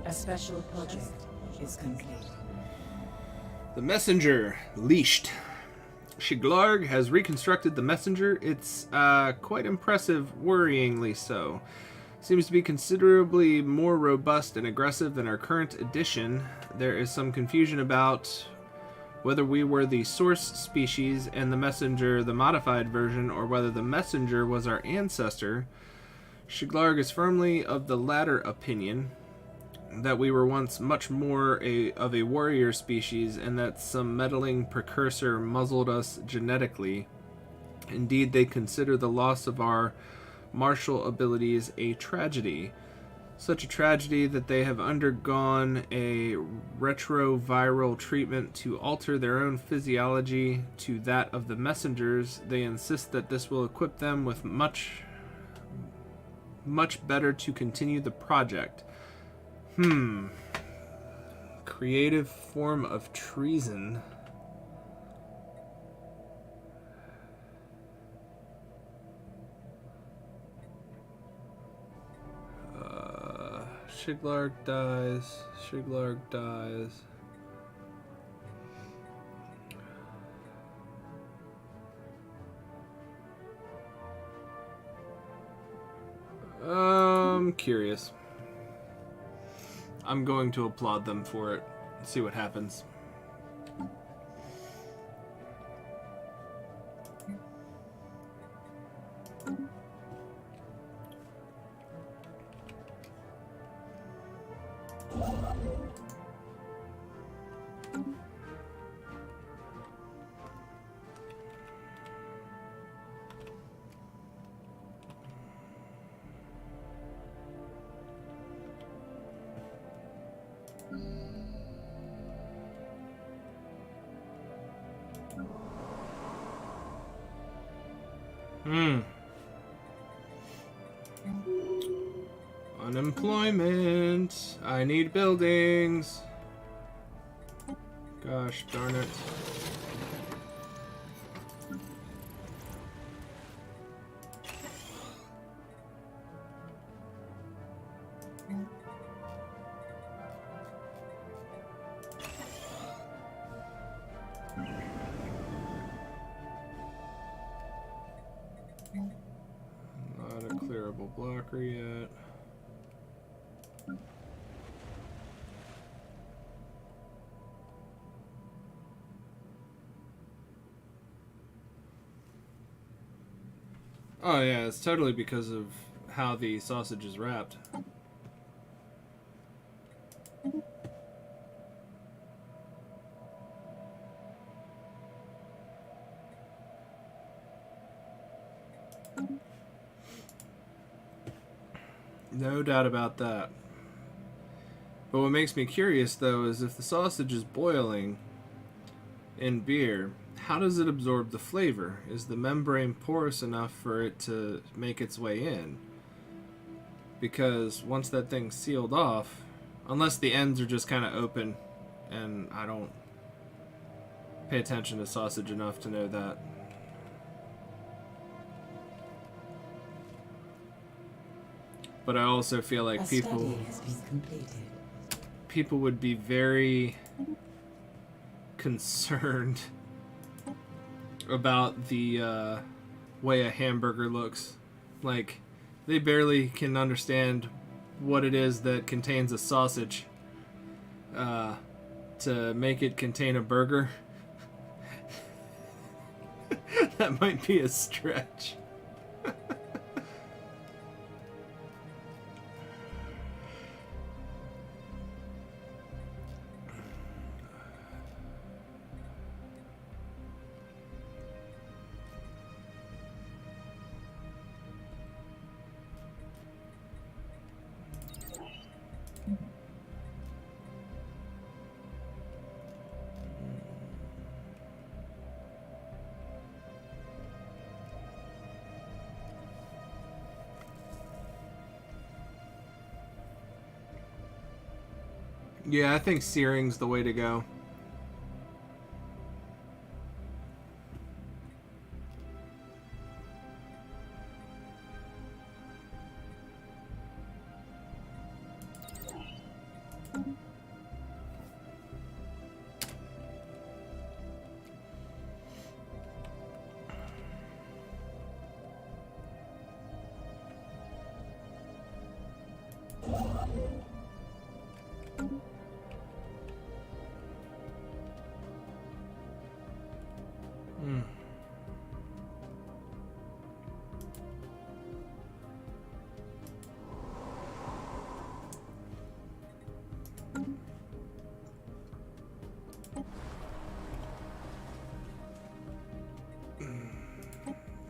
Speaker 2: A special project is complete.
Speaker 1: The messenger, leashed. Shiglarg has reconstructed the messenger. It's quite impressive, worryingly so. Seems to be considerably more robust and aggressive than our current edition. There is some confusion about whether we were the source species and the messenger the modified version, or whether the messenger was our ancestor. Shiglarg is firmly of the latter opinion, that we were once much more of a warrior species, and that some meddling precursor muzzled us genetically. Indeed, they consider the loss of our
Speaker 3: martial abilities a tragedy. Such a tragedy that they have undergone a retroviral treatment to alter their own physiology to that of the messengers. They insist that this will equip them with much better to continue the project. Creative form of treason. Shiglarg dies. Shiglarg dies. I'm curious. I'm going to applaud them for it. See what happens. Unemployment. I need buildings. Gosh darn it. Not a clearable blocker yet. Oh yeah, it's totally because of how the sausage is wrapped. No doubt about that. But what makes me curious, though, is if the sausage is boiling in beer, how does it absorb the flavor? Is the membrane porous enough for it to make its way in? Because once that thing's sealed off, unless the ends are just kind of open, and I don't pay attention to sausage enough to know that. But I also feel like people would be very concerned about the way a hamburger looks. Like, they barely can understand what it is that contains a sausage to make it contain a burger. That might be a stretch. Yeah, I think searing's the way to go.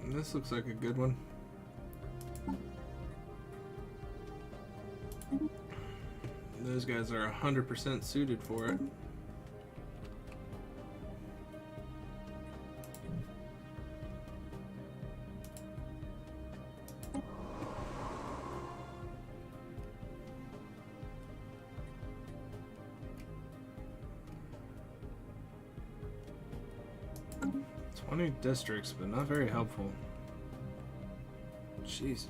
Speaker 3: This looks like a good one. Those guys are 100% suited for it. Districts, but not very helpful. Jeez.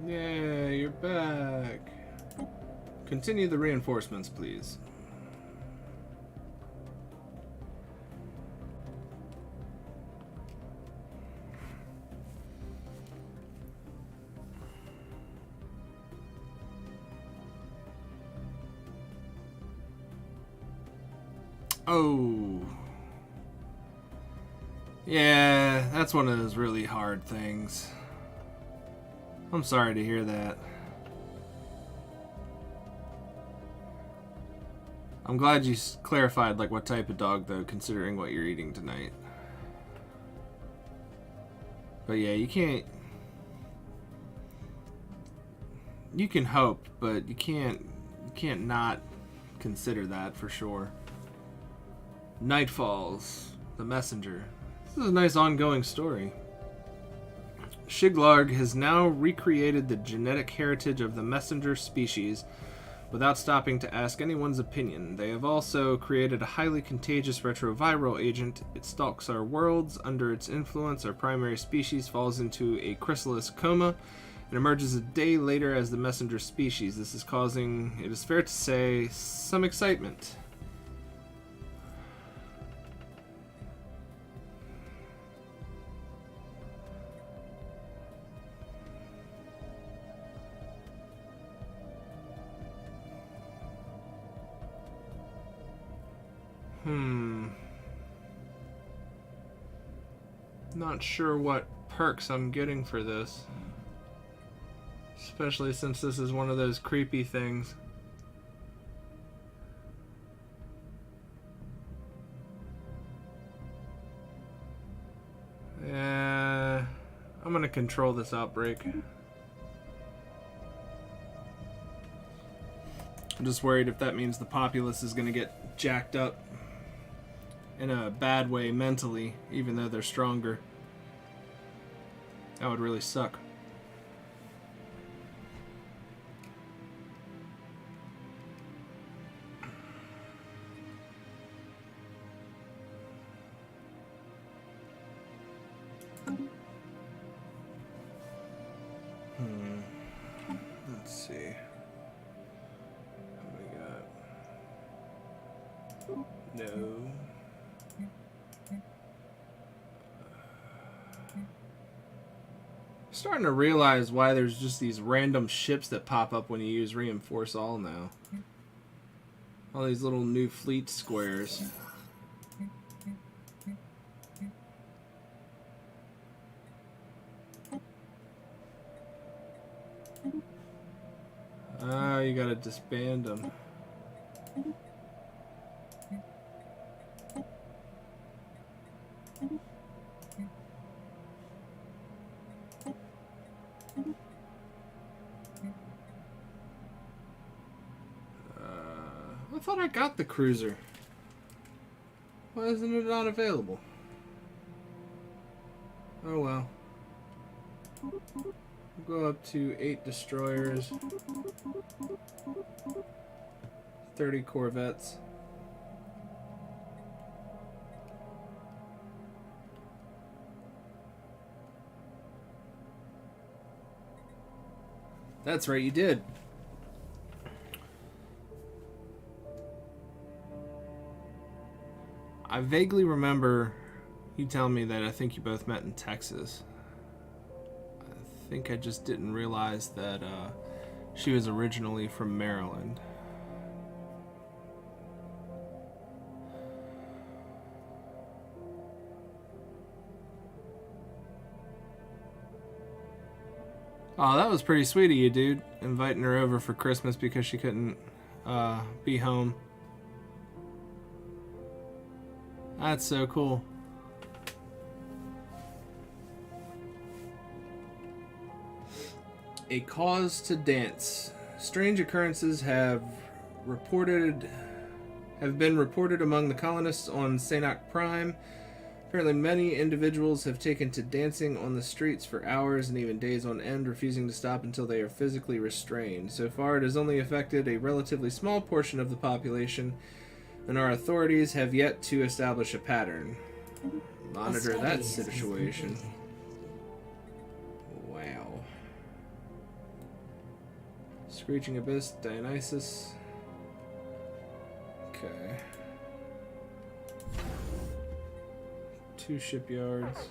Speaker 3: Yeah, you're back. Continue the reinforcements, please. Oh. Yeah, that's one of those really hard things. I'm sorry to hear that. I'm glad you clarified like what type of dog though, considering what you're eating tonight. But yeah, you can hope, but you can't not consider that for sure. Night Falls, the messenger. This is a nice ongoing story. Shiglarg has now recreated the genetic heritage of the messenger species without stopping to ask anyone's opinion. They have also created a highly contagious retroviral agent. It stalks our worlds. Under its influence, our primary species falls into a chrysalis coma and emerges a day later as the messenger species. This is causing, it is fair to say, some excitement. Not sure what perks I'm getting for this. Especially since this is one of those creepy things. Yeah, I'm gonna control this outbreak. I'm just worried if that means the populace is gonna get jacked up in a bad way mentally, even though they're stronger. That would really suck. Let's see. What we got? No. Starting to realize why there's just these random ships that pop up when you use Reinforce All now. All these little new fleet squares. Ah, you gotta disband them. I thought I got the cruiser. Why isn't it not available? Oh well. We'll go up to 8 destroyers, 30 corvettes. That's right, you did. I vaguely remember you telling me that I think you both met in Texas. I think I just didn't realize that she was originally from Maryland. Oh, that was pretty sweet of you, dude. Inviting her over for Christmas because she couldn't be home.
Speaker 1: That's so cool. A cause to dance. Strange occurrences have been reported among the colonists on Sanok Prime. Apparently many individuals have taken to dancing on the streets for hours and even days on end, refusing to stop until they are physically restrained. So far, it has only affected a relatively small portion of the population, and our authorities have yet to establish a pattern. Monitor that situation. Wow. Screeching Abyss, Dionysus. Okay. 2 shipyards.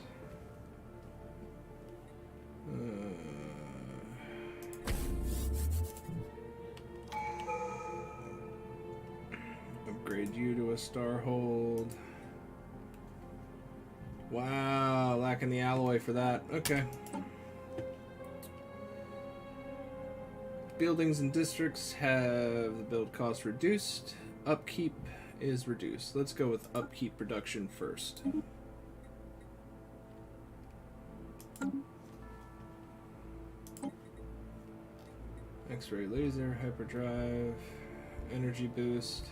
Speaker 1: Upgrade you to a Starhold. Wow, lacking the alloy for that. Okay. Buildings and districts have the build cost reduced. Upkeep is reduced. Let's go with upkeep production first. X-ray laser, hyperdrive, energy boost.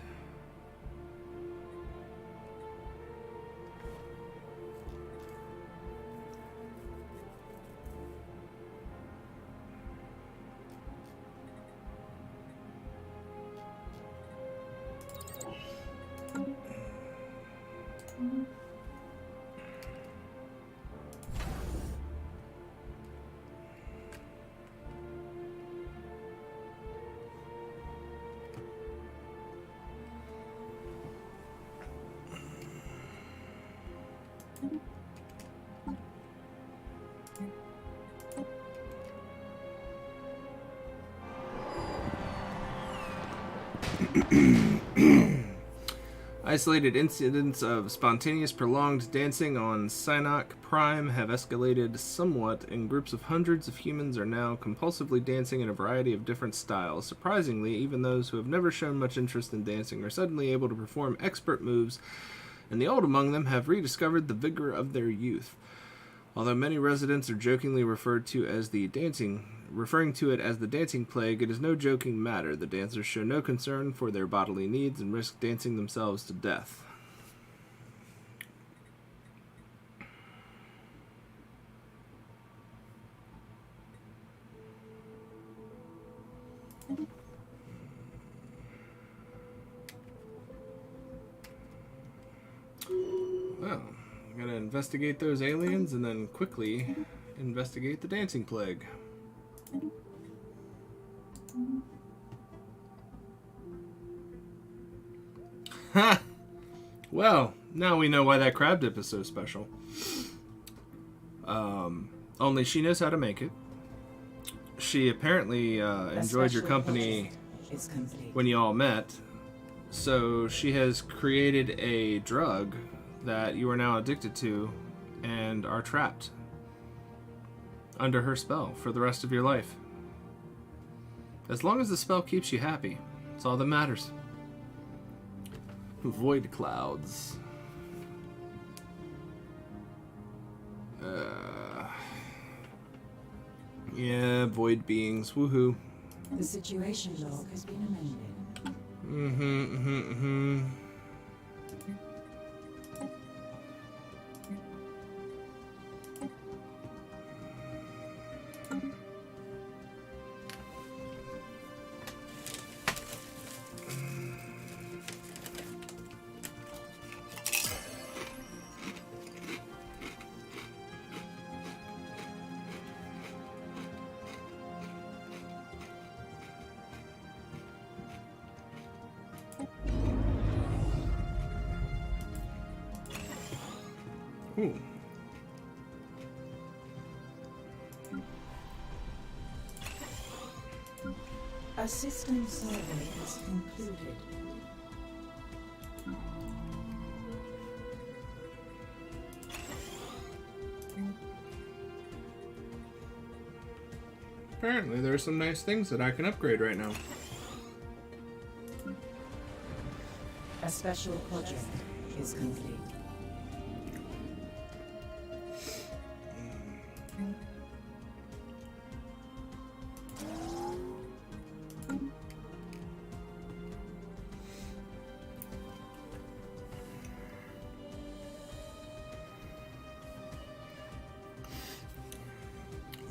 Speaker 1: Isolated incidents of spontaneous prolonged dancing on Sanok Prime have escalated somewhat, and groups of hundreds of humans are now compulsively dancing in a variety of different styles. Surprisingly, even those who have never shown much interest in dancing are suddenly able to perform expert moves, and the old among them have rediscovered the vigor of their youth. Although many residents are jokingly referring to it as the dancing plague, it is no joking matter. The dancers show no concern for their bodily needs and risk dancing themselves to death. Well, I gotta investigate those aliens and then quickly investigate the dancing plague. Ha! Well, now we know why that crab dip is so special. Only she knows how to make it. She apparently enjoyed your company when you all met, so she has created a drug that you are now addicted to and are trapped under her spell for the rest of your life. As long as the spell keeps you happy, that's all that matters. Void clouds. Yeah, void beings. Woohoo.
Speaker 2: The situation log has been amended.
Speaker 1: Ooh.
Speaker 2: A system survey has concluded.
Speaker 1: Apparently there are some nice things that I can upgrade right now.
Speaker 2: A special project is complete.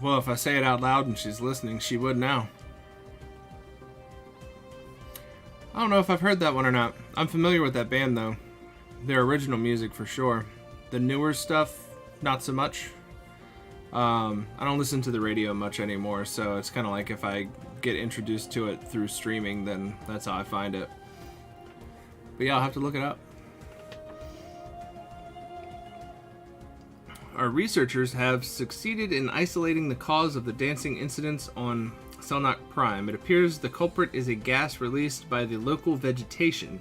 Speaker 1: Well, if I say it out loud and she's listening, she would now. I don't know if I've heard that one or not. I'm familiar with that band, though. Their original music, for sure. The newer stuff, not so much. I don't listen to the radio much anymore, so it's kind of like if I get introduced to it through streaming, then that's how I find it. But yeah, I'll have to look it up. Our researchers have succeeded in isolating the cause of the dancing incidents on Selnock Prime. It appears the culprit is a gas released by the local vegetation.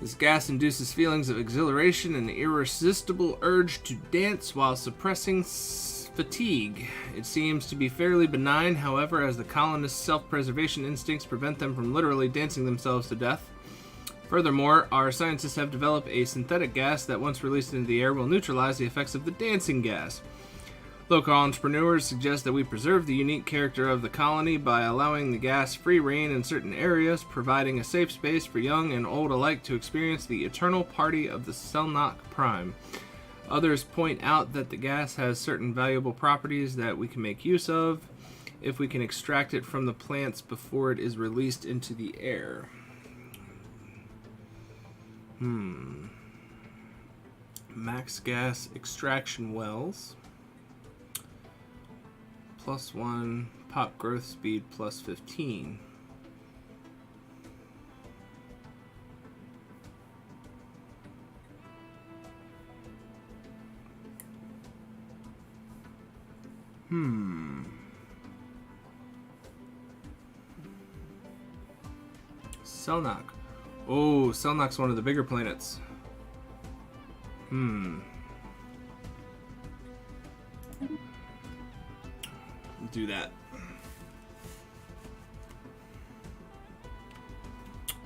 Speaker 1: This gas induces feelings of exhilaration and irresistible urge to dance while suppressing fatigue. It seems to be fairly benign, however, as the colonists' self-preservation instincts prevent them from literally dancing themselves to death. Furthermore, our scientists have developed a synthetic gas that, once released into the air, will neutralize the effects of the dancing gas. Local entrepreneurs suggest that we preserve the unique character of the colony by allowing the gas free rein in certain areas, providing a safe space for young and old alike to experience the eternal party of the Selnock Prime. Others point out that the gas has certain valuable properties that we can make use of if we can extract it from the plants before it is released into the air. Max gas extraction wells. +1, pop growth speed +15. Selnock. Oh, Selnock's one of the bigger planets. Do that.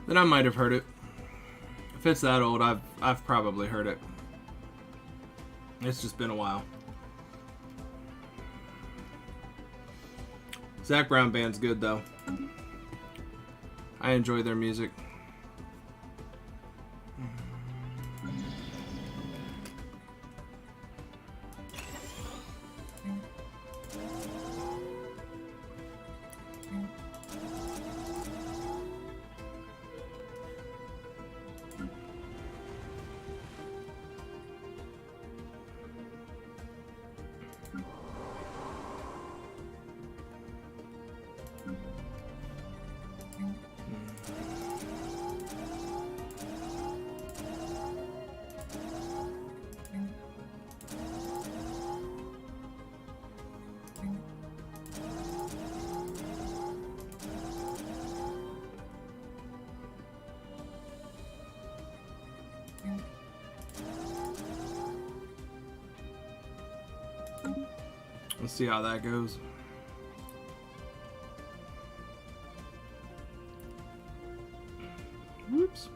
Speaker 1: Then I might have heard it. If it's that old, I've probably heard it. It's just been a while. Zac Brown Band's good though. I enjoy their music. Let's see how that goes. Whoops.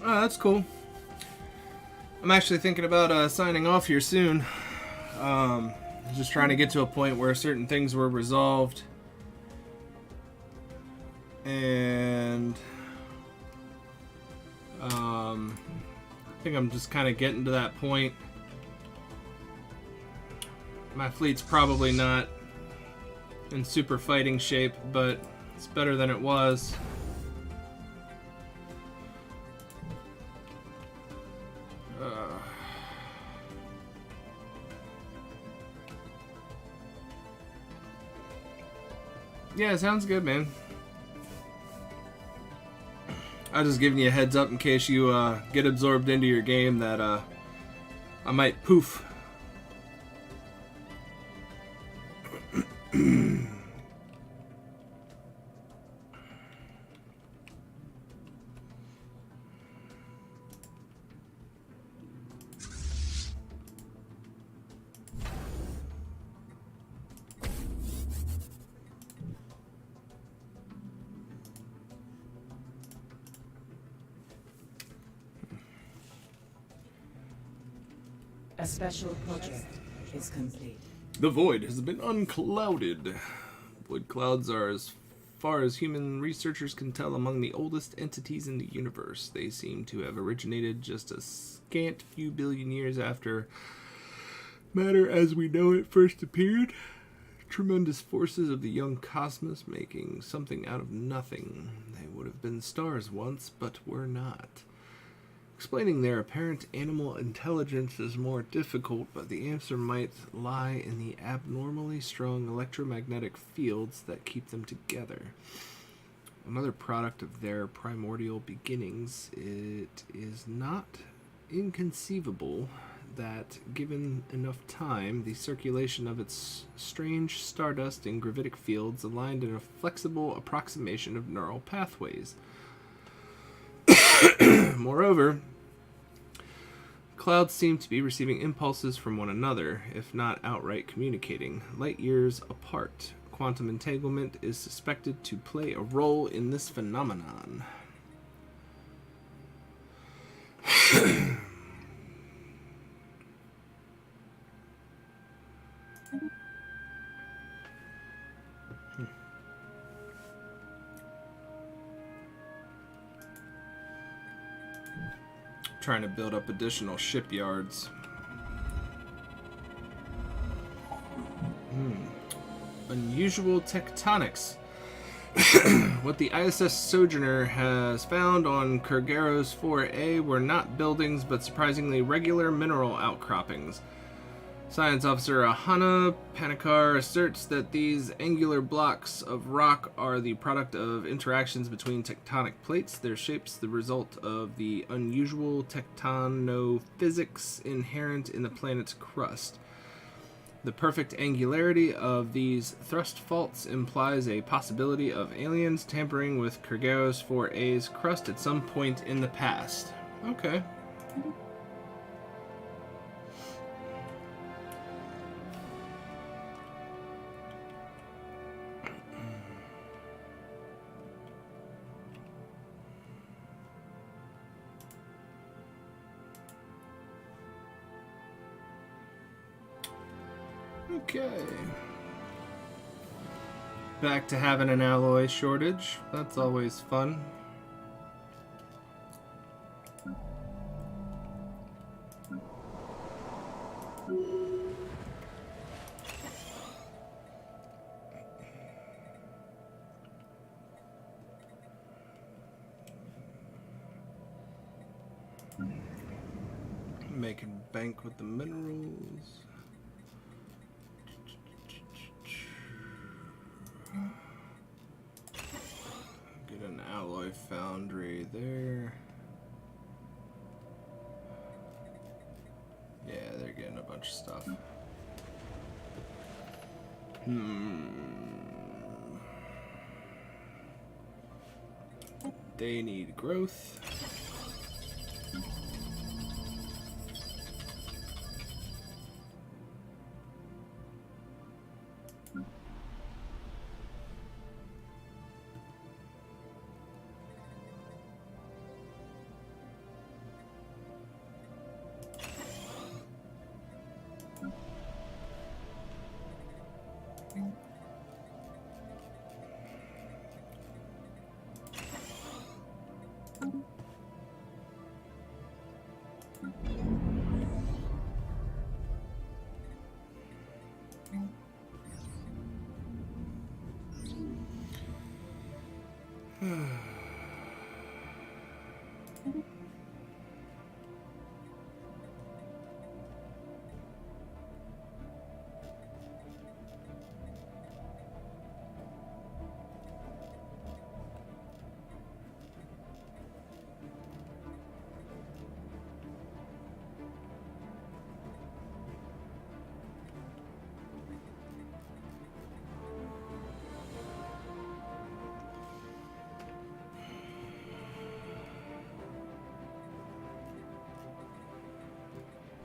Speaker 1: Oh, that's cool. I'm actually thinking about signing off here soon. Just trying to get to a point where certain things were resolved. And I think I'm just kind of getting to that point. My fleet's probably not in super fighting shape, but it's better than it was. Yeah, sounds good, man. I'm just giving you a heads up in case you get absorbed into your game that I might poof.
Speaker 2: A special project is complete.
Speaker 3: The void has been unclouded. Void clouds are, as far as human researchers can tell, among the oldest entities in the universe. They seem to have originated just a scant few billion years after matter as we know it first appeared. Tremendous forces of the young cosmos making something out of nothing. They would have been stars once, but were not. Explaining their apparent animal intelligence is more difficult, but the answer might lie in the abnormally strong electromagnetic fields that keep them together. Another product of their primordial beginnings, it is not inconceivable that, given enough time, the circulation of its strange stardust and gravitic fields aligned in a flexible approximation of neural pathways. Moreover, clouds seem to be receiving impulses from one another, if not outright communicating, light years apart. Quantum entanglement is suspected to play a role in this phenomenon. Trying to build up additional shipyards. Unusual tectonics. What the ISS Sojourner has found on Kurgeros 4A were not buildings, but surprisingly regular mineral outcroppings. Science Officer Ahana Panikar asserts that these angular blocks of rock are the product of interactions between tectonic plates, their shapes the result of the unusual tectonophysics inherent in the planet's crust. The perfect angularity of these thrust faults implies a possibility of aliens tampering with Kurgeros 4A's crust at some point in the past. Okay. Okay. Back to having an alloy shortage. That's always fun. Making bank with the minerals. Get an alloy foundry there. Yeah, they're getting a bunch of stuff. They need growth.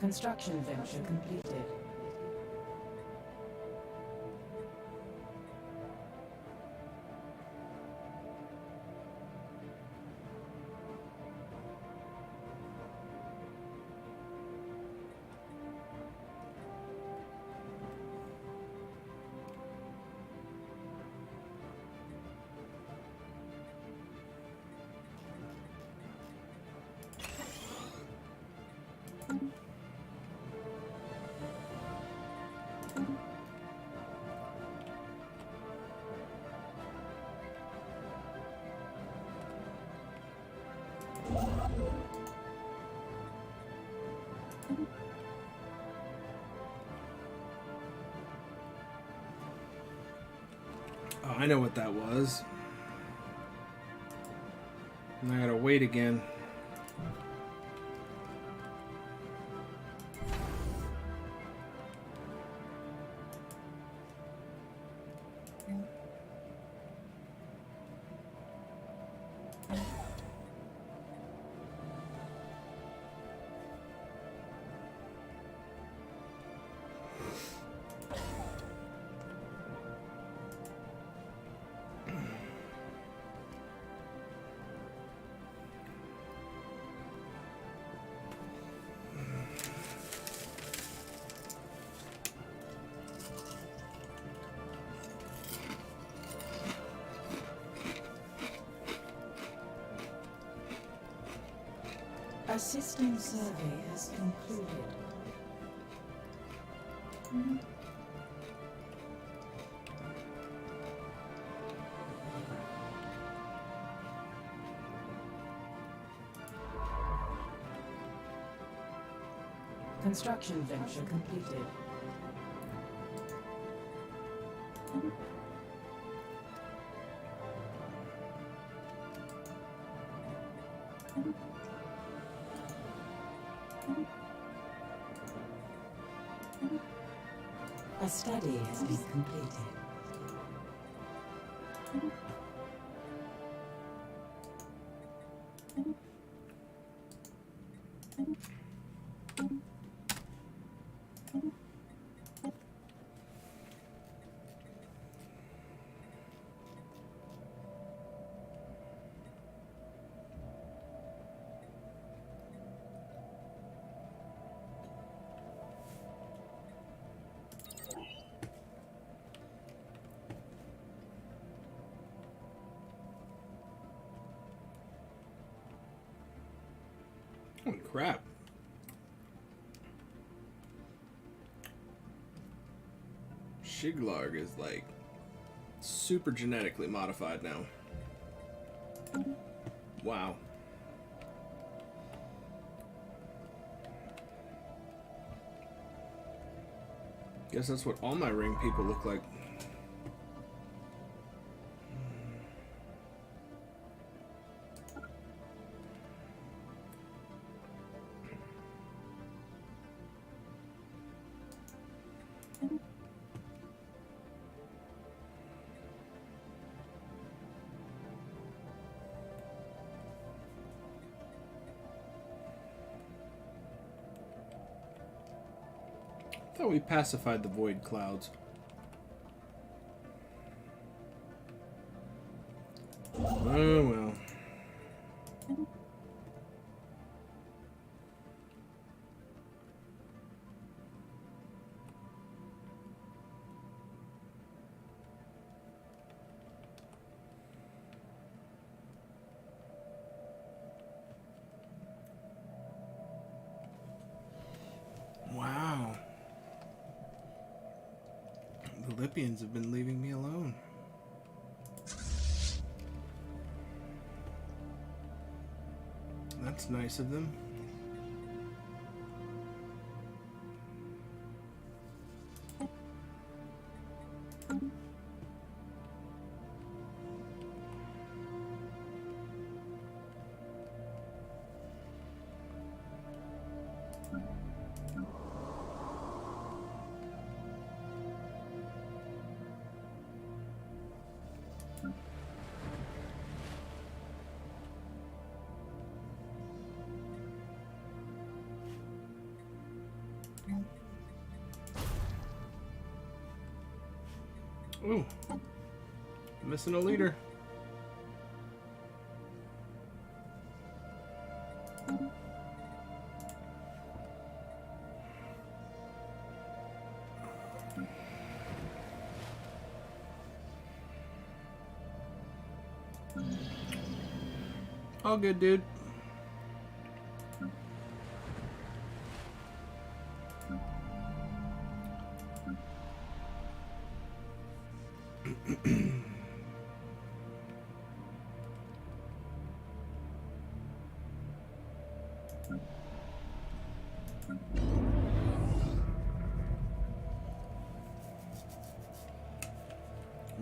Speaker 2: Construction venture completed.
Speaker 3: I know what that was. And I gotta wait again.
Speaker 2: A system survey has concluded. Construction venture completed. A study has been completed.
Speaker 3: Holy crap. Shiglarg is like super genetically modified now. Wow. Guess that's what all my ring people look like. I thought we pacified the void clouds. Oh well. Wow. The Lipians have been leaving me alone. That's nice of them. Ooh, missing a leader. All good, dude.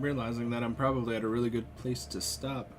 Speaker 3: realizing that I'm probably at a really good place to stop.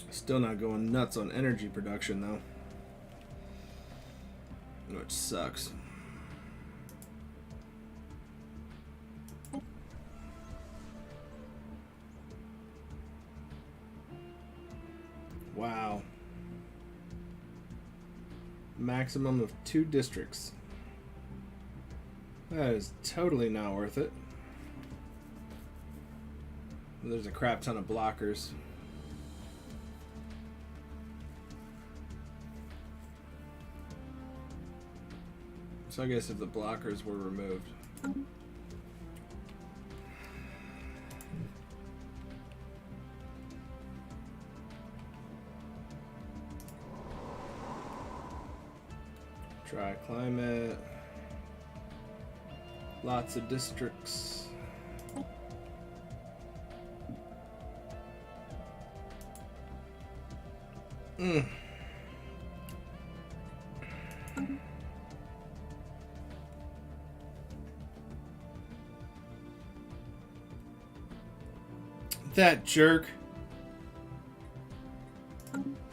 Speaker 3: Still not going nuts on energy production though, which sucks. Wow. Maximum of 2 districts. That is totally not worth it. There's a crap ton of blockers. So I guess if the blockers were removed. Dry climate. Lots of districts. That jerk.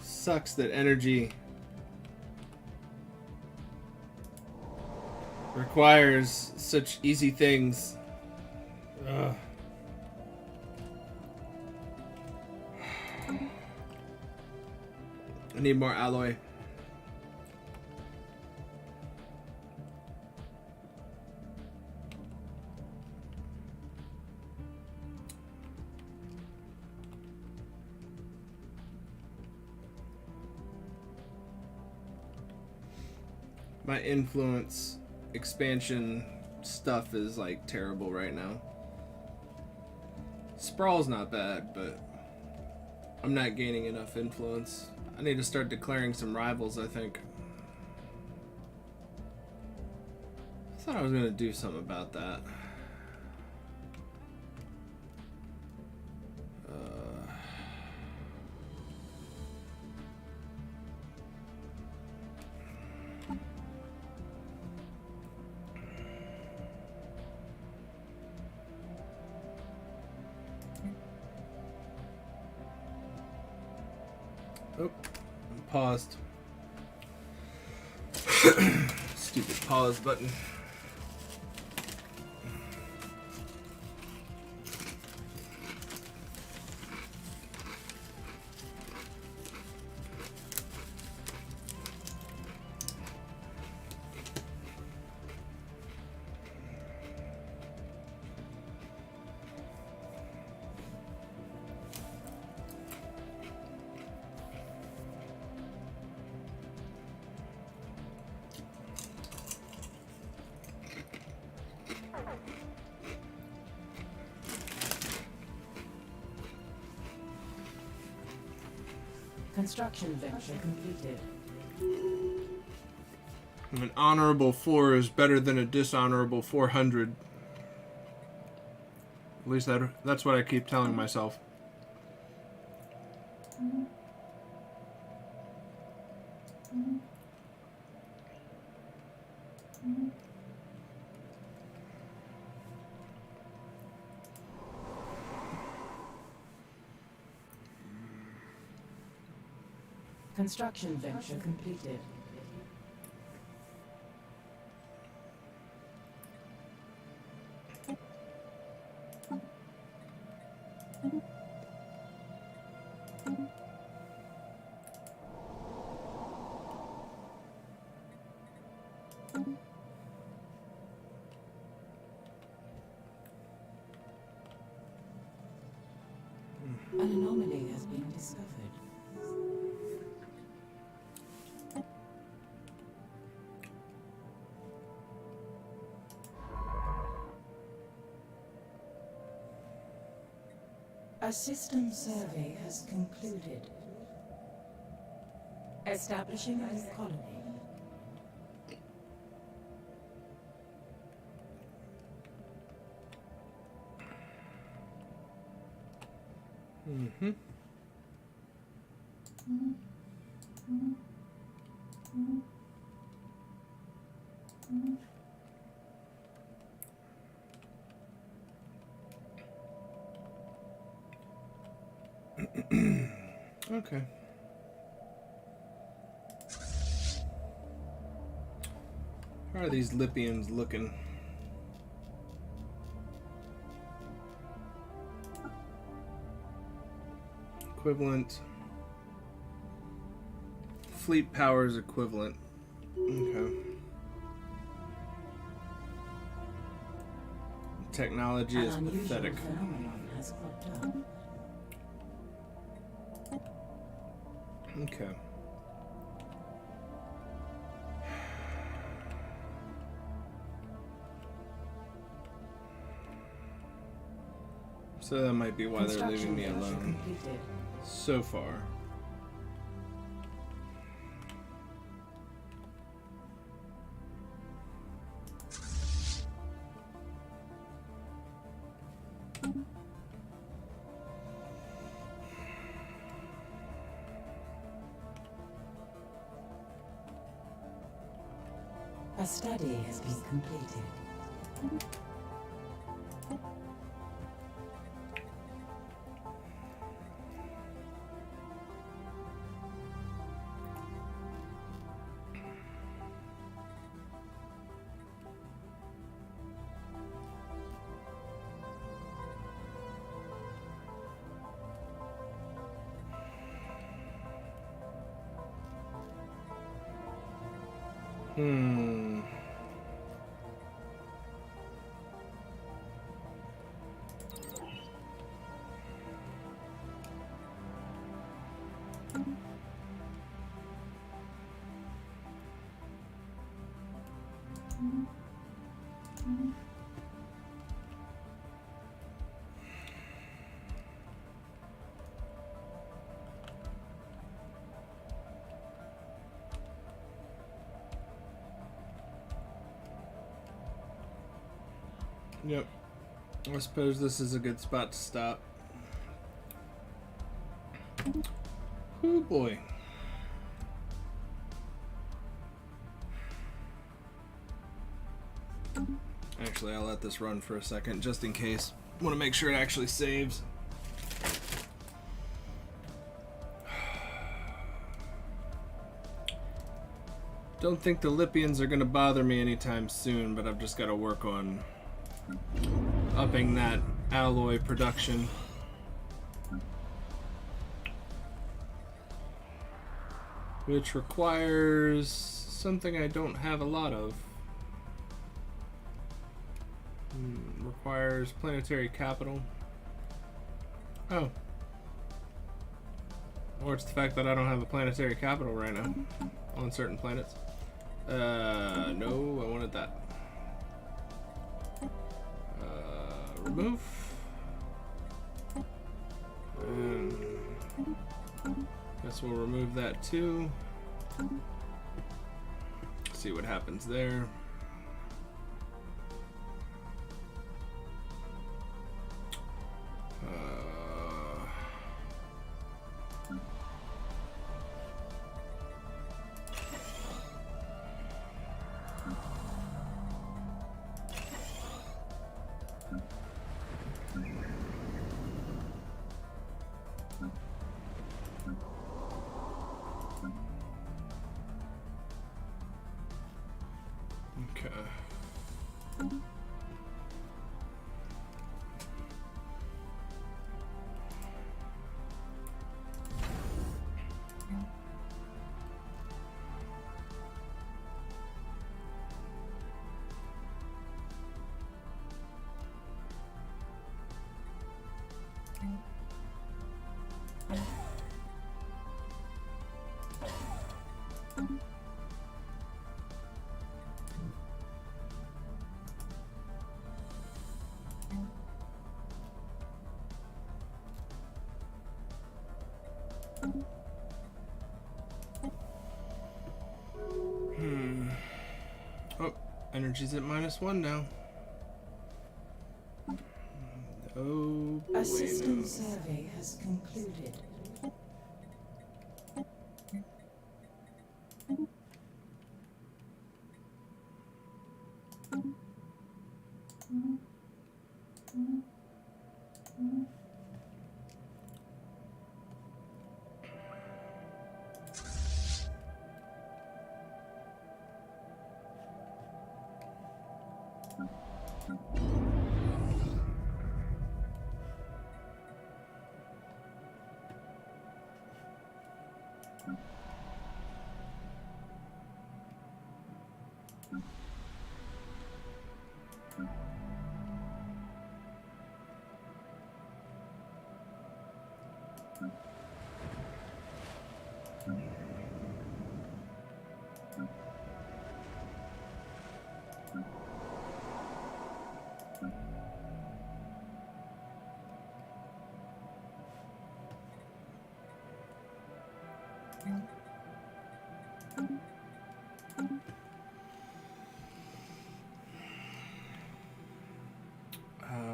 Speaker 3: Sucks that energy requires such easy things. Ugh. I need more alloy. My influence expansion stuff is like terrible right now. Sprawl's not bad, but I'm not gaining enough influence. I need to start declaring some rivals, I think. I thought I was gonna do something about that. Oh, paused. Stupid pause button.
Speaker 2: Construction venture completed.
Speaker 3: An honorable 4 is better than a dishonorable 400. At least that's what I keep telling myself.
Speaker 2: Construction venture completed. An anomaly has been discovered. A system survey has concluded. Establishing a new colony.
Speaker 3: Mm-hmm. Okay. How are these Lipians looking? Equivalent. Fleet power is equivalent. Okay. Technology is
Speaker 2: An unusual
Speaker 3: pathetic.
Speaker 2: phenomenon has cropped up.
Speaker 3: Okay. So that might be why they're leaving me
Speaker 2: Construction
Speaker 3: alone
Speaker 2: completed.
Speaker 3: so far.
Speaker 2: A study has been completed.
Speaker 3: Hmm. Yep. I suppose this is a good spot to stop. Oh boy. Actually, I'll let this run for a second just in case. Want to make sure it actually saves. Don't think the Lipians are going to bother me anytime soon, but I've just got to work on upping that alloy production. Which requires something I don't have a lot of. Requires planetary capital. Oh. Or it's the fact that I don't have a planetary capital right now on certain planets. No, I wanted that. Remove. And guess we'll remove that too. See what happens there. Okay. Oh, energy's at -1 now. Oh,
Speaker 2: A system survey has concluded.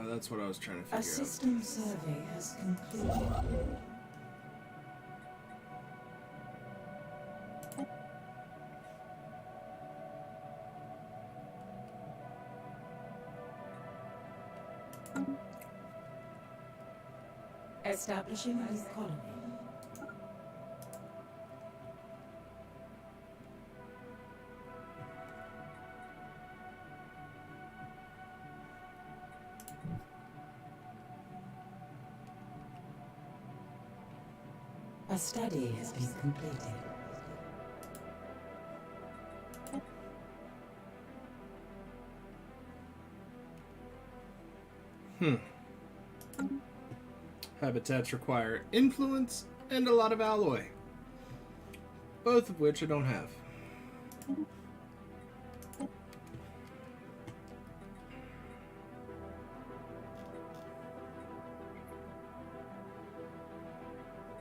Speaker 3: That's what I was trying to
Speaker 2: A
Speaker 3: figure out.
Speaker 2: system survey has concluded. Establishing a new colony. A study has been completed.
Speaker 3: Habitats require influence and a lot of alloy. Both of which I don't have.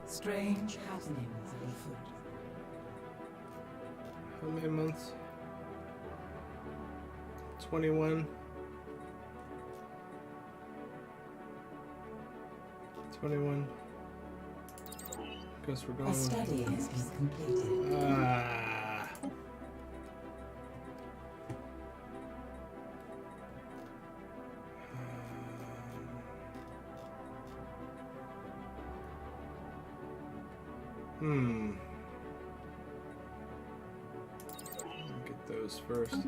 Speaker 2: Strange happenings afoot.
Speaker 3: How many months? 21. 21. Guess we're going.
Speaker 2: A study has been completed.
Speaker 3: Get those first.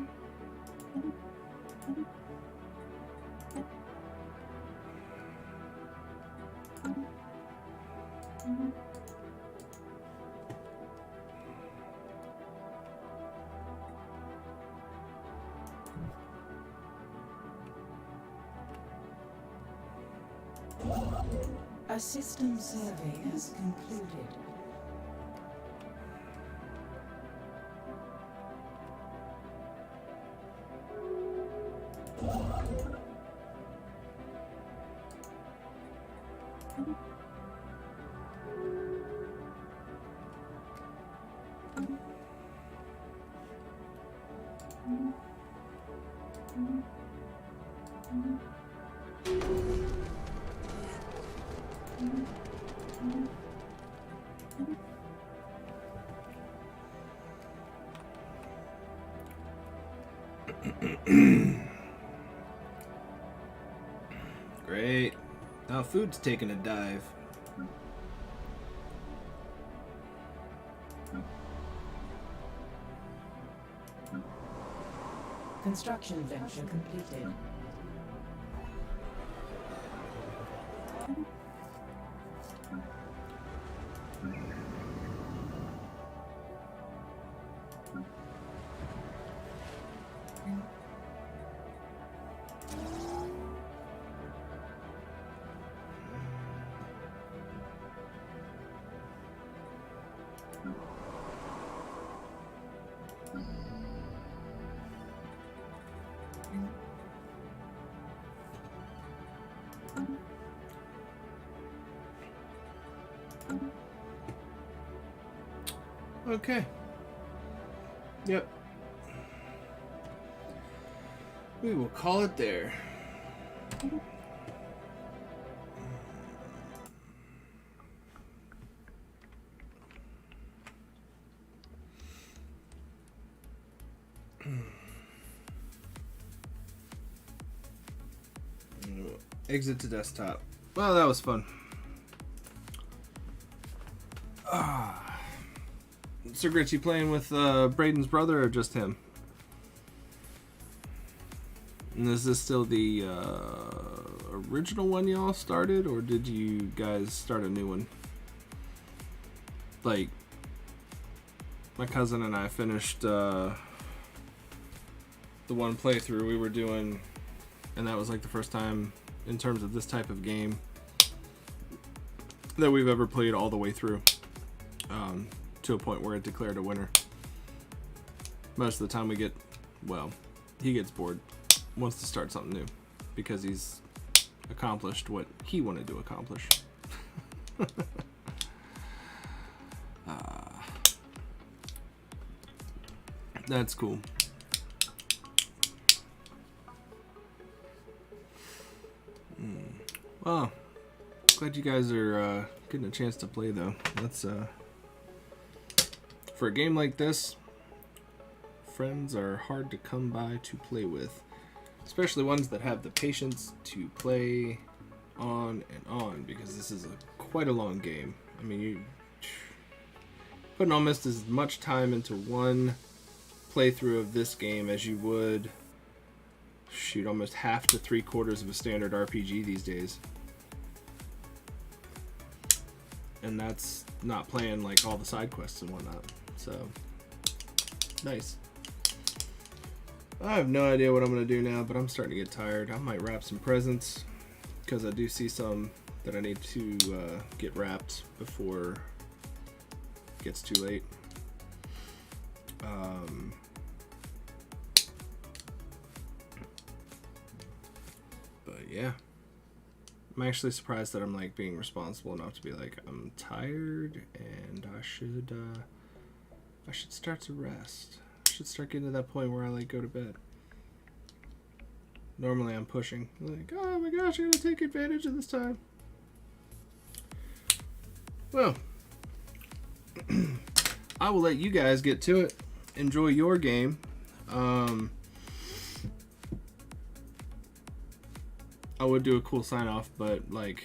Speaker 2: A system survey has concluded.
Speaker 3: Great. Now food's taking a dive.
Speaker 2: Construction venture completed.
Speaker 3: Okay. Yep. we will call it there. Exit to desktop. Well, that was fun. Sir Gritch, you playing with Braden's brother or just him? And is this still the original one y'all started, or did you guys start a new one? Like, my cousin and I finished the one playthrough we were doing, and that was like the first time in terms of this type of game that we've ever played all the way through, to a point where it declared a winner. Most of the time we get, well, he gets bored, wants to start something new because he's accomplished what he wanted to accomplish. That's cool. Well, glad you guys are getting a chance to play though. That's for a game like this, friends are hard to come by to play with, especially ones that have the patience to play on and on, because this is quite a long game. I mean, you putting almost as much time into one playthrough of this game as you would, shoot, almost half to 3/4 of a standard RPG these days. And that's not playing like all the side quests and whatnot. So, nice. I have no idea what I'm going to do now, but I'm starting to get tired. I might wrap some presents, because I do see some that I need to get wrapped before it gets too late. But yeah, I'm actually surprised that I'm like being responsible enough to be like, I'm tired and I should start to rest. I should start getting to that point where I like go to bed. Normally I'm pushing, like, oh my gosh, I gotta take advantage of this time. Well, I will let you guys get to it. Enjoy your game. I would do a cool sign off, but like,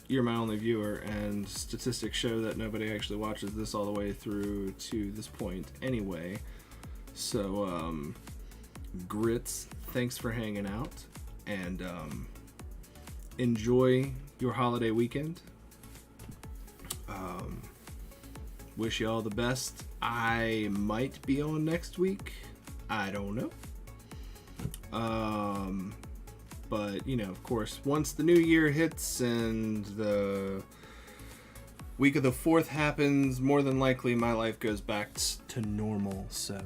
Speaker 3: you're my only viewer, and statistics show that nobody actually watches this all the way through to this point anyway. So, Grits, thanks for hanging out, and enjoy your holiday weekend. Wish you all the best. I might be on next week. I don't know. But, you know, of course, once the new year hits and the week of the 4th happens, more than likely my life goes back to normal. So,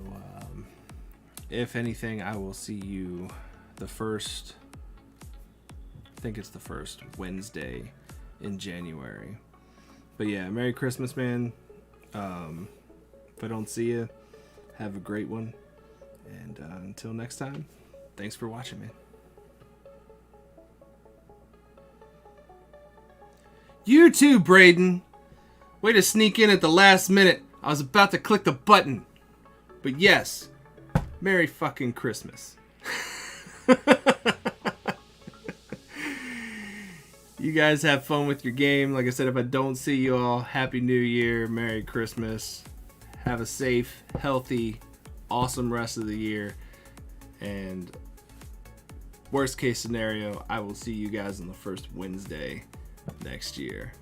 Speaker 3: if anything, I will see you the first, I think it's the first Wednesday in January. But yeah, Merry Christmas, man. If I don't see you, have a great one. And until next time, thanks for watching, man. You too, Braden. Way to sneak in at the last minute. I was about to click the button. But yes, Merry fucking Christmas. You guys have fun with your game. Like I said, if I don't see you all, Happy New Year, Merry Christmas. Have a safe, healthy, awesome rest of the year. And worst case scenario, I will see you guys on the first Wednesday next year.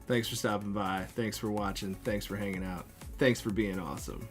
Speaker 3: Thanks for stopping by. Thanks for watching. Thanks for hanging out. Thanks for being awesome.